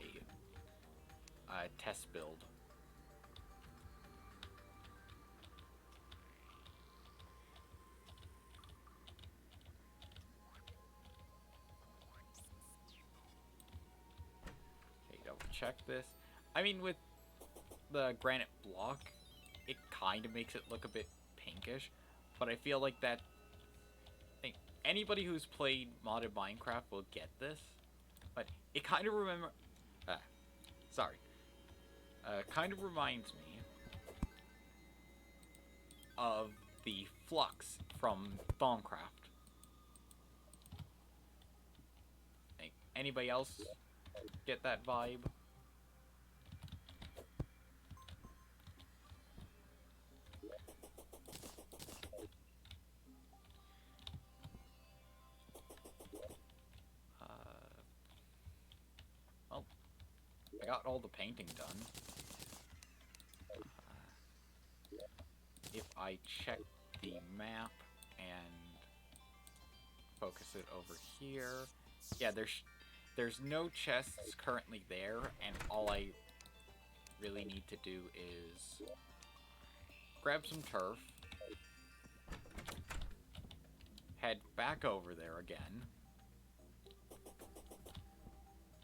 test build. Okay, double check this. I mean, with the granite block, it kind of makes it look a bit pinkish, but I feel like that Like, anybody who's played modded Minecraft will get this, but it kind of kind of reminds me of the Flux from Thaumcraft. Like, anybody else get that vibe? Well, I got all the painting done. If I check the map and focus it over here, yeah, there's no chests currently there, and all I really need to do is grab some turf, head back over there again,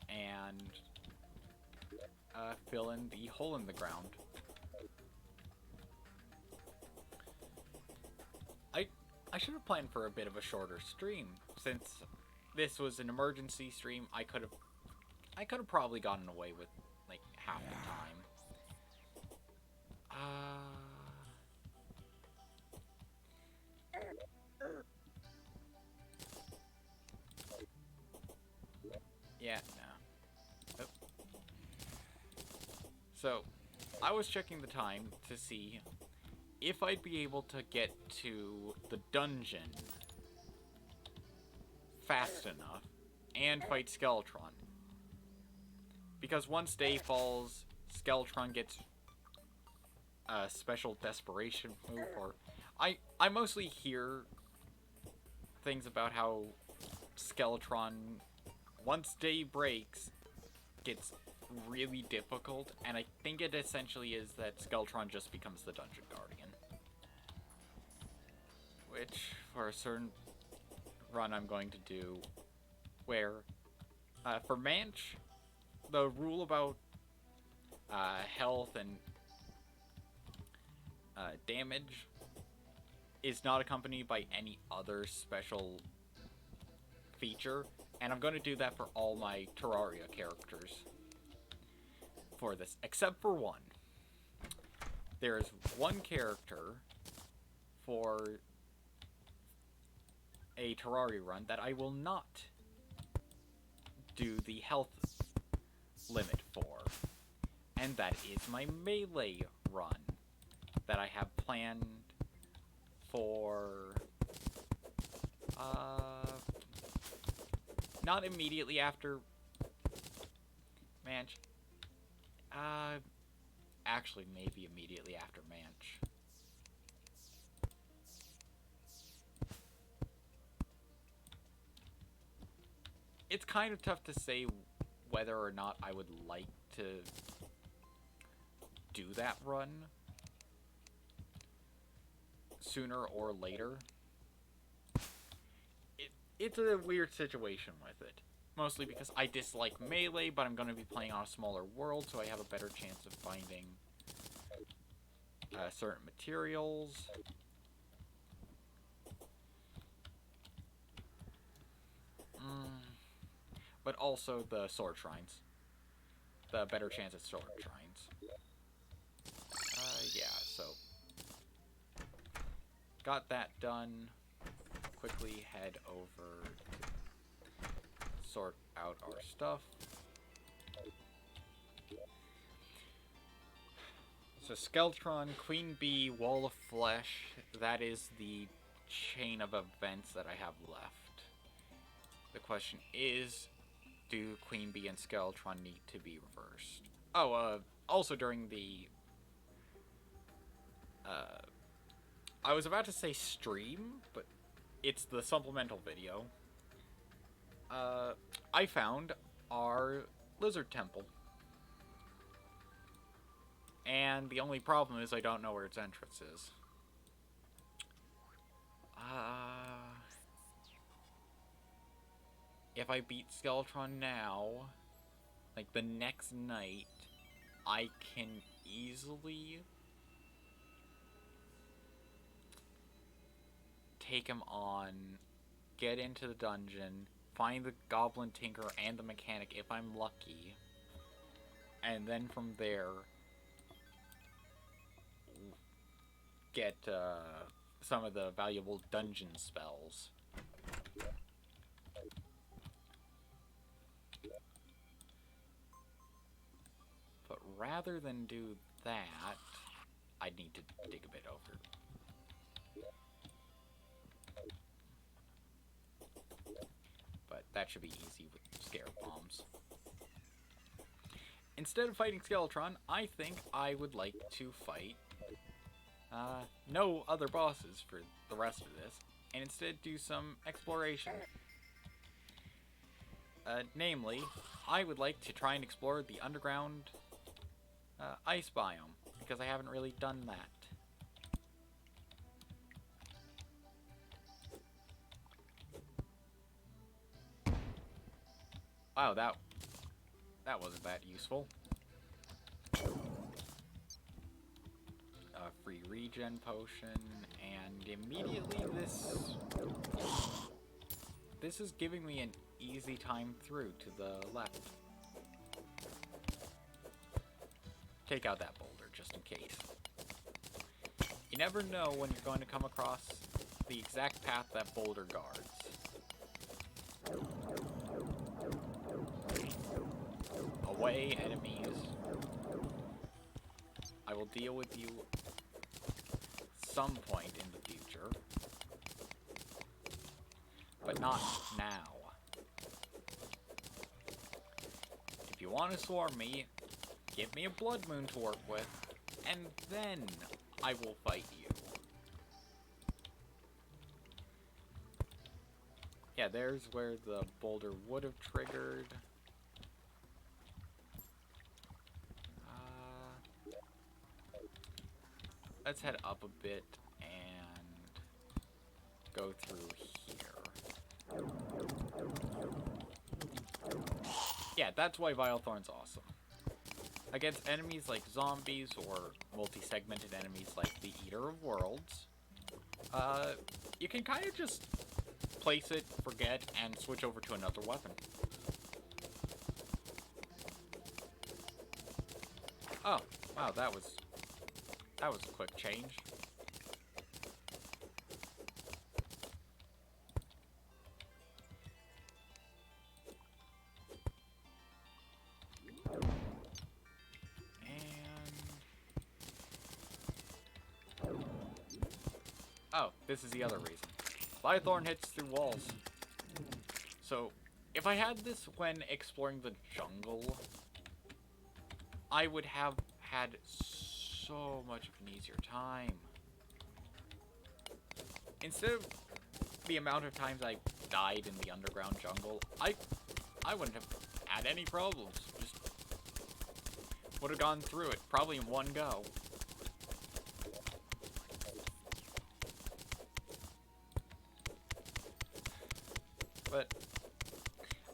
and fill in the hole in the ground. I should have planned for a bit of a shorter stream. Since this was an emergency stream, I could have probably gotten away with like half the time. Yeah, no. Oh. So, I was checking the time to see if I'd be able to get to the dungeon fast enough and fight Skeletron. Because once day falls, Skeletron gets a special desperation move, or I mostly hear things about how Skeletron, once day breaks, gets really difficult, and I think it essentially is that Skeletron just becomes the Dungeon Guardian. Which, for a certain run I'm going to do, where, for Manch, the rule about health and damage is not accompanied by any other special feature, and I'm going to do that for all my Terraria characters for this, except for one. There is one character for a Terraria run that I will not do the health limit for, and that is my melee run that I have planned for not immediately after Manch. Actually, maybe immediately after Manch. It's kind of tough to say whether or not I would like to do that run sooner or later. It's a weird situation with it. Mostly because I dislike melee, but I'm going to be playing on a smaller world, so I have a better chance of finding certain materials. But also the sword shrines. The better chance at sword shrines. Yeah, so got that done. Quickly head over to sort out our stuff. So Skeletron, Queen Bee, Wall of Flesh, that is the chain of events that I have left. The question is, do Queen Bee and Skeletron need to be reversed? Oh, also during the I was about to say stream, but it's the supplemental video. I found our lizard temple. And the only problem is I don't know where its entrance is. If I beat Skeletron now, like the next night, I can easily take him on get into the dungeon, find the goblin tinker and the mechanic if I'm lucky, and then from there get some of the valuable dungeon spells. But rather than do that, I'd need to dig a bit over. But that should be easy with scare bombs. Instead of fighting Skeletron, I think I would like to fight no other bosses for the rest of this, and instead do some exploration. Namely, I would like to try and explore the underground ice biome, because I haven't really done that. Wow, that wasn't that useful. A free regen potion, and immediately this is giving me an easy time through to the left. Take out that boulder just in case. You never know when you're going to come across the exact path that boulder guards. Away, enemies. I will deal with you some point in the future, but not now. If you want to swarm me, give me a blood moon to work with, and then I will fight you. Yeah, there's where the boulder would have triggered. Let's head up a bit and go through here. Yeah, that's why Vilethorn's awesome. Against enemies like zombies or multi-segmented enemies like the Eater of Worlds, you can kind of just place it, forget, and switch over to another weapon. Oh, wow, that was a quick change. Oh, this is the other reason. Vilethorn hits through walls. So, if I had this when exploring the jungle, I would have had so much of an easier time. Instead of the amount of times I died in the underground jungle, I wouldn't have had any problems. Just would have gone through it, probably in one go. But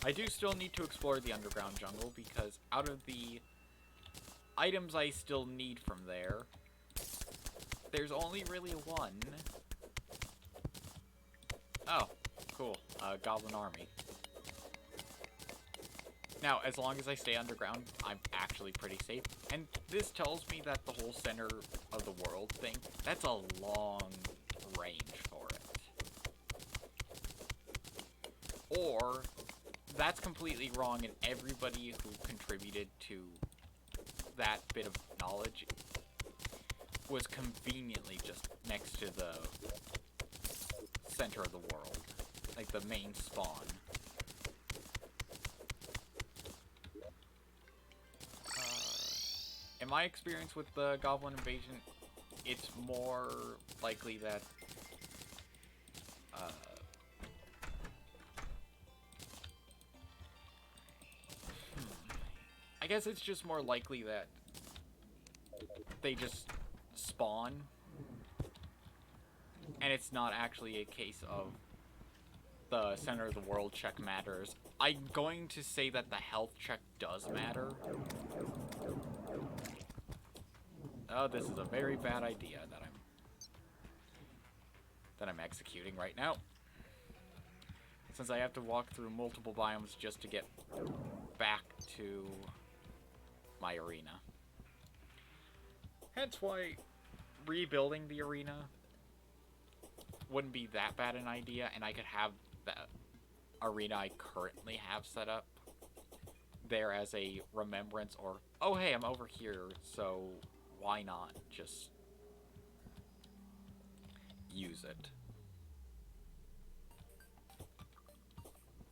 I do still need to explore the underground jungle, because out of the items I still need from there, there's only really one. Oh, cool. Goblin army. Now, as long as I stay underground, I'm actually pretty safe. And this tells me that the whole center of the world thing, that's a long range for it. Or, that's completely wrong, and everybody who contributed to that bit of knowledge was conveniently just next to the center of the world, like the main spawn. In my experience with the Goblin invasion, it's more likely that I guess it's just more likely that they just spawn, and it's not actually a case of the center of the world check matters. I'm going to say that the health check does matter. Oh, this is a very bad idea that I'm executing right now. since I have to walk through multiple biomes just to get back to my arena. Hence why rebuilding the arena wouldn't be that bad an idea, and I could have the arena I currently have set up there as a remembrance, or, oh hey, I'm over here, so why not just use it?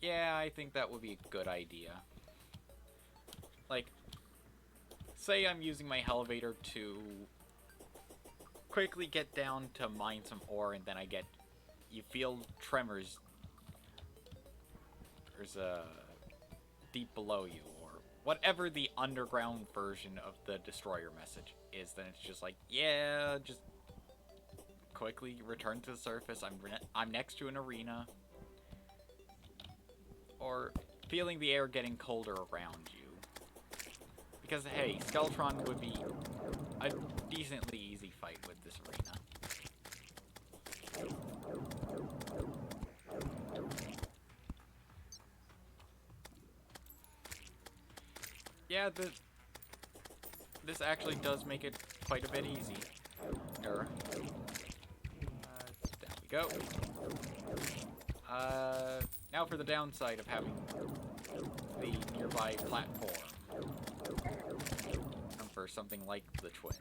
Yeah, I think that would be a good idea. Like, say I'm using my elevator to quickly get down to mine some ore, and then you feel tremors. There's a deep below you, or whatever the underground version of the destroyer message is. Then it's just like, yeah, just quickly return to the surface. I'm next to an arena, or feeling the air getting colder around you. Because hey, Skeletron would be a decently easy fight with this arena. Yeah, this actually does make it quite a bit easy. Down we go. Now for the downside of having the nearby platform. And for something like the twins.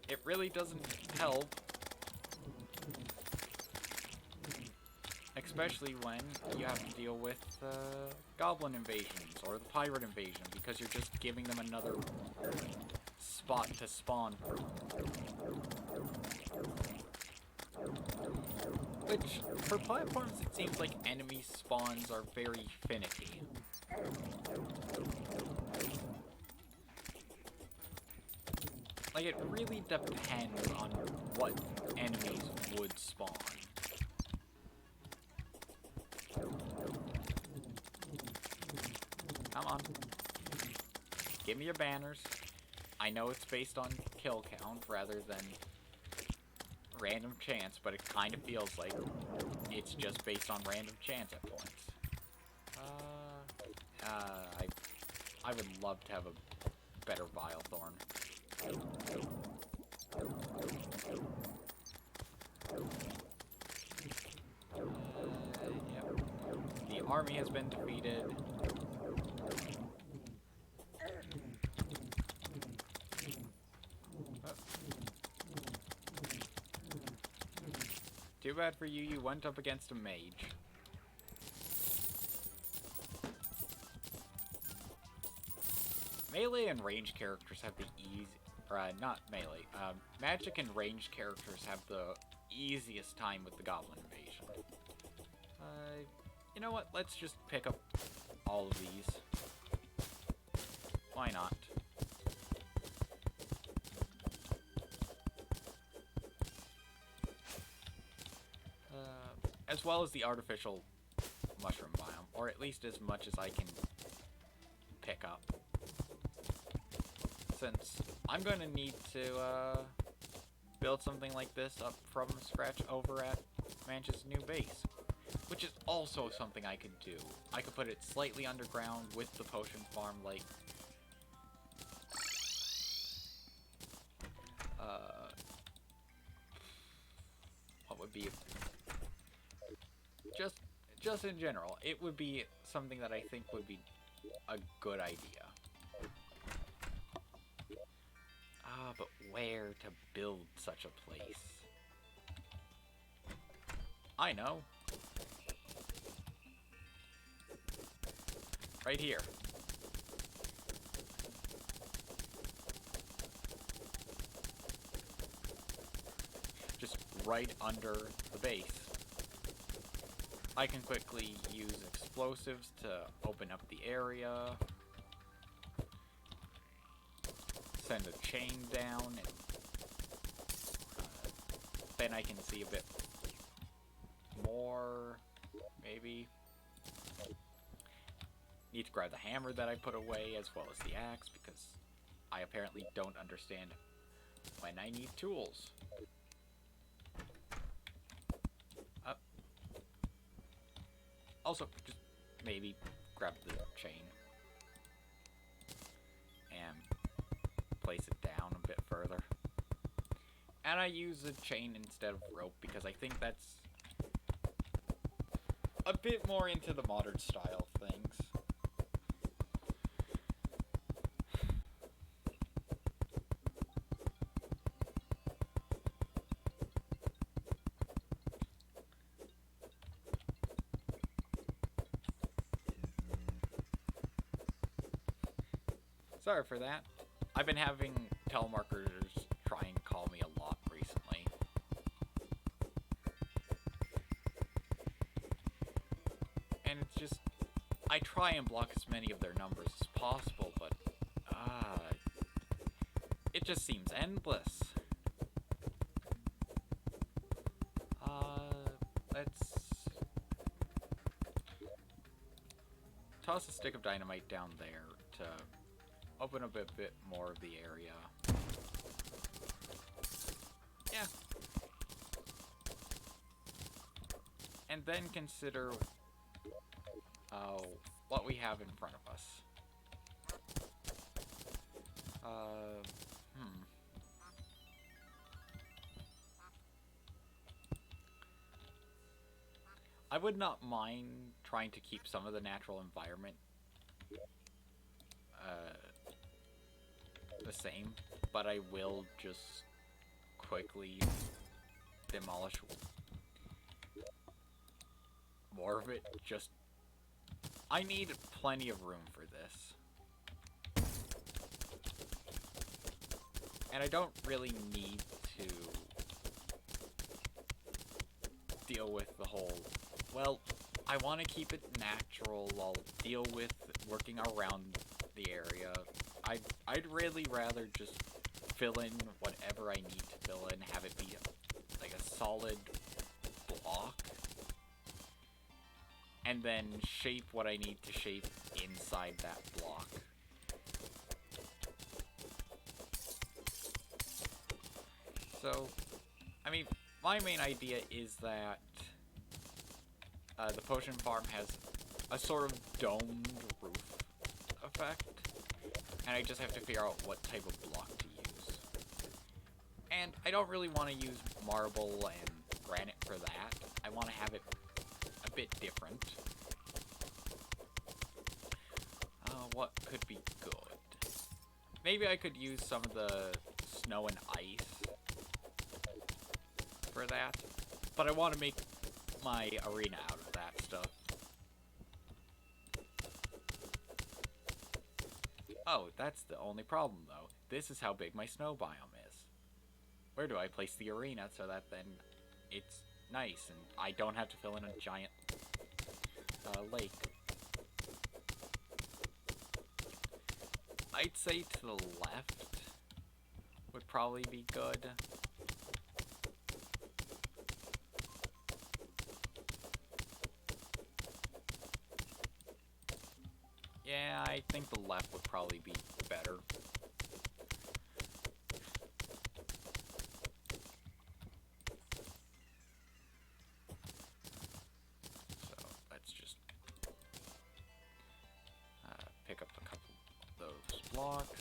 It really doesn't help. Especially when you have to deal with goblin invasions or the pirate invasion, because you're just giving them another spot to spawn from. Which, for platforms, it seems like enemy spawns are very finicky. Like, it really depends on what enemies would spawn. Come on. Give me your banners. I know it's based on kill count rather than random chance, but it kind of feels like it's just based on random chance at points. I would love to have a better Vile Thorn. Yep. The army has been defeated. Too bad for you, you went up against a mage. Melee and range characters have the easy... not melee. Magic and ranged characters have the easiest time with the Goblin invasion. You know what? Let's just pick up all of these. Why not? As well as the artificial mushroom biome, or at least as much as I can pick up. Since I'm going to need to build something like this up from scratch over at Manch's new base. Which is also something I could do. I could put it slightly underground with the potion farm, like... what would be... Just in general, it would be something that I think would be a good idea. But where to build such a place? I know. Right here. Just right under the base. I can quickly use explosives to open up the area. Send a chain down, and then I can see a bit more, maybe. need to grab the hammer that I put away as well as the axe because I apparently don't understand when I need tools. Also, just maybe grab the chain and place it down a bit further. And I use a chain instead of rope because I think that's a bit more into the modern style things. Sorry for that. I've been having telemarketers try and call me a lot recently. And it's just, I try and block as many of their numbers as possible, but, it just seems endless. Let's toss a stick of dynamite down there to open up a bit more of the area. Yeah. And then consider what we have in front of us. I would not mind trying to keep some of the natural environment the same, but I will just quickly demolish more of it. Just, I need plenty of room for this. And I don't really need to deal with the whole, well, I want to keep it natural, I'll deal with working around the area. I'd really rather just fill in whatever I need to fill in, have it be like a solid block, and then shape what I need to shape inside that block. So, I mean, my main idea is that the potion farm has a sort of domed roof effect, and I just have to figure out what type of block to use. And I don't really want to use marble and granite for that. I want to have it a bit different. What could be good? Maybe I could use some of the snow and ice for that, but I want to make my arena out of that stuff. Oh, that's the only problem, though. This is how big my snow biome is. Where do I place the arena so that then it's nice and I don't have to fill in a giant lake? I'd say to the left would probably be good. Yeah, I think the left would probably be better. So, let's just pick up a couple of those blocks.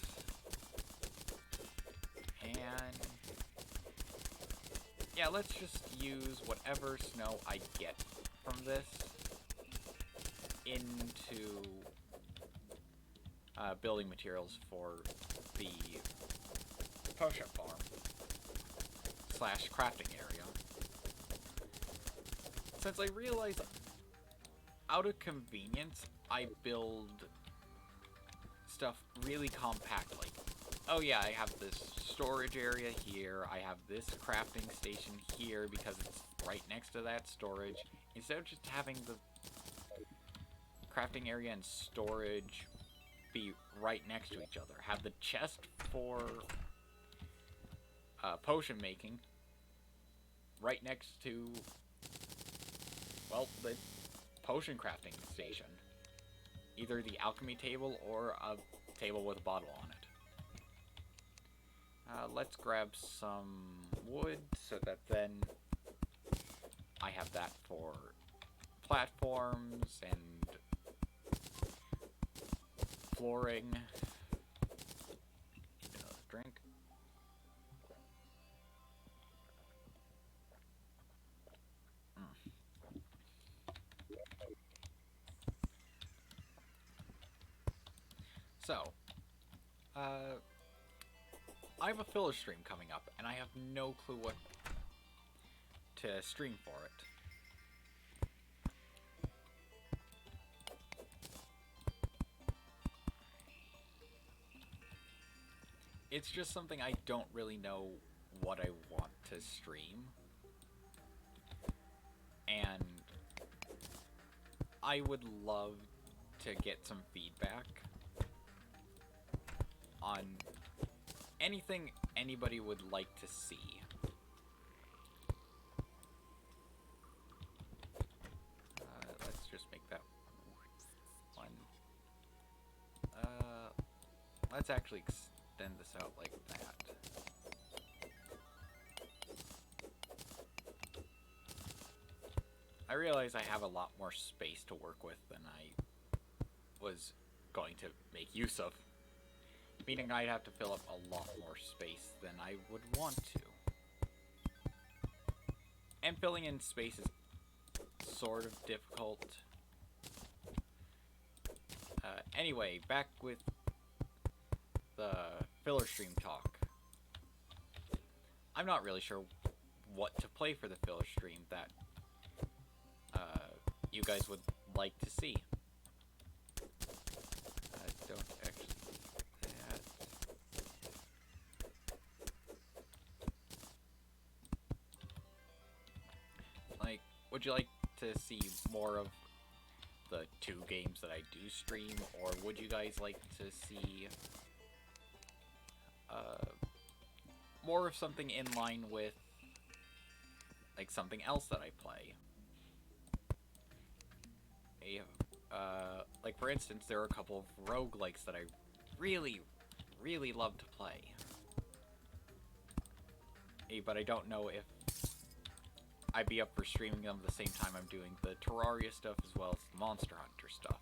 And yeah, let's just use whatever snow I get from this into building materials for the potion farm / crafting area. Since I realized out of convenience, I build stuff really compact, like, oh yeah, I have this storage area here, I have this crafting station here because it's right next to that storage, instead of just having the crafting area and storage be right next to each other. Have the chest for potion making right next to, well, the potion crafting station. either the alchemy table or a table with a bottle on it. Let's grab some wood so that then I have that for platforms and flooring. Need another drink. So, I have a filler stream coming up, and I have no clue what to stream for it. It's just something I don't really know what I want to stream. And I would love to get some feedback on anything anybody would like to see. Let's just make that one. Let's actually extend this out like that. I realize I have a lot more space to work with than I was going to make use of. Meaning I'd have to fill up a lot more space than I would want to. And filling in space is sort of difficult. Anyway, back with the filler stream talk. I'm not really sure what to play for the filler stream that you guys would like to see. Don't actually do that. Like, would you like to see more of the 2 games that I do stream, or would you guys like to see more of something in line with like something else that I play? Like for instance, there are a couple of roguelikes that I really, really love to play. But I don't know if I'd be up for streaming them at the same time I'm doing the Terraria stuff as well as the Monster Hunter stuff.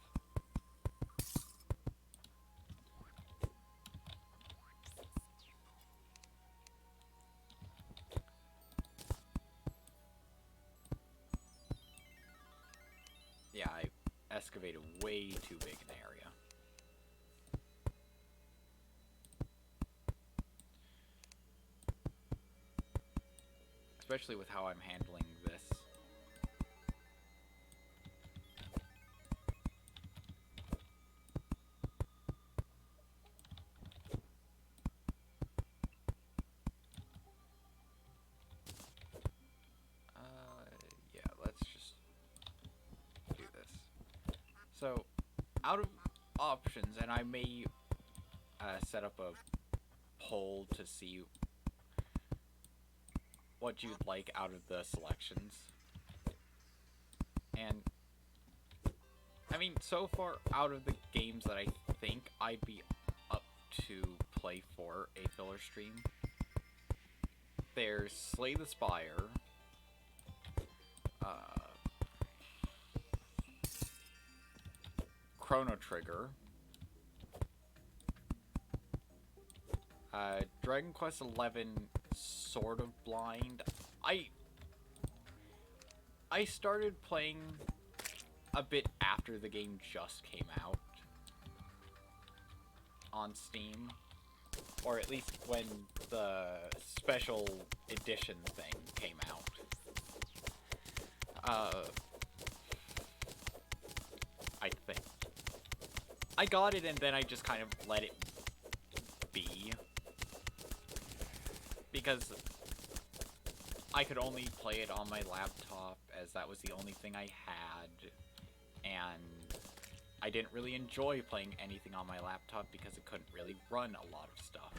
Yeah, I excavated way too big an area. Especially with how I'm handling this. Yeah, let's just do this. So, out of options, and I may set up a poll to see what you'd like out of the selections. And, I mean, so far, out of the games that I think I'd be up to play for a filler stream, there's Slay the Spire, Chrono Trigger, Dragon Quest XI sort of blind. I started playing a bit after the game just came out on Steam, or at least when the special edition thing came out. I think I got it and then I just kind of let it be, because I could only play it on my laptop, as that was the only thing I had, and I didn't really enjoy playing anything on my laptop because it couldn't really run a lot of stuff.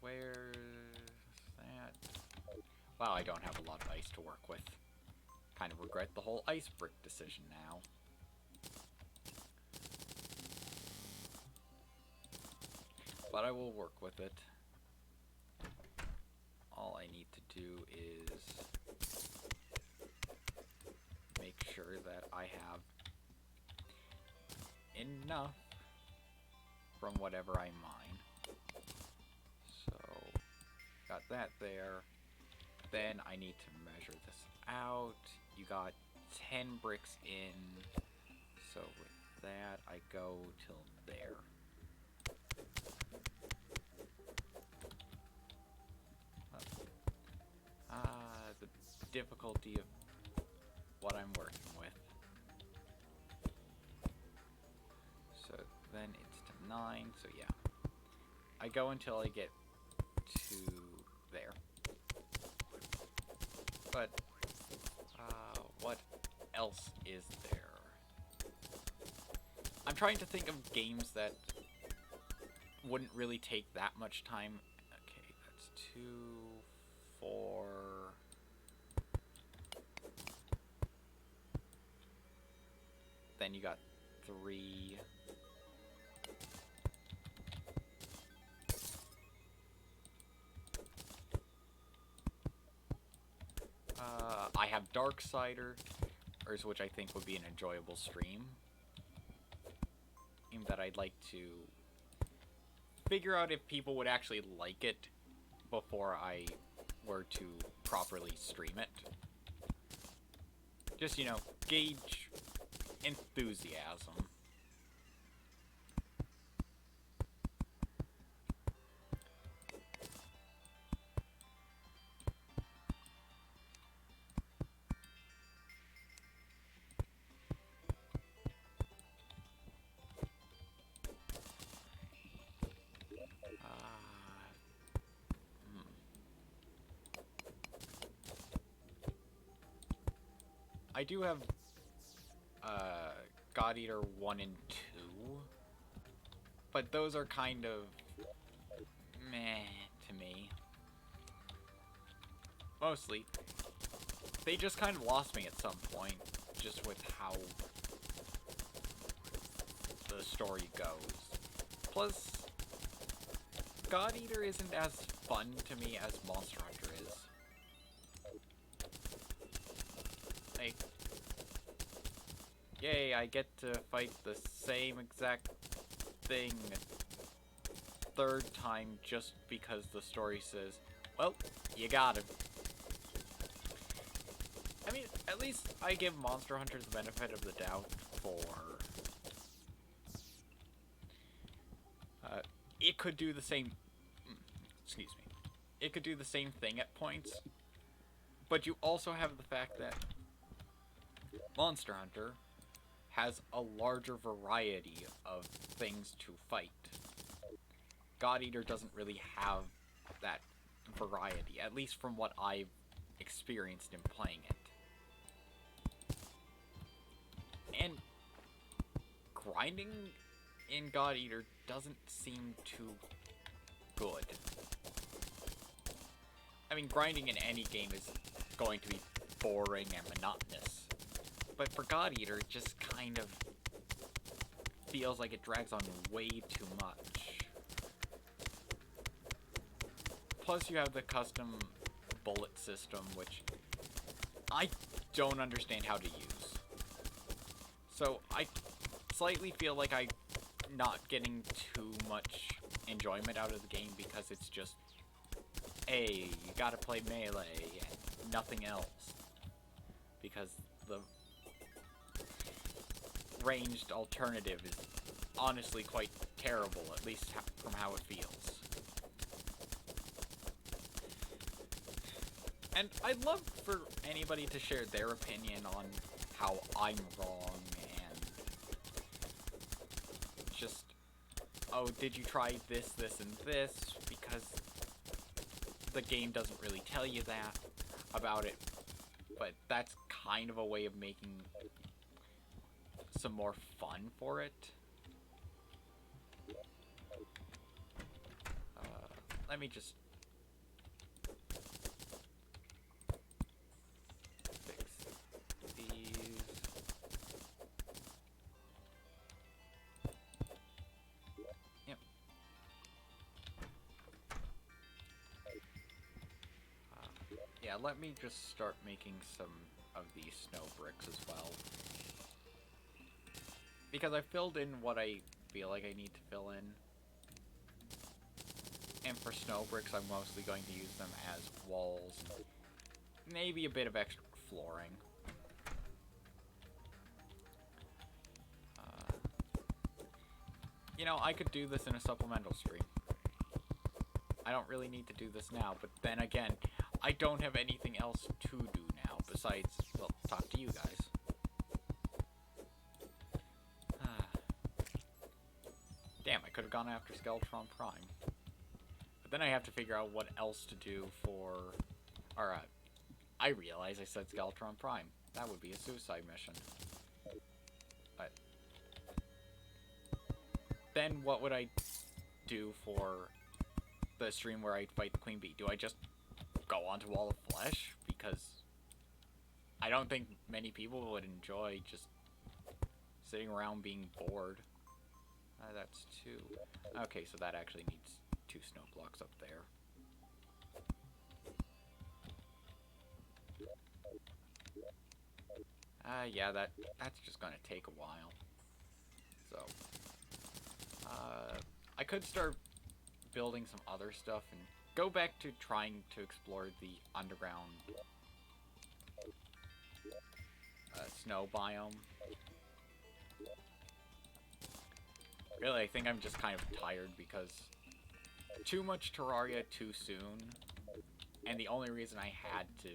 Where's that? Wow, I don't have a lot of ice to work with. Kind of regret the whole ice brick decision now. But I will work with it. All I need to do is make sure that I have enough from whatever I mine. So, got that there. Then I need to measure this out. You got 10 bricks in. So with that, I go till there. The difficulty of what I'm working with. So then it's to 9, so yeah. I go until I get to there. But, what else is there? I'm trying to think of games that wouldn't really take that much time. Okay, that's 2, 4... Then you got 3... I have Darksider, which I think would be an enjoyable stream. That I'd like to figure out if people would actually like it before I were to properly stream it. Just, you know, gauge enthusiasm. I do have God Eater 1 and 2, but those are kind of meh to me. Mostly. They just kind of lost me at some point, just with how the story goes. Plus, God Eater isn't as fun to me as Monster Hunter is. Like, yay, I get to fight the same exact thing a third time just because the story says, well, you got him. I mean, at least I give Monster Hunter the benefit of the doubt for... it could do the same... excuse me. It could do the same thing at points, but you also have the fact that Monster Hunter has a larger variety of things to fight. God Eater doesn't really have that variety, at least from what I've experienced in playing it. And grinding in God Eater doesn't seem too good. I mean, grinding in any game is going to be boring and monotonous. But for God Eater, it just kind of feels like it drags on way too much. Plus you have the custom bullet system, which I don't understand how to use. So I slightly feel like I'm not getting too much enjoyment out of the game because it's just, hey, you gotta play melee and nothing else. Because the ranged alternative is honestly quite terrible, at least from how it feels. And I'd love for anybody to share their opinion on how I'm wrong and just, oh, did you try this, this, and this? Because the game doesn't really tell you that about it, but that's kind of a way of making some more fun for it. Let me just fix Yeah, let me just start making some of these snow bricks as well. Because I filled in what I feel like I need to fill in. And for snow bricks, I'm mostly going to use them as walls. Maybe a bit of extra flooring. You know, I could do this in a supplemental stream. I don't really need to do this now, but then again, I don't have anything else to do now besides, well, talk to you guys. Damn, I could have gone after Skeletron Prime. But then I have to figure out what else to do for... Alright, I realize I said Skeletron Prime. That would be a suicide mission. But... then what would I do for the stream where I fight the Queen Bee? Do I just go onto Wall of Flesh? Because I don't think many people would enjoy just sitting around being bored. That's 2. Okay, so that actually needs 2 snow blocks up there. Yeah, that's just gonna take a while. So, I could start building some other stuff and go back to trying to explore the underground snow biome. Really, I think I'm just kind of tired because too much Terraria too soon, and the only reason I had to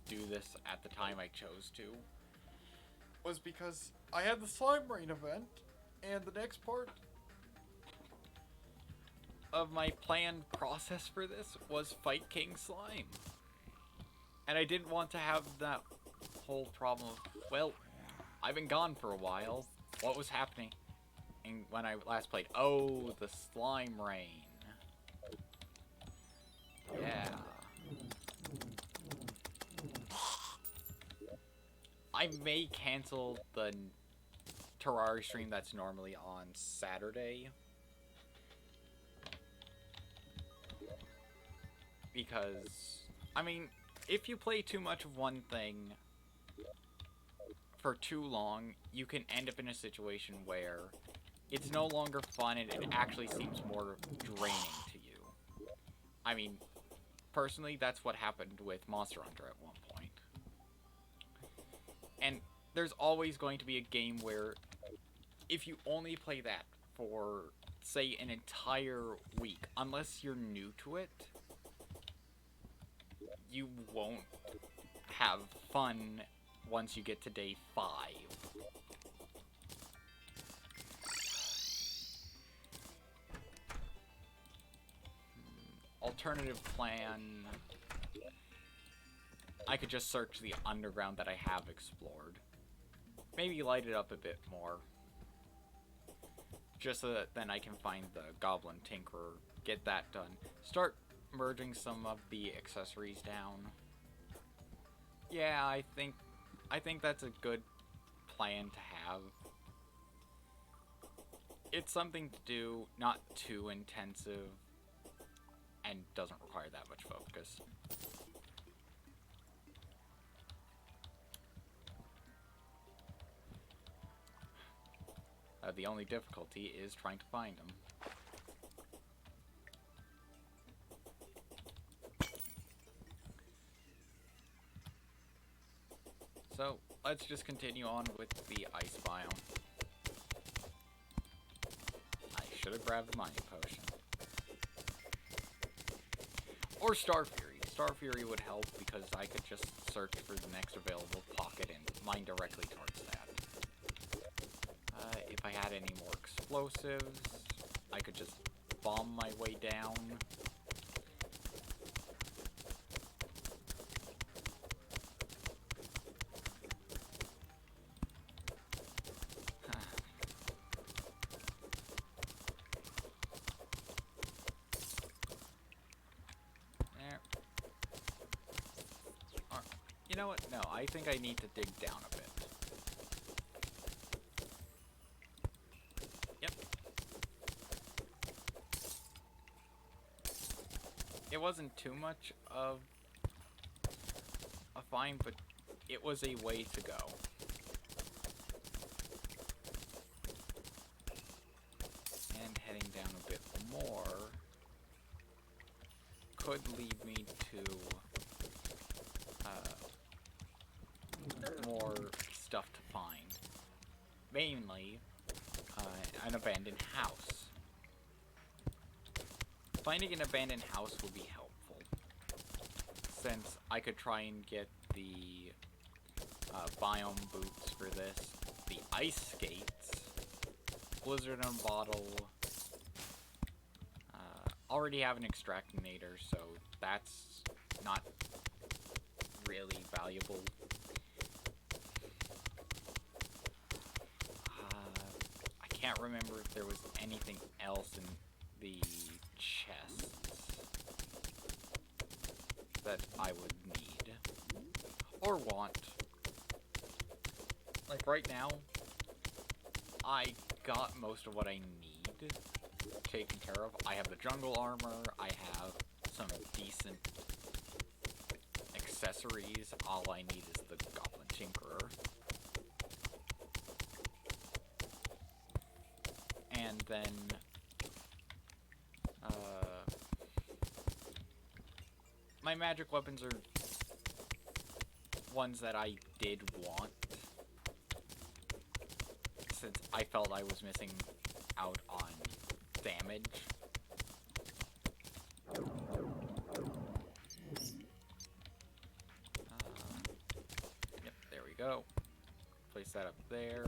do this at the time I chose to was because I had the Slime Rain event, and the next part of my planned process for this was fight King Slime. And I didn't want to have that whole problem of, well, I've been gone for a while. What was happening when I last played? Oh, the Slime Rain. Yeah. I may cancel the Terraria stream that's normally on Saturday. Because, I mean, if you play too much of one thing for too long, you can end up in a situation where it's no longer fun and it actually seems more draining to you. I mean, personally, that's what happened with Monster Hunter at one point. And there's always going to be a game where if you only play that for, say, an entire week, unless you're new to it, you won't have fun once you get to day 5. Alternative plan... I could just search the underground that I have explored. Maybe light it up a bit more. Just so that then I can find the Goblin Tinkerer, get that done. Start merging some of the accessories down. Yeah, I think that's a good plan to have. It's something to do, not too intensive, and doesn't require that much focus. The only difficulty is trying to find them. So, let's just continue on with the ice biome. I should have grabbed the mining potion. Or Star Fury. Star Fury would help because I could just search for the next available pocket and mine directly towards that. If I had any more explosives, I could just bomb my way down. There. You know what? No, I think I need to dig down a bit. It wasn't too much of fine, but it was a way to go. And heading down a bit more could lead me to more stuff to find. Mainly, an abandoned house. Finding an abandoned house would be helpful, since I could try and get the biome boots for this, the ice skates, blizzard in a bottle, already have an extractinator, so that's not really valuable. I can't remember if there was anything else in the chests that I would need or want. Like right now, I got most of what I need taken care of. I have the jungle armor, I have some decent accessories, all I need is the Goblin Tinkerer. And then, my magic weapons are ones that I did want, since I felt I was missing out on damage. Yep, there we go. Place that up there.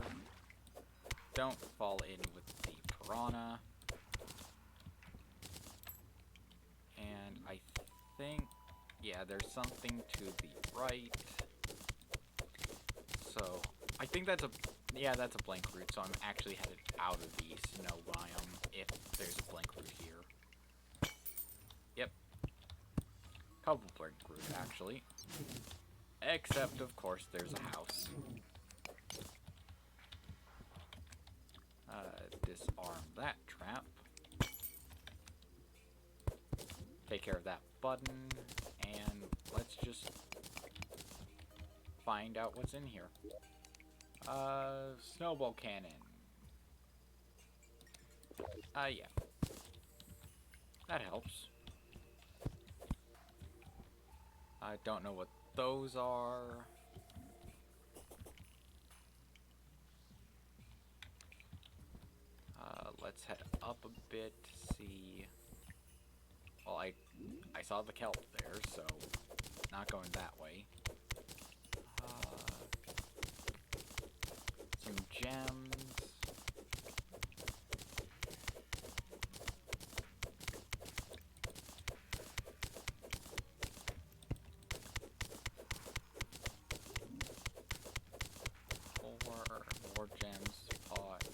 Don't fall in with the piranha. And I think, yeah, there's something to the right. So, I think that's a, yeah, that's a blank route, so I'm actually headed out of the snow biome if there's a blank route here. Yep. Couple blank routes, actually. Except, of course, there's a house. Disarm that trap. Take care of that button, and let's just find out what's in here. Snowball cannon. Yeah. That helps. I don't know what those are. Let's head up a bit to see. Well, I saw the kelp there, so not going that way. Some gems. More gems. Pot.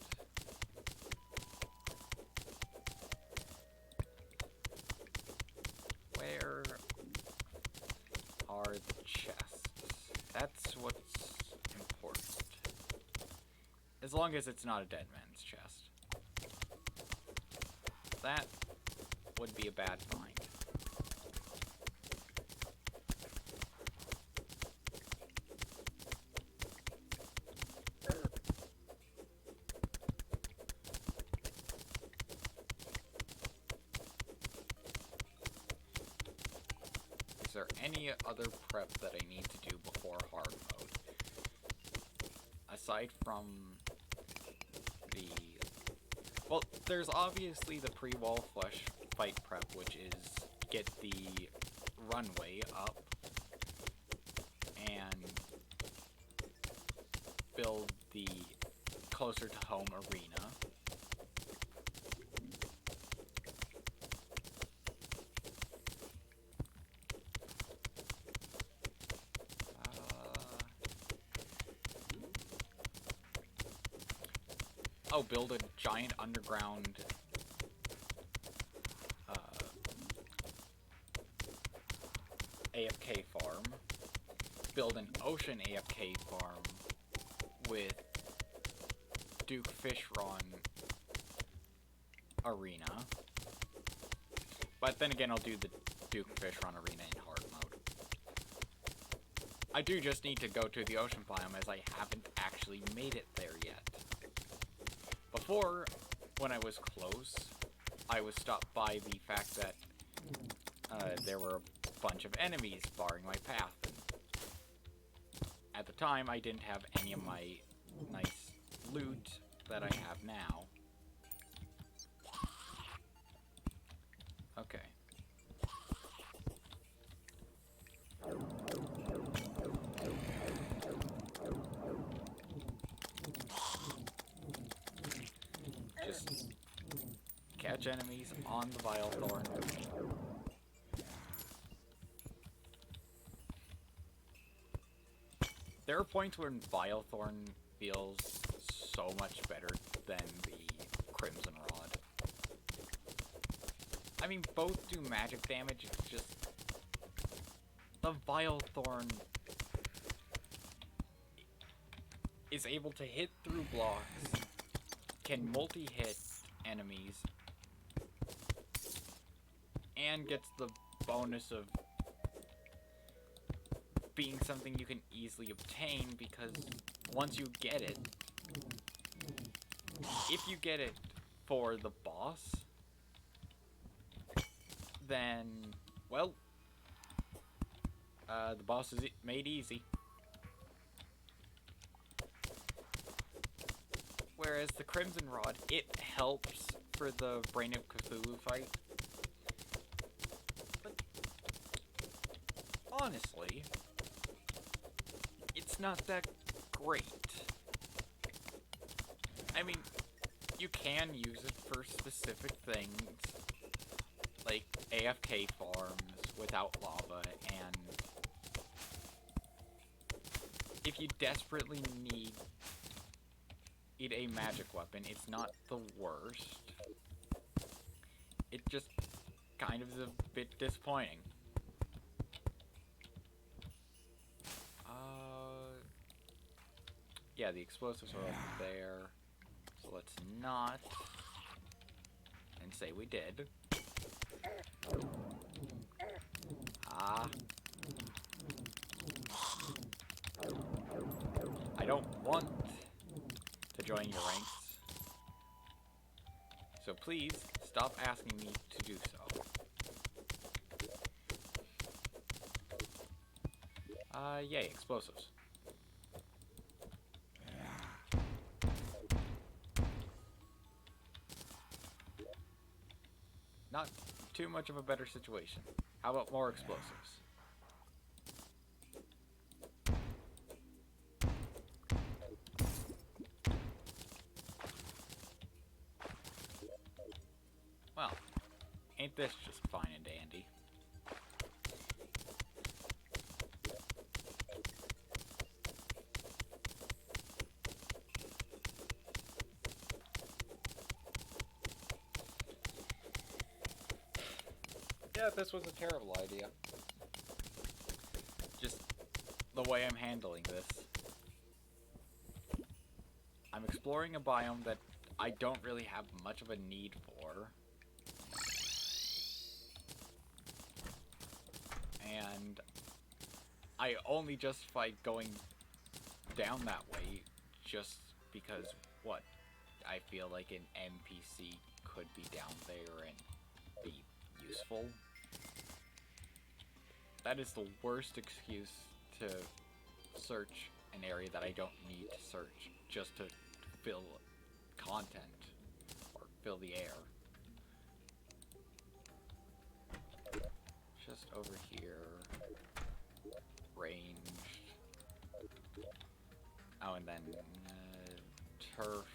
Where are the chests? That's what's important. As long as it's not a dead man's chest. That would be a bad find. Is there any other prep that I need to do before hard mode? Aside from the... Well, there's obviously the pre-wall flush fight prep, which is get the runway up and build the closer to home arena. Oh, build a giant underground AFK farm. Build an ocean AFK farm with Duke Fishron arena. But then again, I'll do the Duke Fishron arena in hard mode. I do just need to go to the ocean biome, as I haven't actually made it there yet. Before, when I was close, I was stopped by the fact that there were a bunch of enemies barring my path. And at the time, I didn't have any of my nice loot that I have now. Okay. Just catch enemies on the Vile Thorn. There are points when Vile Thorn feels so much better than the Crimson Rod. I mean, both do magic damage, it's just the Vile Thorn is able to hit through blocks, can multi-hit enemies, and gets the bonus of being something you can easily obtain, because once you get it, if you get it for the boss, then, well, the boss is made easy. Whereas the Crimson Rod, it helps for the Brain of Cthulhu fight. But honestly, it's not that great. I mean, you can use it for specific things, like AFK farms without lava, and if you desperately need a magic weapon, it's not the worst. It just kind of is a bit disappointing. Yeah, the explosives are up there, so let's not, and say we did. Ah. I don't want to join your ranks, so please stop asking me to do so. Yay, explosives. Not too much of a better situation. How about more explosives? Well, ain't this just fine and dandy? Yeah, this was a terrible idea. Just the way I'm handling this. I'm exploring a biome that I don't really have much of a need for. And I only justify going down that way just because, what, I feel like an NPC could be down there and be useful. That is the worst excuse to search an area that I don't need to search just to fill content or fill the air. Just over here. Ranged. Oh, and then turf.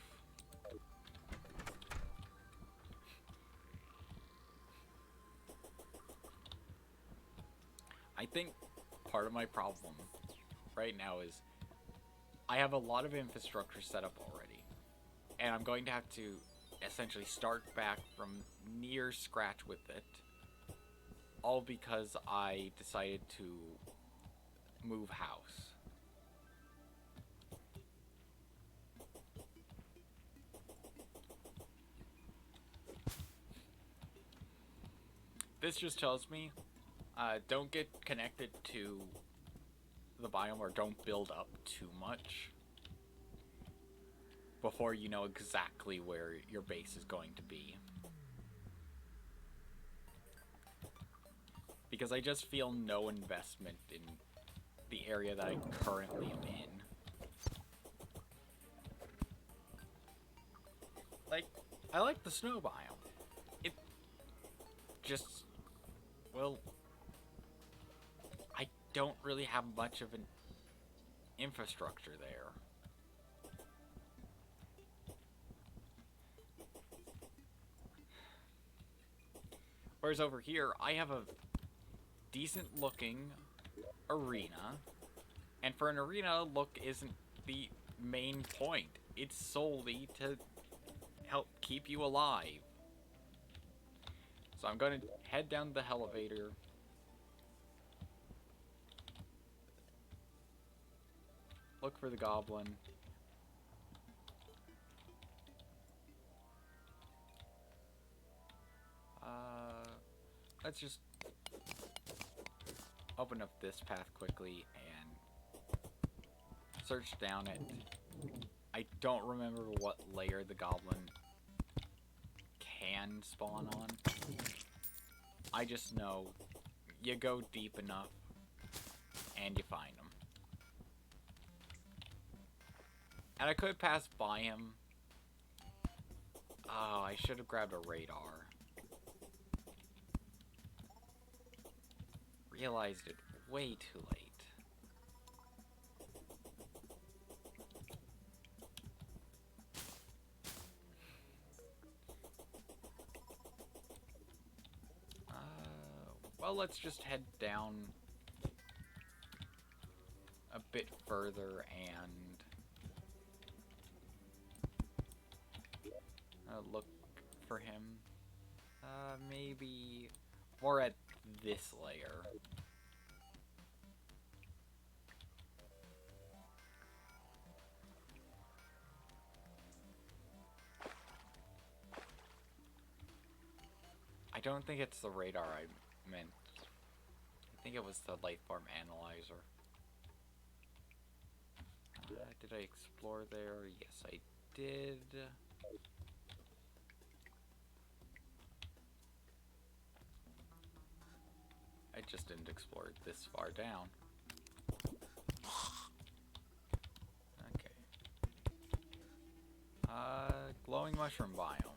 I think part of my problem right now is I have a lot of infrastructure set up already, and I'm going to have to essentially start back from near scratch with it, all because I decided to move house. This just tells me don't get connected to the biome or don't build up too much before you know exactly where your base is going to be. Because I just feel no investment in the area that I currently am in. Like, I like the snow biome. It just, well, I don't really have much of an infrastructure there. Whereas over here, I have a decent looking arena, and for an arena, look isn't the main point. It's solely to help keep you alive. So I'm going to head down the elevator. Look for the goblin. Let's just open up this path quickly and search down it. I don't remember what layer the goblin can spawn on. I just know you go deep enough and you find him. And I could pass by him. Oh, I should have grabbed a radar. Realized it way too late. Well, let's just head down a bit further and look for him. Maybe more at this layer. I don't think it's the radar I meant. I think it was the lightform analyzer. Did I explore there? Yes, I did. I just didn't explore it this far down. Okay. Glowing mushroom biome.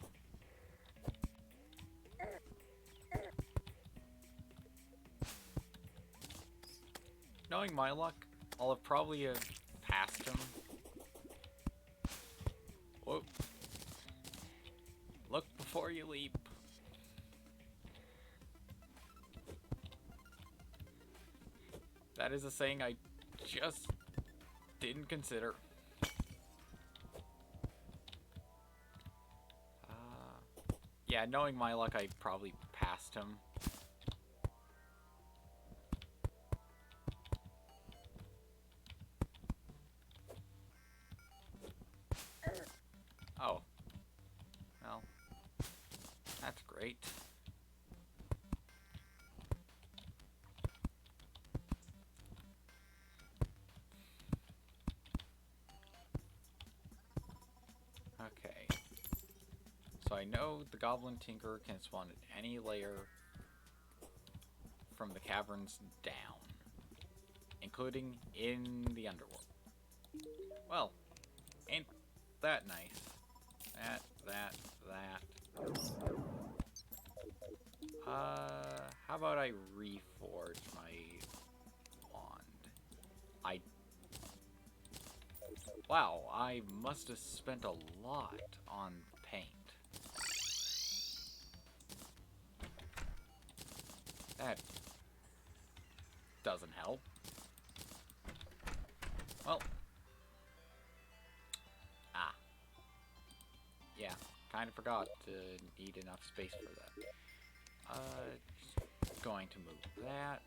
Knowing my luck, I'll have probably passed him. Whoop. Look before you leap. That is a saying I just didn't consider. Yeah, knowing my luck, I probably passed him. Oh. Well, that's great. Okay. So I know the Goblin Tinker can spawn at any layer from the caverns down, including in the underworld. Well, ain't that nice. That. How about I reforge my wand? Wow, I must have spent a lot on paint. That doesn't help. Well. Yeah, kind of forgot to need enough space for that. Just going to move that.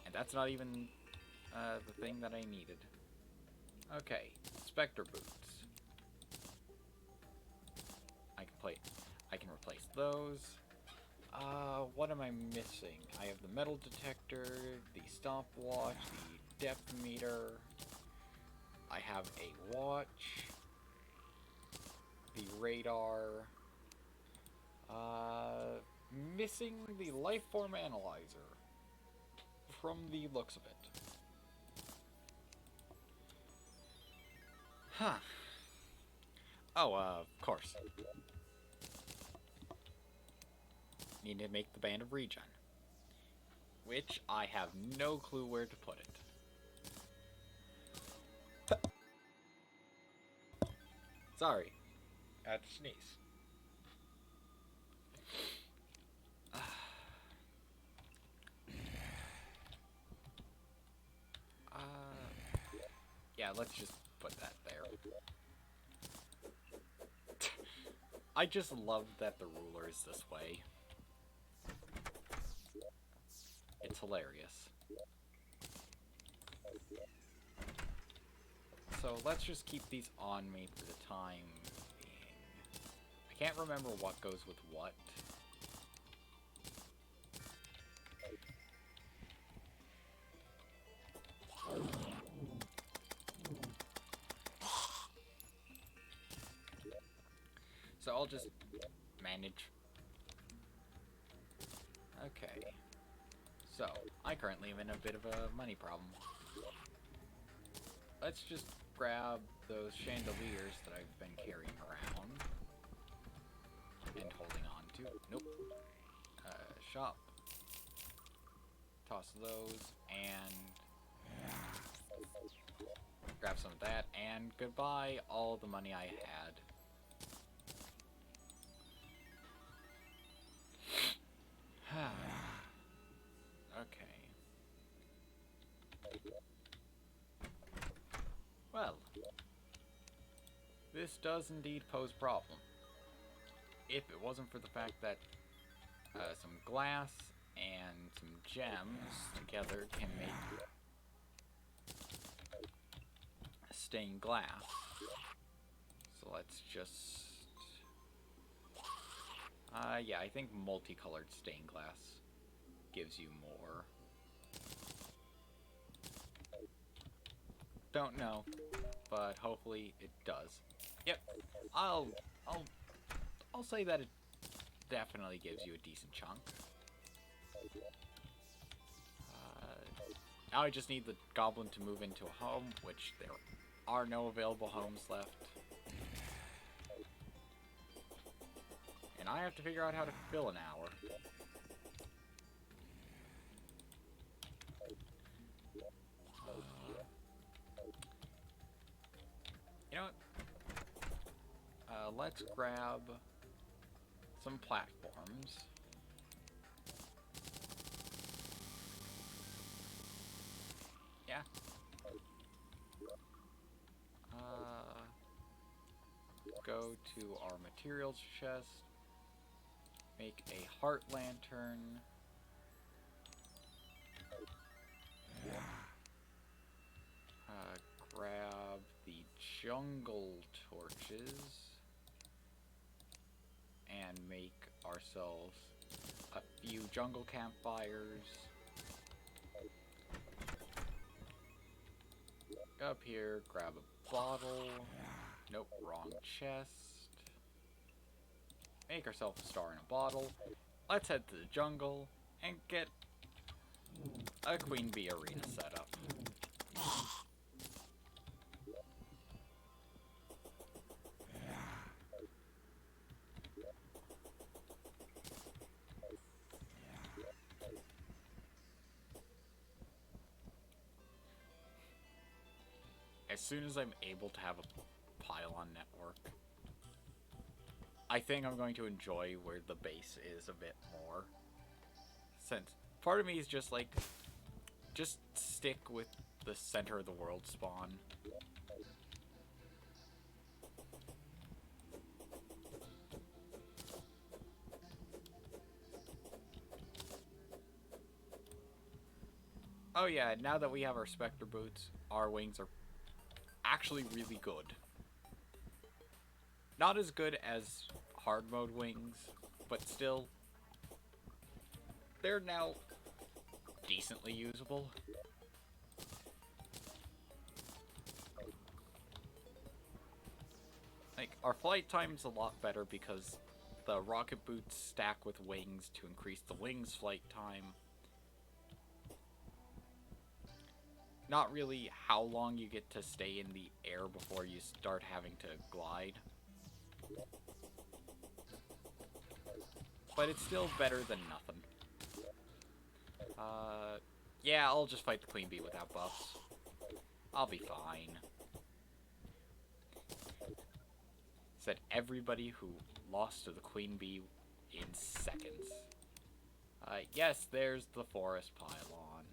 And that's not even the thing that I needed. Okay, Spectre boots. I can replace those. What am I missing? I have the metal detector, the stopwatch, the depth meter. I have a watch, the radar. Missing the life form analyzer from the looks of it. Huh. Oh, of course. Need to make the Band of Regen. Which I have no clue where to put it. Sorry. I had to sneeze. Yeah, let's just put that there. I just love that the ruler is this way. It's hilarious. So let's just keep these on me for the time being. I can't remember what goes with what. So I'll just manage. Okay. So, I currently am in a bit of a money problem. Let's just grab those chandeliers that I've been carrying around. And holding on to. Nope. Shop. Toss those, and grab some of that, and goodbye all the money I had. Okay. Well, this does indeed pose a problem. If it wasn't for the fact that some glass and some gems together can make stained glass. So let's just... yeah, I think multicolored stained glass gives you more. Don't know, but hopefully it does. Yep, I'll say that it definitely gives you a decent chunk. Now I just need the goblin to move into a home, which there are no available homes left. And I have to figure out how to fill an hour. You know what? Let's grab some platforms. Yeah. Go to our materials chest. Make a heart lantern. Grab the jungle torches. And make ourselves a few jungle campfires. Up here, grab a bottle. Nope, wrong chest. Make ourselves a star in a bottle. Let's head to the jungle and get a Queen Bee arena set up. As soon as I'm able to have a pylon network, I think I'm going to enjoy where the base is a bit more. Since part of me is just like, just stick with the center of the world spawn. Oh yeah, now that we have our Spectre boots, our wings are actually really good. Not as good as hard mode wings, but still they're now decently usable. Like, our flight time's a lot better because the rocket boots stack with wings to increase the wings' flight time. Not really how long you get to stay in the air before you start having to glide. But it's still better than nothing. Yeah, I'll just fight the Queen Bee without buffs. I'll be fine. Said everybody who lost to the Queen Bee in seconds. Yes, there's the forest pylon.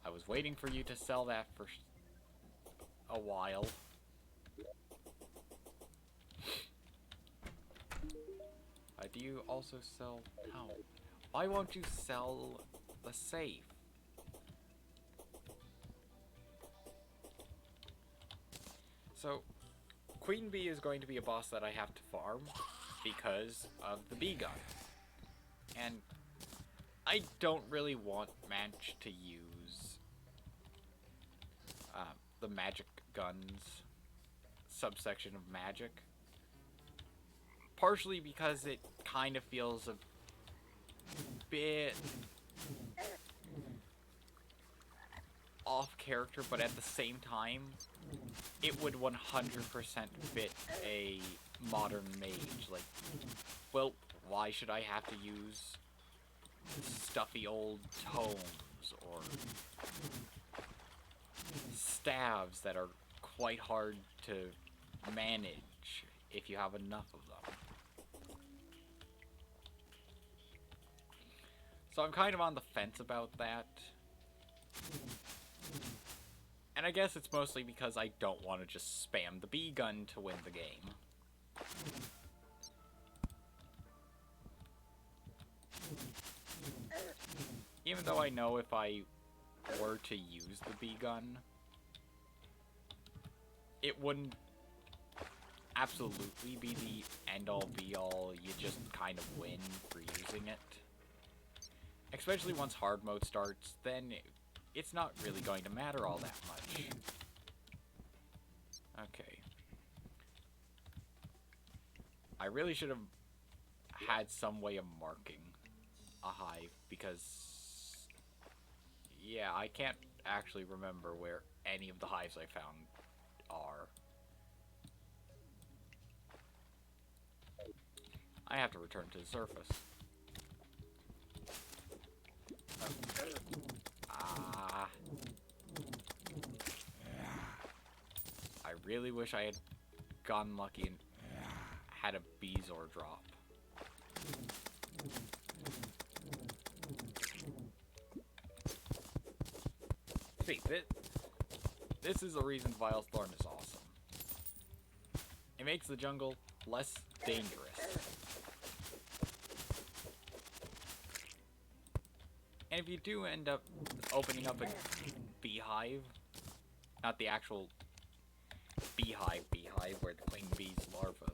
I was waiting for you to sell that for a while. Do you also sell... How? Why won't you sell the safe? So, Queen Bee is going to be a boss that I have to farm because of the bee gun. And I don't really want Manch to use the magic guns subsection of magic. Partially because it kind of feels a bit off character, but at the same time, it would 100% fit a modern mage. Like, well, why should I have to use stuffy old tomes or staves that are quite hard to manage if you have enough of them? So I'm kind of on the fence about that. And I guess it's mostly because I don't want to just spam the bee gun to win the game. Even though I know if I were to use the bee gun, it wouldn't absolutely be the end-all be-all, you just kind of win for using it. Especially once hard mode starts, then it's not really going to matter all that much. Okay. I really should have had some way of marking a hive, because, yeah, I can't actually remember where any of the hives I found are. I have to return to the surface. I really wish I had gotten lucky and had a Beezor drop. See, this is the reason Vile's Thorn is awesome. It makes the jungle less dangerous. And if you do end up opening up a beehive, not the actual beehive where the queen bee's larva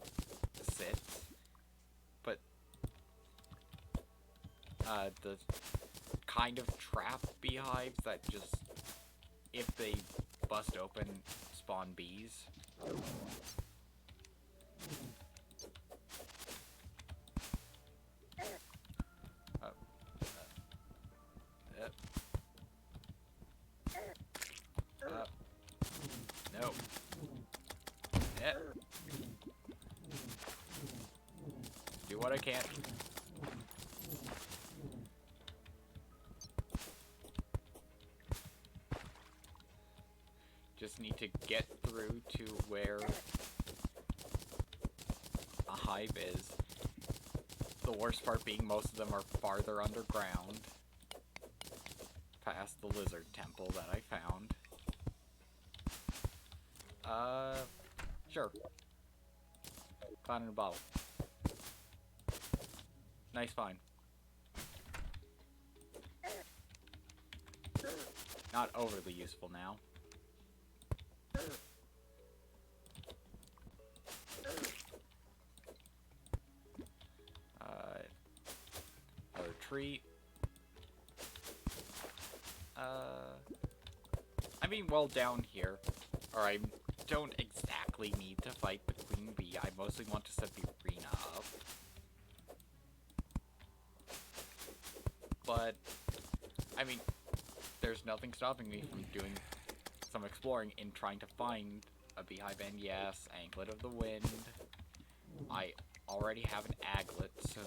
sits, but the kind of trap beehives that just, if they bust open, spawn bees. No. Do what I can. Just need to get through to where a hive is. The worst part being most of them are farther underground, past the lizard temple that I found. Sure. Clown in a bottle. Nice find. Not overly useful now. Another tree. mean, well, down here, or I don't exactly need to fight the queen bee. I mostly want to set the arena up. But, I mean, there's nothing stopping me from doing some exploring in trying to find a beehive. And yes, Anklet of the Wind. I already have an aglet, so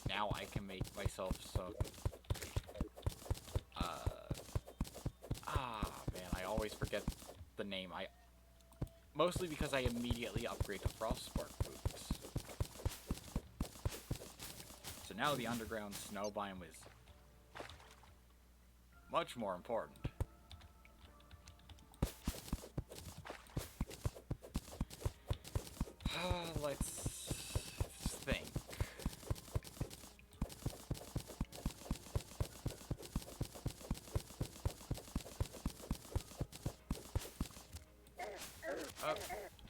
now I can make myself some... man, I always forget the name. Mostly because I immediately upgrade to Frostspark boots. So now the underground snow biome is much more important. Let's think.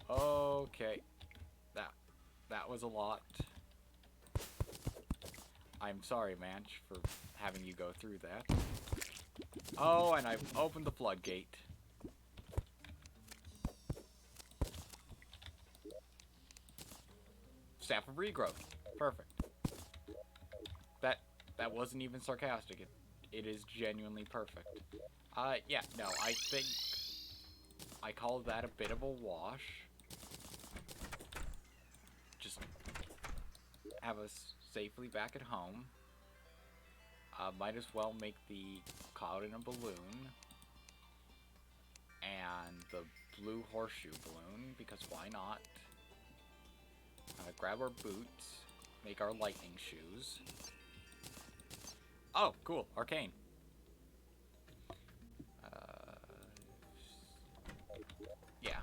Okay. That was a lot. I'm sorry, Manch, for having you go through that. Oh, and I've opened the floodgate. Staff of Regrowth. Perfect. That wasn't even sarcastic. It is genuinely perfect. Yeah, no, I think I call that a bit of a wash. Just have us safely back at home. Might as well make the cloud in a balloon. And the blue horseshoe balloon, because why not? Grab our boots, make our lightning shoes. Oh, cool, arcane. Yeah.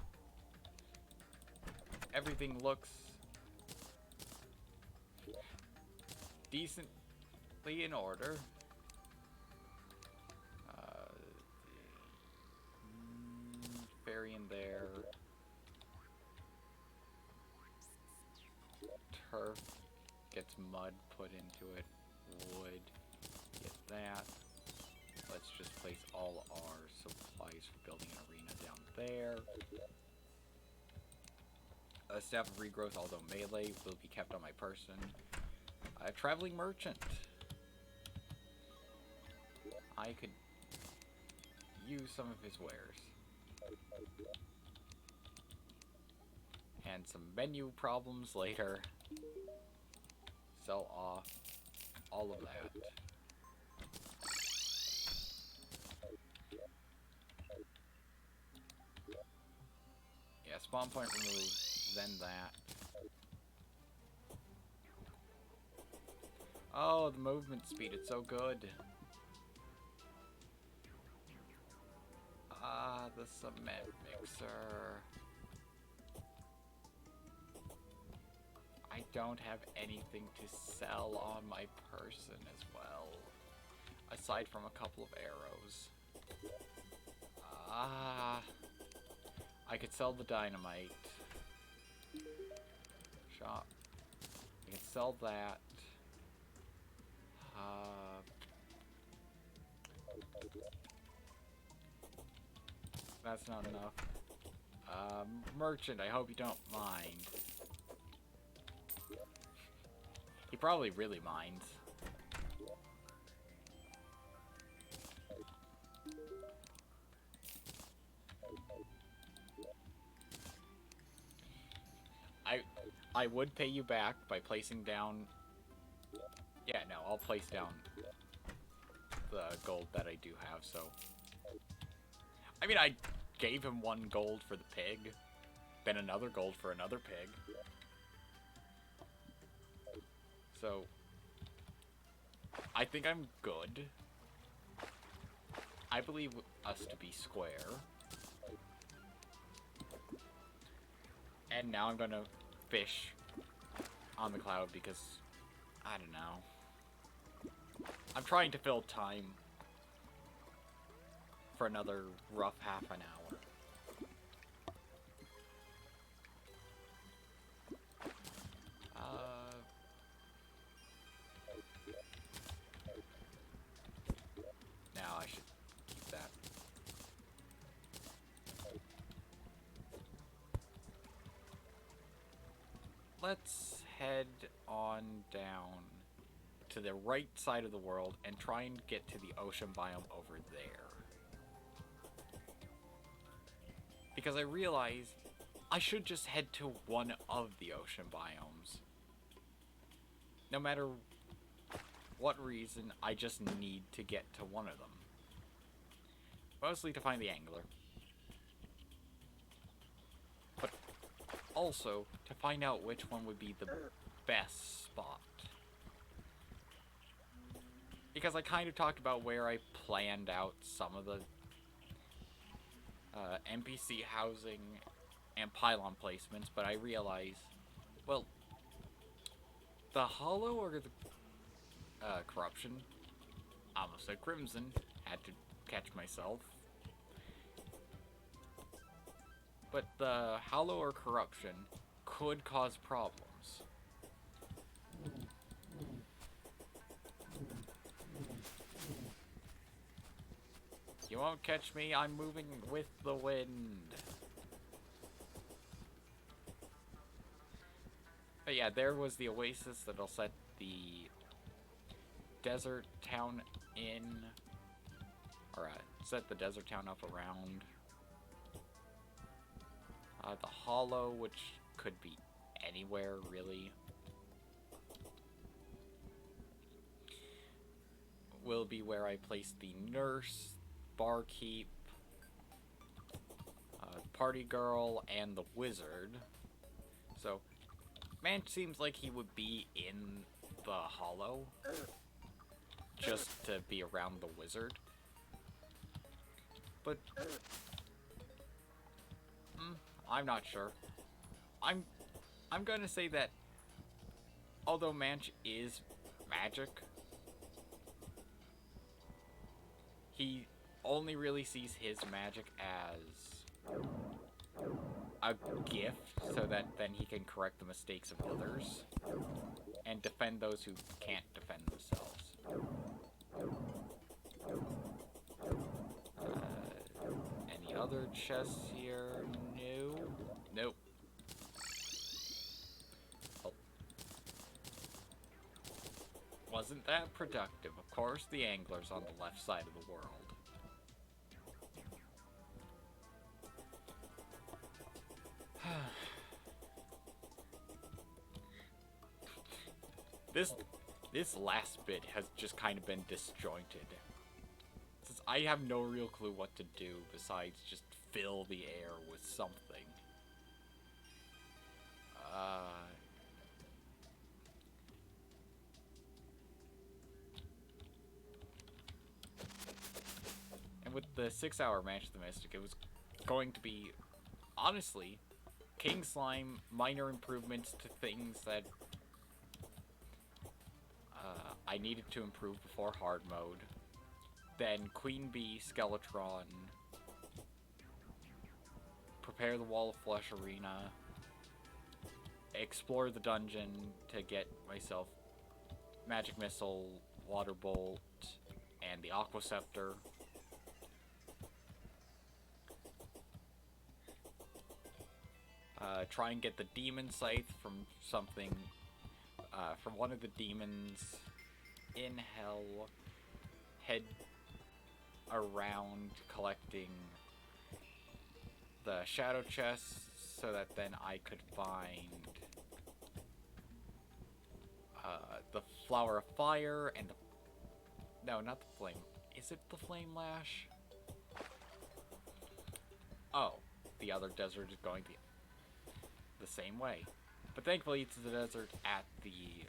Everything looks decently in order. Fairy in there. Turf gets mud put into it. Wood, get that. Let's just place all our supplies for building an arena down there. A Staff of Regrowth, although melee, will be kept on my person. A Traveling Merchant. I could use some of his wares. And some menu problems later. Sell off all of that. Yeah, spawn point removed, then that. Oh, the movement speed, it's so good. The cement mixer. I don't have anything to sell on my person as well. Aside from a couple of arrows. I could sell the dynamite. Shop. I can sell that. That's not enough. Merchant, I hope you don't mind. He probably really minds. I would pay you back by placing down... Yeah, no, I'll place down the gold that I do have, so... I mean, I gave him 1 gold for the pig, then another gold for another pig. So, I think I'm good. I believe us to be square. And now I'm gonna fish on the cloud because, I don't know. I'm trying to fill time for another rough half an hour. Now I should keep that let's head on down to the right side of the world and try and get to the ocean biome over there. Because I realize I should just head to one of the ocean biomes. No matter what reason, I just need to get to one of them. Mostly to find the angler. But also to find out which one would be the best spot. Because I kind of talked about where I planned out some of the NPC housing and pylon placements, but I realized, well, the Hollow or the Corruption, I almost said Crimson, had to catch myself, but the Hollow or Corruption could cause problems. You won't catch me, I'm moving with the wind. But yeah, there was the oasis that'll set the desert town in, or set the desert town up around. The Hollow, which could be anywhere, really, will be where I place the nurse, barkeep, party girl, and the wizard. So, Manch seems like he would be in the Hollow, just to be around the wizard. But I'm not sure. I'm gonna say that although Manch is magic, he only really sees his magic as a gift, so that then he can correct the mistakes of others and defend those who can't defend themselves. Any other chests here? No. Nope. Oh. Wasn't that productive? Of course, the angler's on the left side of the world. This last bit has just kind of been disjointed, since I have no real clue what to do besides just fill the air with something. And with the 6-hour Manch of the Mystic, it was going to be, honestly, King Slime, minor improvements to things that I needed to improve before hard mode. Then Queen Bee, Skeletron, prepare the Wall of Flesh arena, explore the dungeon to get myself Magic Missile, Water Bolt, and the Aqua Scepter. Try and get the Demon Scythe from something, from one of the demons in Hell. Head around collecting the Shadow Chests so that then I could find the Flower of Fire and the... No, not the Flame. Is it the Flame Lash? Oh, the other desert is going the same way. But thankfully it's the desert at the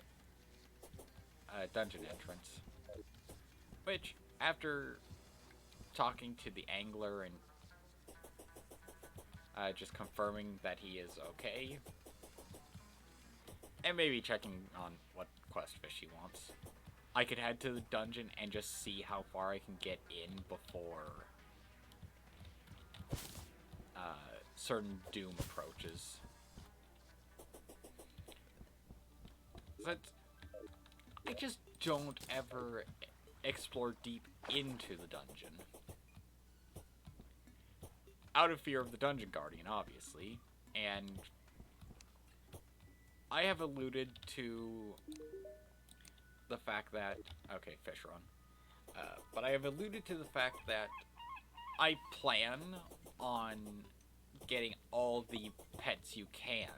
dungeon entrance. Which, after talking to the angler and just confirming that he is okay, and maybe checking on what quest fish he wants, I could head to the dungeon and just see how far I can get in before certain doom approaches. I just don't ever explore deep into the dungeon. Out of fear of the Dungeon Guardian, obviously, and I have alluded to the fact that... Okay, fish run. But I have alluded to the fact that I plan on getting all the pets you can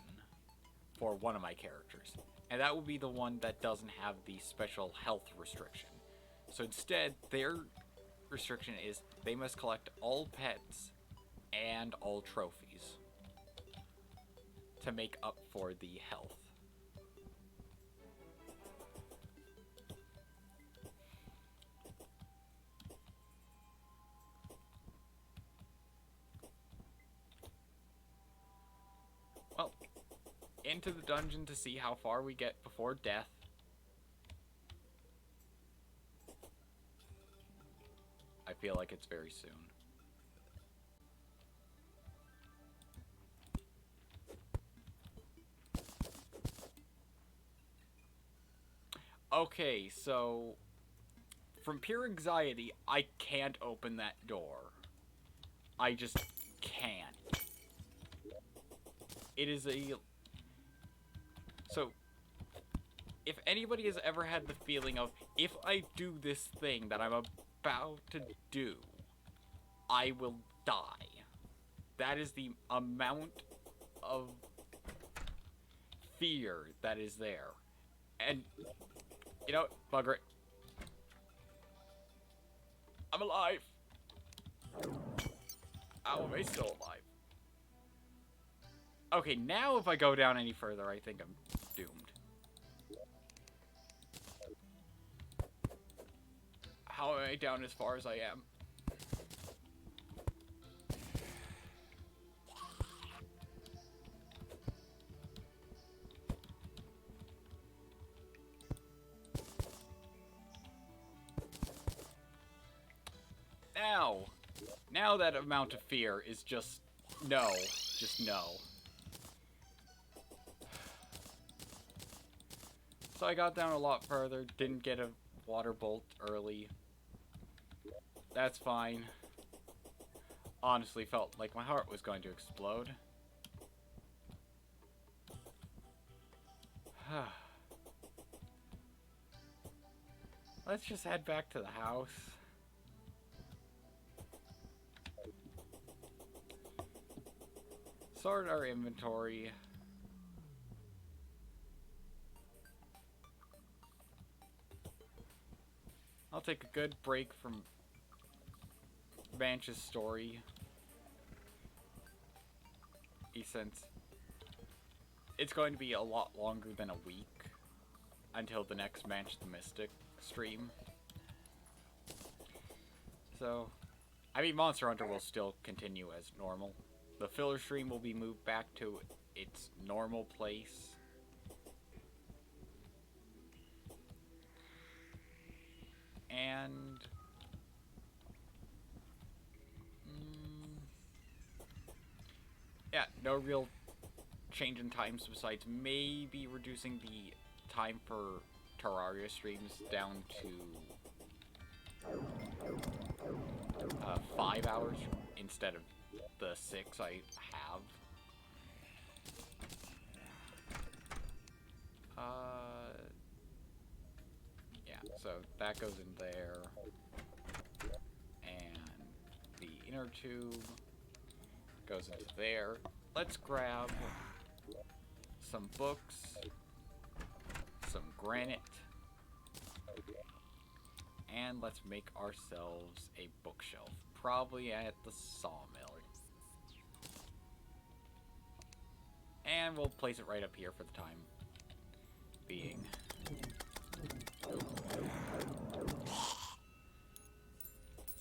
for one of my characters. And that will be the one that doesn't have the special health restriction. So instead, their restriction is they must collect all pets and all trophies to make up for the health. Well, into the dungeon to see how far we get before death. I feel like it's very soon. Okay, so from pure anxiety, I can't open that door. I just can't. It is a... So, if anybody has ever had the feeling of, if I do this thing that I'm about to do, I will die. That is the amount of fear that is there. And, you know, bugger it. I'm alive. How am I still alive? Okay, now if I go down any further, I think I'm doomed. How am I down as far as I am? Now that amount of fear is just no. Just no. So I got down a lot further, didn't get a water bolt early. That's fine. Honestly felt like my heart was going to explode. Let's just head back to the house. Sort our inventory. I'll take a good break from Manch's story. Since it's going to be a lot longer than a week until the next Manch the Mystic stream. So, I mean, Monster Hunter will still continue as normal. The filler stream will be moved back to its normal place. And yeah, no real change in times besides maybe reducing the time for Terraria streams down to 5 hours instead of the 6 I have. Yeah, so that goes in there. And the inner tube goes into there. Let's grab some books, some granite, and let's make ourselves a bookshelf. Probably at the sawmill. And we'll place it right up here for the time being.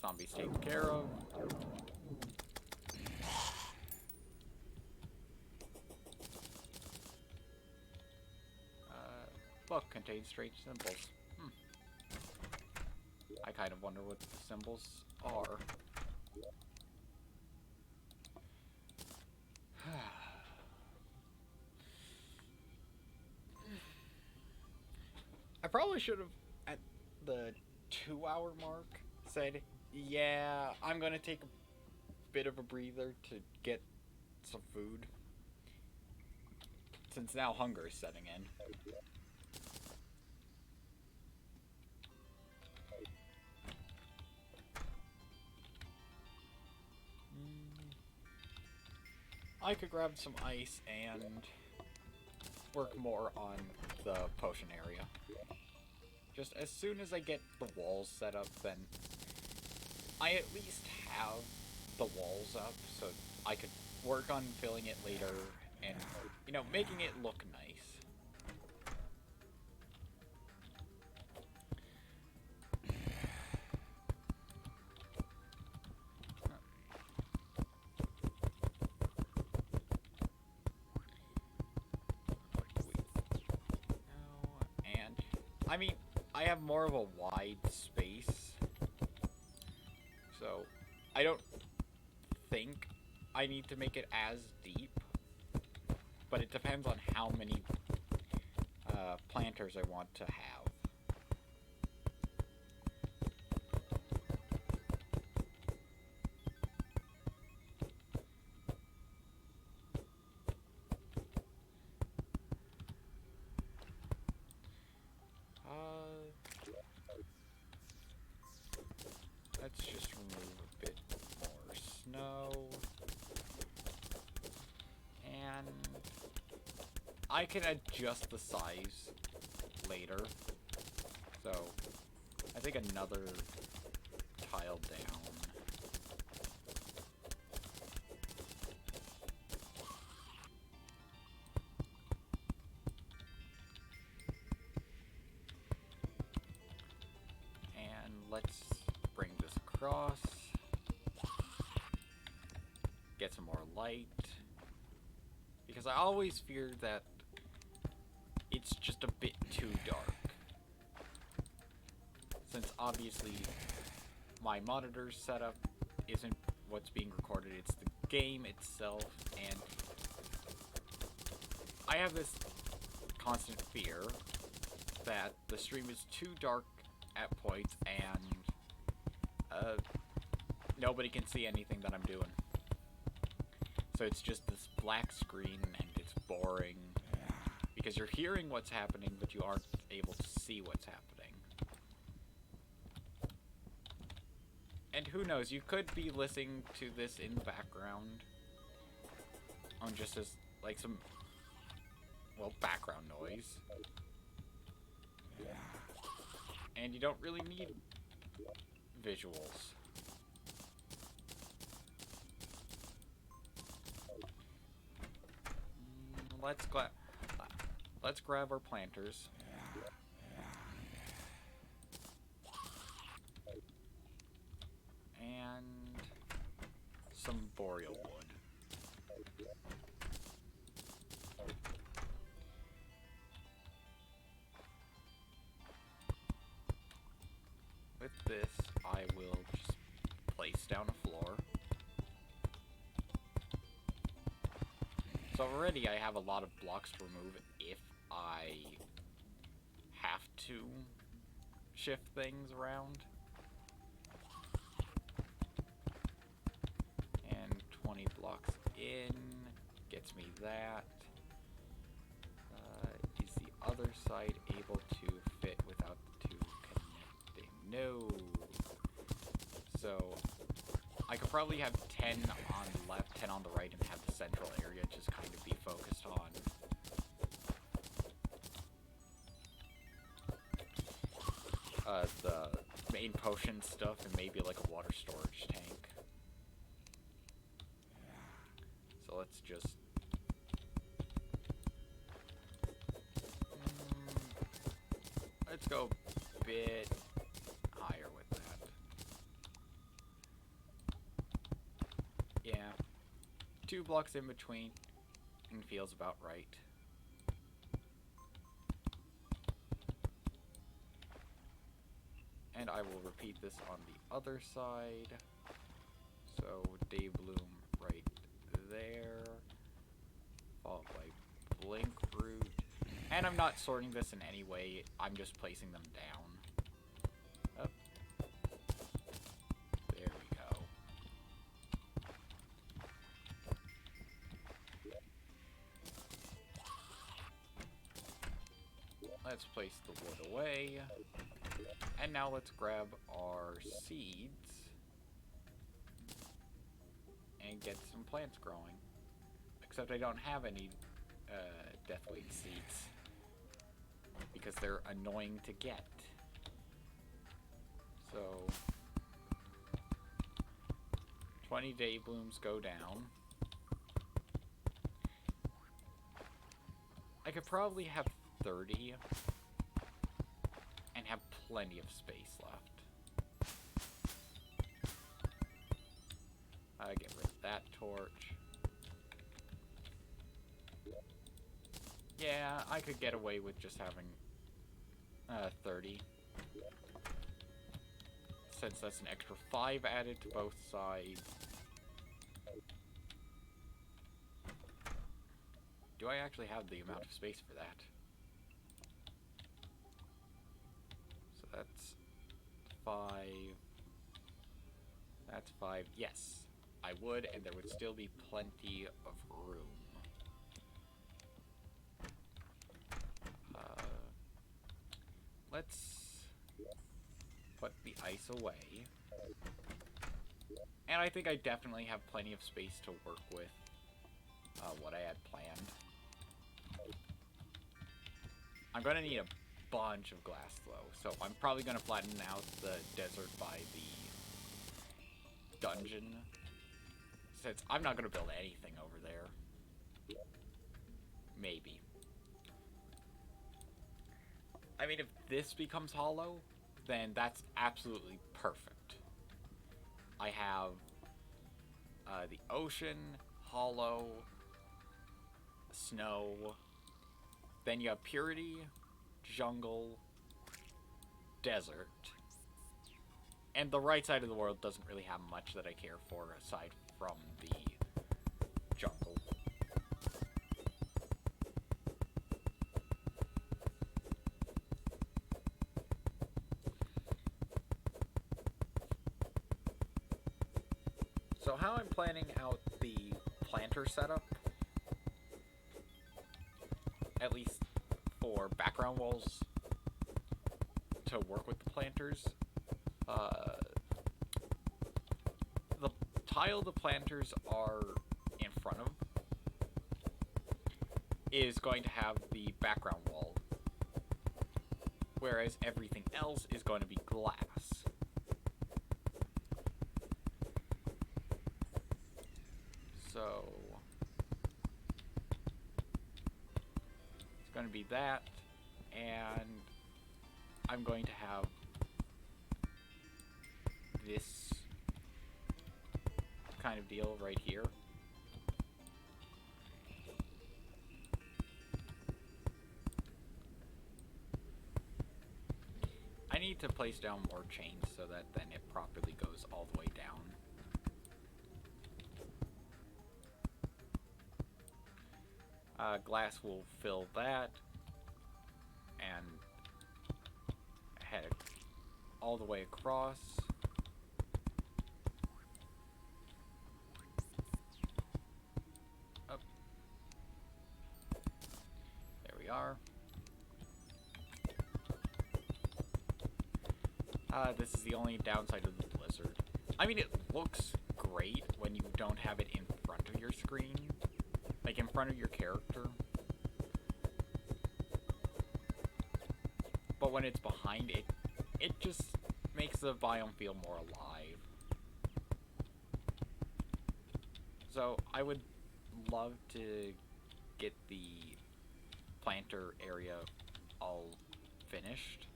Zombies taken care of. Book contains strange symbols. I kind of wonder what the symbols are. I probably should have, at the 2-hour mark, said, yeah, I'm gonna take a bit of a breather to get some food. since now hunger is setting in. I could grab some ice and work more on the potion area. Just as soon as I get the walls set up, then I at least have the walls up, so I could work on filling it later and, you know, making it look nice. I mean, I have more of a wide space, so I don't think I need to make it as deep, but it depends on how many planters I want to have. Let's just remove a bit more snow. And I can adjust the size later. So I think another tile down. And let's bring this across. Get some more light. Because I always fear that it's just a bit too dark. Since obviously my monitor's setup isn't what's being recorded, it's the game itself, and I have this constant fear that the stream is too dark at points and nobody can see anything that I'm doing. So it's just this black screen and it's boring because you're hearing what's happening but you aren't able to see what's happening. And who knows, you could be listening to this in the background on just as like some, well, background noise. And you don't really need visuals. Let's grab our planters. And some boreal wood. With this, I will just place down a floor. So already I have a lot of blocks to remove if I have to shift things around. And 20 blocks in gets me that. Is the other side able to fit without the two connecting? No. So I could probably have 10 on the left, 10 on the right, and have the central area just kind of be focused on the main potion stuff and maybe like a water storage tank. So let's just let's go a bit higher with that. Yeah, 2 blocks in between and feels about right. And I will repeat this on the other side. So Day Bloom right there, followed by Blink Root. And I'm not sorting this in any way, I'm just placing them down. Up. There we go. Let's place the wood away. And now let's grab our seeds and get some plants growing. Except I don't have any deathwing seeds because they're annoying to get. So 20 day blooms go down. I could probably have 30 and have plenty of space left. Get rid of that torch. Yeah, I could get away with just having 30. Since that's an extra 5 added to both sides. Do I actually have the amount of space for that? So that's 5. That's 5. Yes, I would, and there would still be plenty of room. Let's put the ice away. And I think I definitely have plenty of space to work with what I had planned. I'm going to need a bunch of glass, though, so I'm probably going to flatten out the desert by the dungeon, since I'm not going to build anything over there. Maybe. I mean, if this becomes hollow, then that's absolutely perfect. I have the ocean, hollow, snow, then you have purity, jungle, desert, and the right side of the world doesn't really have much that I care for aside from the jungle. So how I'm planning out the planter setup, at least for background walls to work with the planters, the tile the planters are in front of is going to have the background wall, whereas everything else is going to be glass. So it's going to be that, and I'm going to have this kind of deal right here. I need to place down more chains so that then it properly goes all the way down. Glass will fill that and head all the way across. Up. There we are. This is the only downside of the blizzard. I mean, it looks great when you don't have it in front of your screen. Like, in front of your character. But when it's behind it, it just makes the biome feel more alive. So, I would love to get the planter area all finished.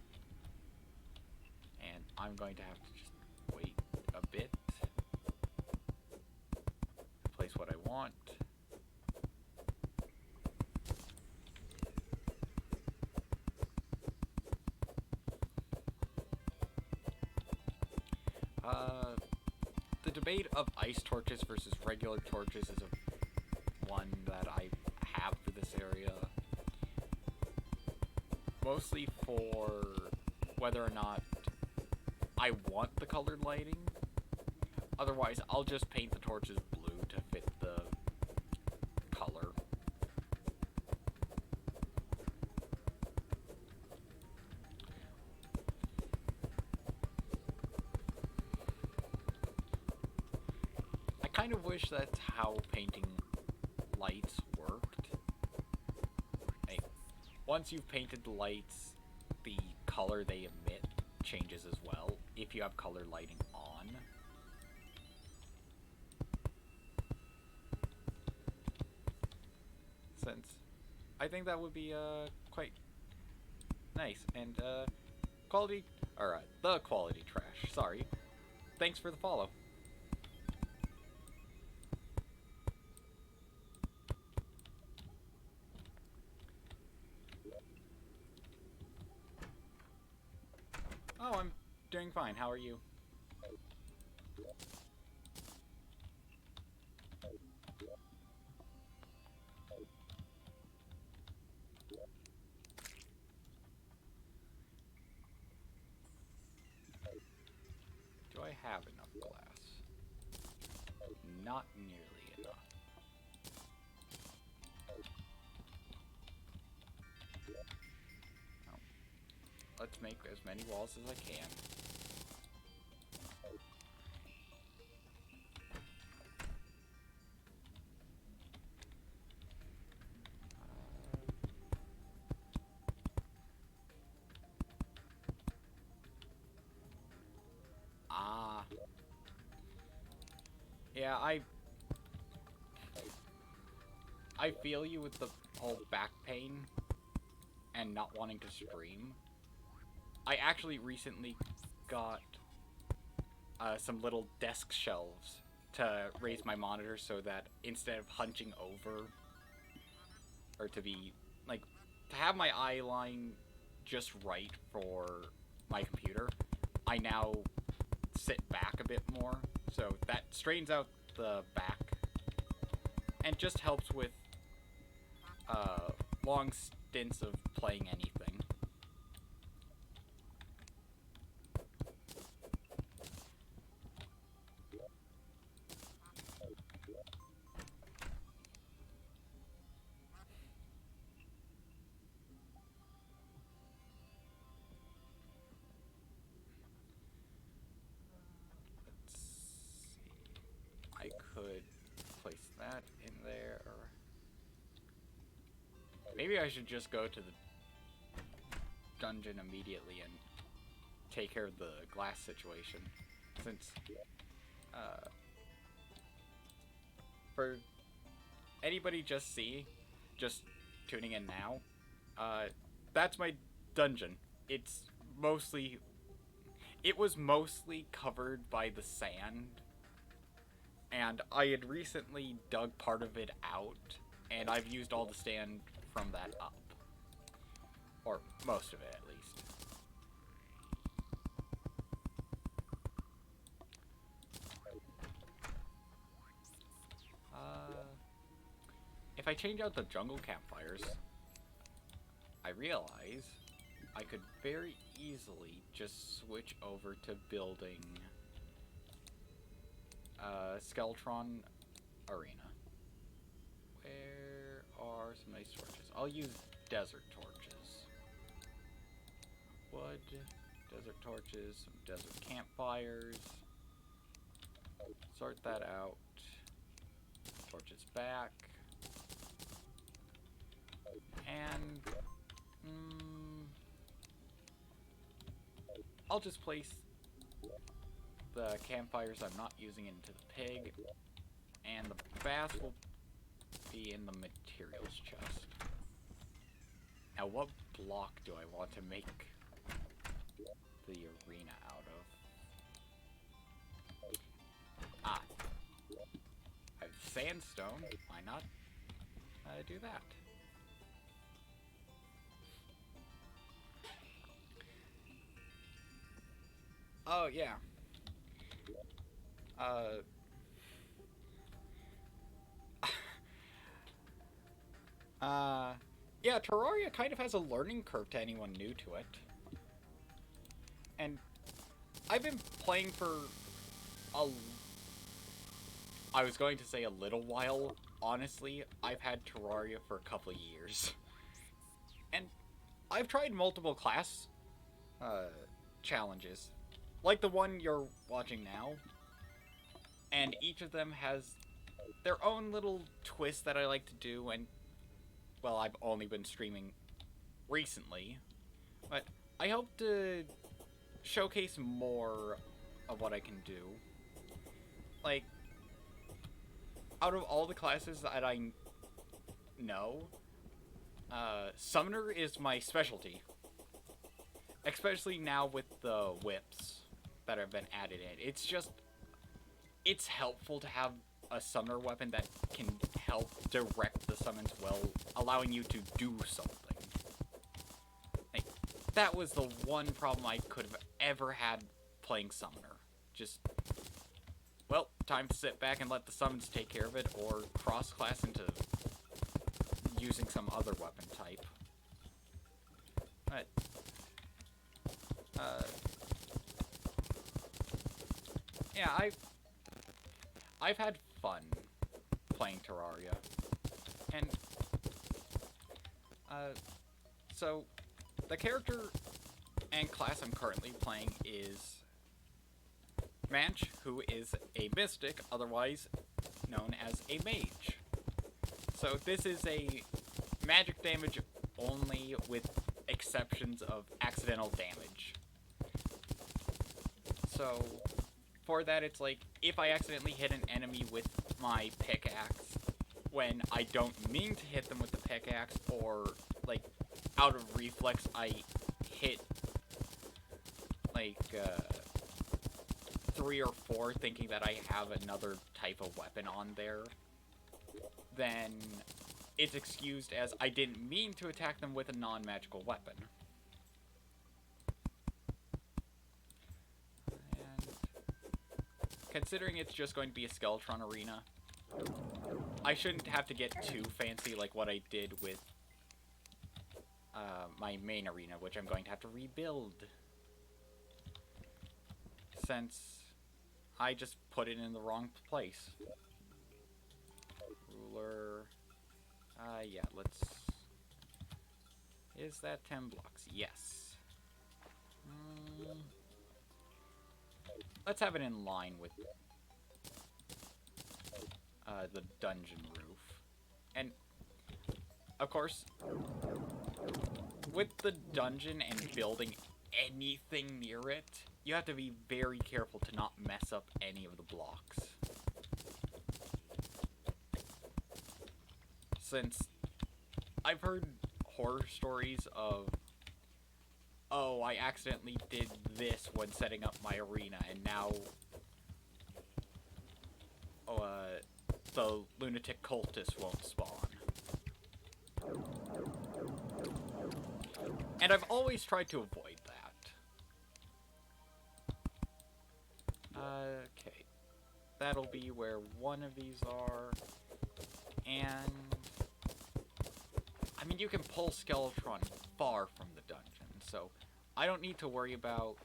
And I'm going to have to just wait a bit. Place what I want. The debate of ice torches versus regular torches is one that I have for this area. Mostly for whether or not I want the colored lighting. Otherwise, I'll just paint the torches blue to fit the color. kind of wish that's how painting lights worked. Like, once you've painted the lights, the color they emit changes as well, if you have color lighting on. Since I think that would be quite nice. And quality, or the quality trash, sorry. Thanks for the follow. Oh, I'm doing fine. How are you? Do I have enough glass? Not nearly enough. Oh. Let's make as many walls as I can. Yeah, I feel you with the whole back pain and not wanting to stream. I actually recently got some little desk shelves to raise my monitor so that instead of hunching over, or to be, like, to have my eye line just right for my computer, I now sit back a bit more, so that straightens out the back and just helps with long stints of playing anything. Let's see. I could place that in there, or maybe I should just go to the dungeon immediately and take care of the glass situation, since for anybody just tuning in now, that's my dungeon. It was mostly covered by the sand, and I had recently dug part of it out, and I've used all the sand from that up. Or most of it, at least. If I change out the jungle campfires, I realize I could very easily just switch over to building Skeletron Arena. Where are some nice torches? I'll use desert torches. Wood, desert torches, some desert campfires. Sort that out. Torches back. And I'll just place the campfires I'm not using into the pig, and the bass will be in the materials chest. Now, what block do I want to make the arena out of? Ah, I have sandstone. Why not do that? Oh, yeah. Yeah, Terraria kind of has a learning curve to anyone new to it. And I've been playing for I was going to say a little while. Honestly, I've had Terraria for a couple of years. And I've tried multiple class challenges, like the one you're watching now. and each of them has their own little twist that I like to do, and, well, I've only been streaming recently, but I hope to showcase more of what I can do. Like, out of all the classes that I know, Summoner is my specialty. Especially now with the whips that have been added in. It's helpful to have a summoner weapon that can help direct the summons well, allowing you to do something. Like, that was the one problem I could have ever had playing summoner. Just, well, time to sit back and let the summons take care of it, or cross-class into using some other weapon type. But, yeah, I've had fun playing Terraria, and, so, the character and class I'm currently playing is Manch, who is a mystic, otherwise known as a mage. So this is a magic damage only, with exceptions of accidental damage. So for that, it's like, if I accidentally hit an enemy with my pickaxe when I don't mean to hit them with the pickaxe, or like out of reflex I hit like 3 or 4 thinking that I have another type of weapon on there, then it's excused as I didn't mean to attack them with a non-magical weapon. And considering it's just going to be a Skeletron arena, I shouldn't have to get too fancy like what I did with my main arena, which I'm going to have to rebuild, since I just put it in the wrong place. Ruler. Yeah, let's... Is that 10 blocks? Yes. Let's have it in line with the dungeon roof. And, of course, with the dungeon and building anything near it, you have to be very careful to not mess up any of the blocks. Since I've heard horror stories of, oh, I accidentally did this when setting up my arena, and now the lunatic cultist won't spawn. And I've always tried to avoid that. Okay. That'll be where one of these are. And I mean, you can pull Skeletron far from the dungeon, so I don't need to worry about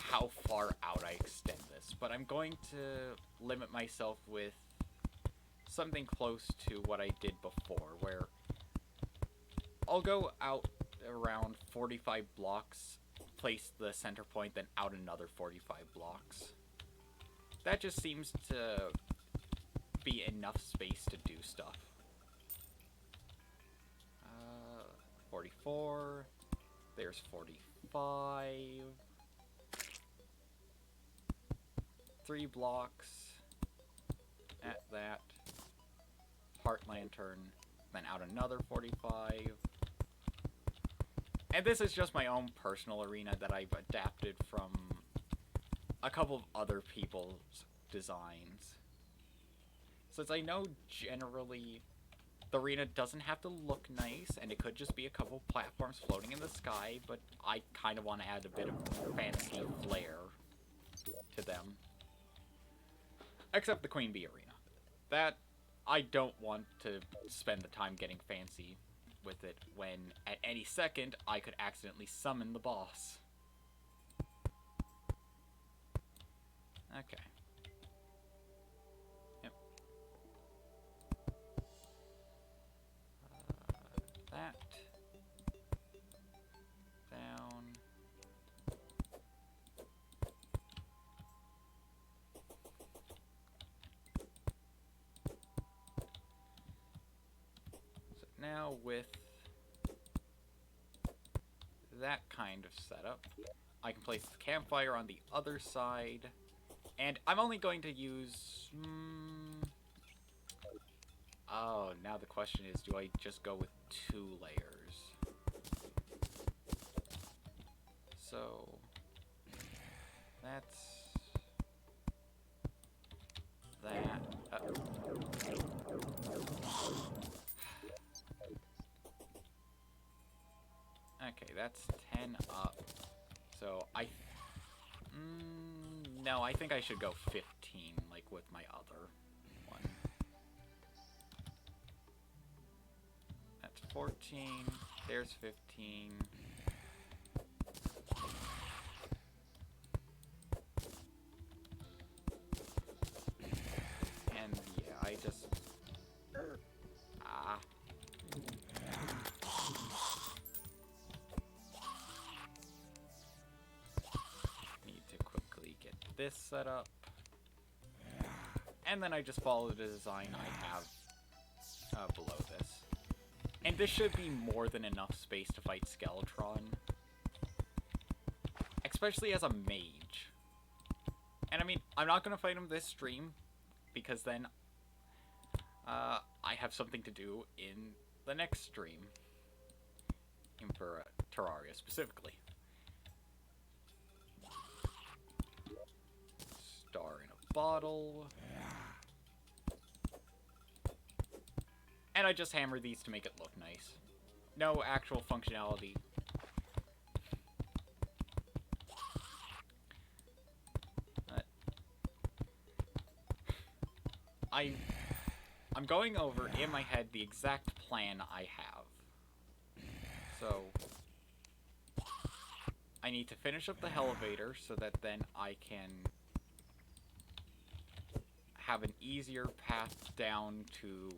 how far out I extend this, but I'm going to limit myself with something close to what I did before, where I'll go out around 45 blocks, place the center point, then out another 45 blocks. That just seems to be enough space to do stuff. 44. There's 45. 3 blocks. At that. Heart Lantern. Then out another 45. And this is just my own personal arena that I've adapted from a couple of other people's designs. Since I know generally the arena doesn't have to look nice, and it could just be a couple platforms floating in the sky, but I kind of want to add a bit of fancy flair to them. Except the Queen Bee arena. That, I don't want to spend the time getting fancy with it when at any second I could accidentally summon the boss. Okay. Yep. That. Down. now with that kind of setup, I can place the campfire on the other side, and I'm only going to use... Oh, now the question is, do I just go with 2 layers? So, that's... that. Okay, that's 10 up. So, no, I think I should go 15, like with my other one. That's 14. There's 15. And yeah, I just... Need to quickly get this set up. And then I just follow the design I have below this. And this should be more than enough space to fight Skeletron. Especially as a mage. And I mean, I'm not going to fight him this stream, because then I have something to do in the next stream. For Terraria specifically. Star in a bottle. And I just hammer these to make it look nice. No actual functionality. I'm going over in my head the exact plan I have. So I need to finish up the elevator so that then I can have an easier path down to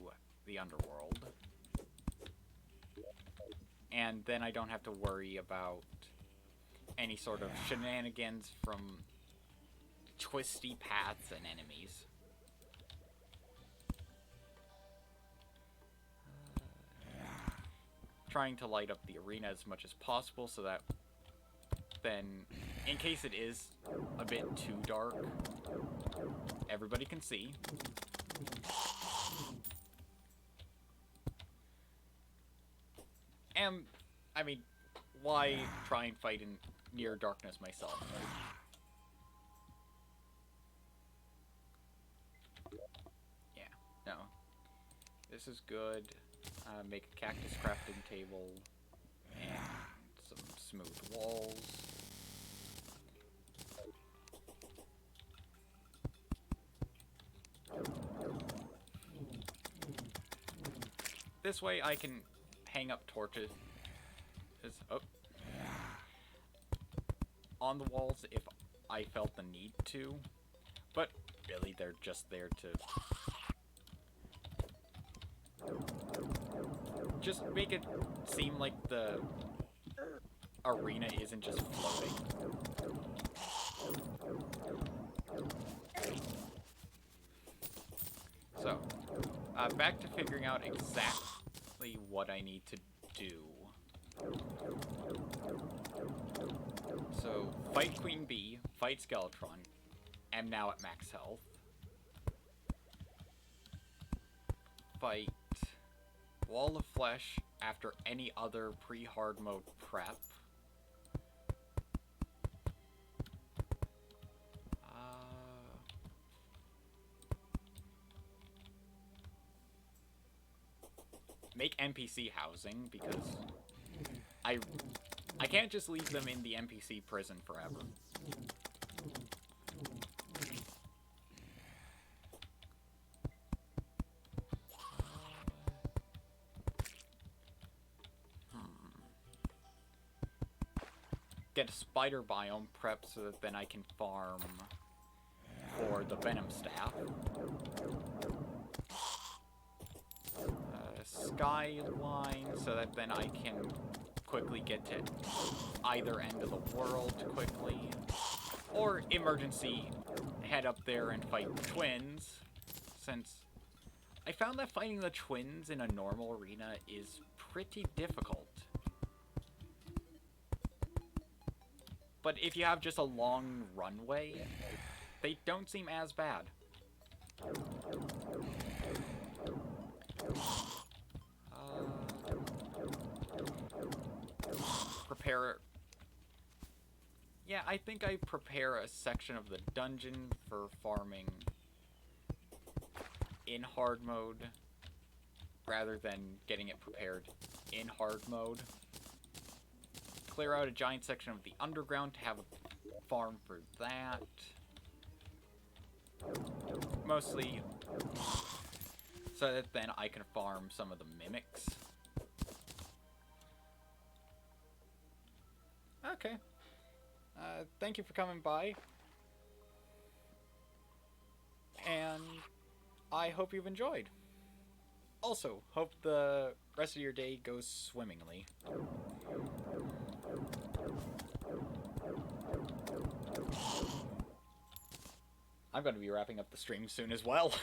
the underworld. And then I don't have to worry about any sort of shenanigans from twisty paths and enemies. Trying to light up the arena as much as possible so that then, in case it is a bit too dark, everybody can see. And, I mean, why try and fight in near darkness myself? Yeah, no. This is good. Make a cactus crafting table and some smooth walls. This way I can hang up torches on the walls if I felt the need to, but really they're just there to just make it seem like the arena isn't just floating. So, back to figuring out exactly what I need to do. So, fight Queen Bee, fight Skeletron. Am now at max health. Fight Wall of Flesh after any other pre-hard mode prep. Make NPC housing, because I can't just leave them in the NPC prison forever. Get a spider biome prep so that then I can farm for the venom staff. Skyline so that then I can quickly get to either end of the world quickly, or emergency head up there and fight the twins, since I found that fighting the twins in a normal arena is pretty difficult. But if you have just a long runway, they don't seem as bad. Prepare... Yeah, I think I prepare a section of the dungeon for farming in hard mode rather than getting it prepared in hard mode. Clear out a giant section of the underground to have a farm for that. Mostly so that then I can farm some of the mimics. Okay. Thank you for coming by. And I hope you've enjoyed. Also, hope the rest of your day goes swimmingly. I'm going to be wrapping up the stream soon as well.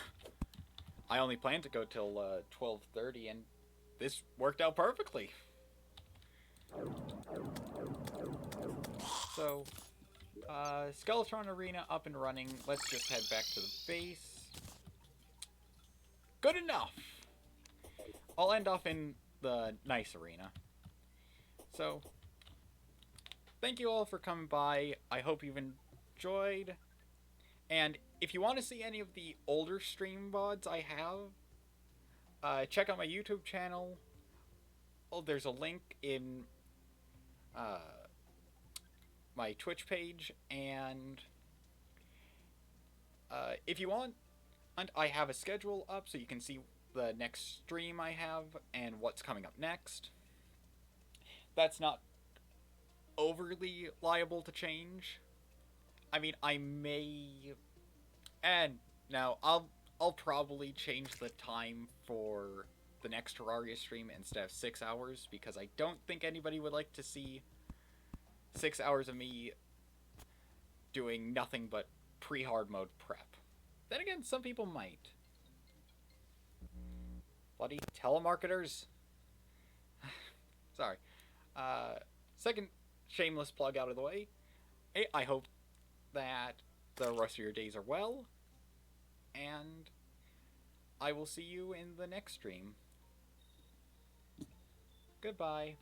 I only planned to go till 12:30, and this worked out perfectly. So, Skeletron Arena up and running. Let's just head back to the base. Good enough! I'll end off in the nice arena. So, thank you all for coming by. I hope you've enjoyed. And if you want to see any of the older stream VODs I have, check out my YouTube channel. Oh, there's a link in my Twitch page, and if you want, I have a schedule up so you can see the next stream I have and what's coming up next. That's not overly liable to change. I mean, I may, and now I'll probably change the time for the next Terraria stream instead of 6 hours, because I don't think anybody would like to see 6 hours of me doing nothing but pre-hard mode prep. Then again, some people might. Bloody telemarketers. Sorry. Second shameless plug out of the way. I hope that the rest of your days are well, and I will see you in the next stream. Goodbye.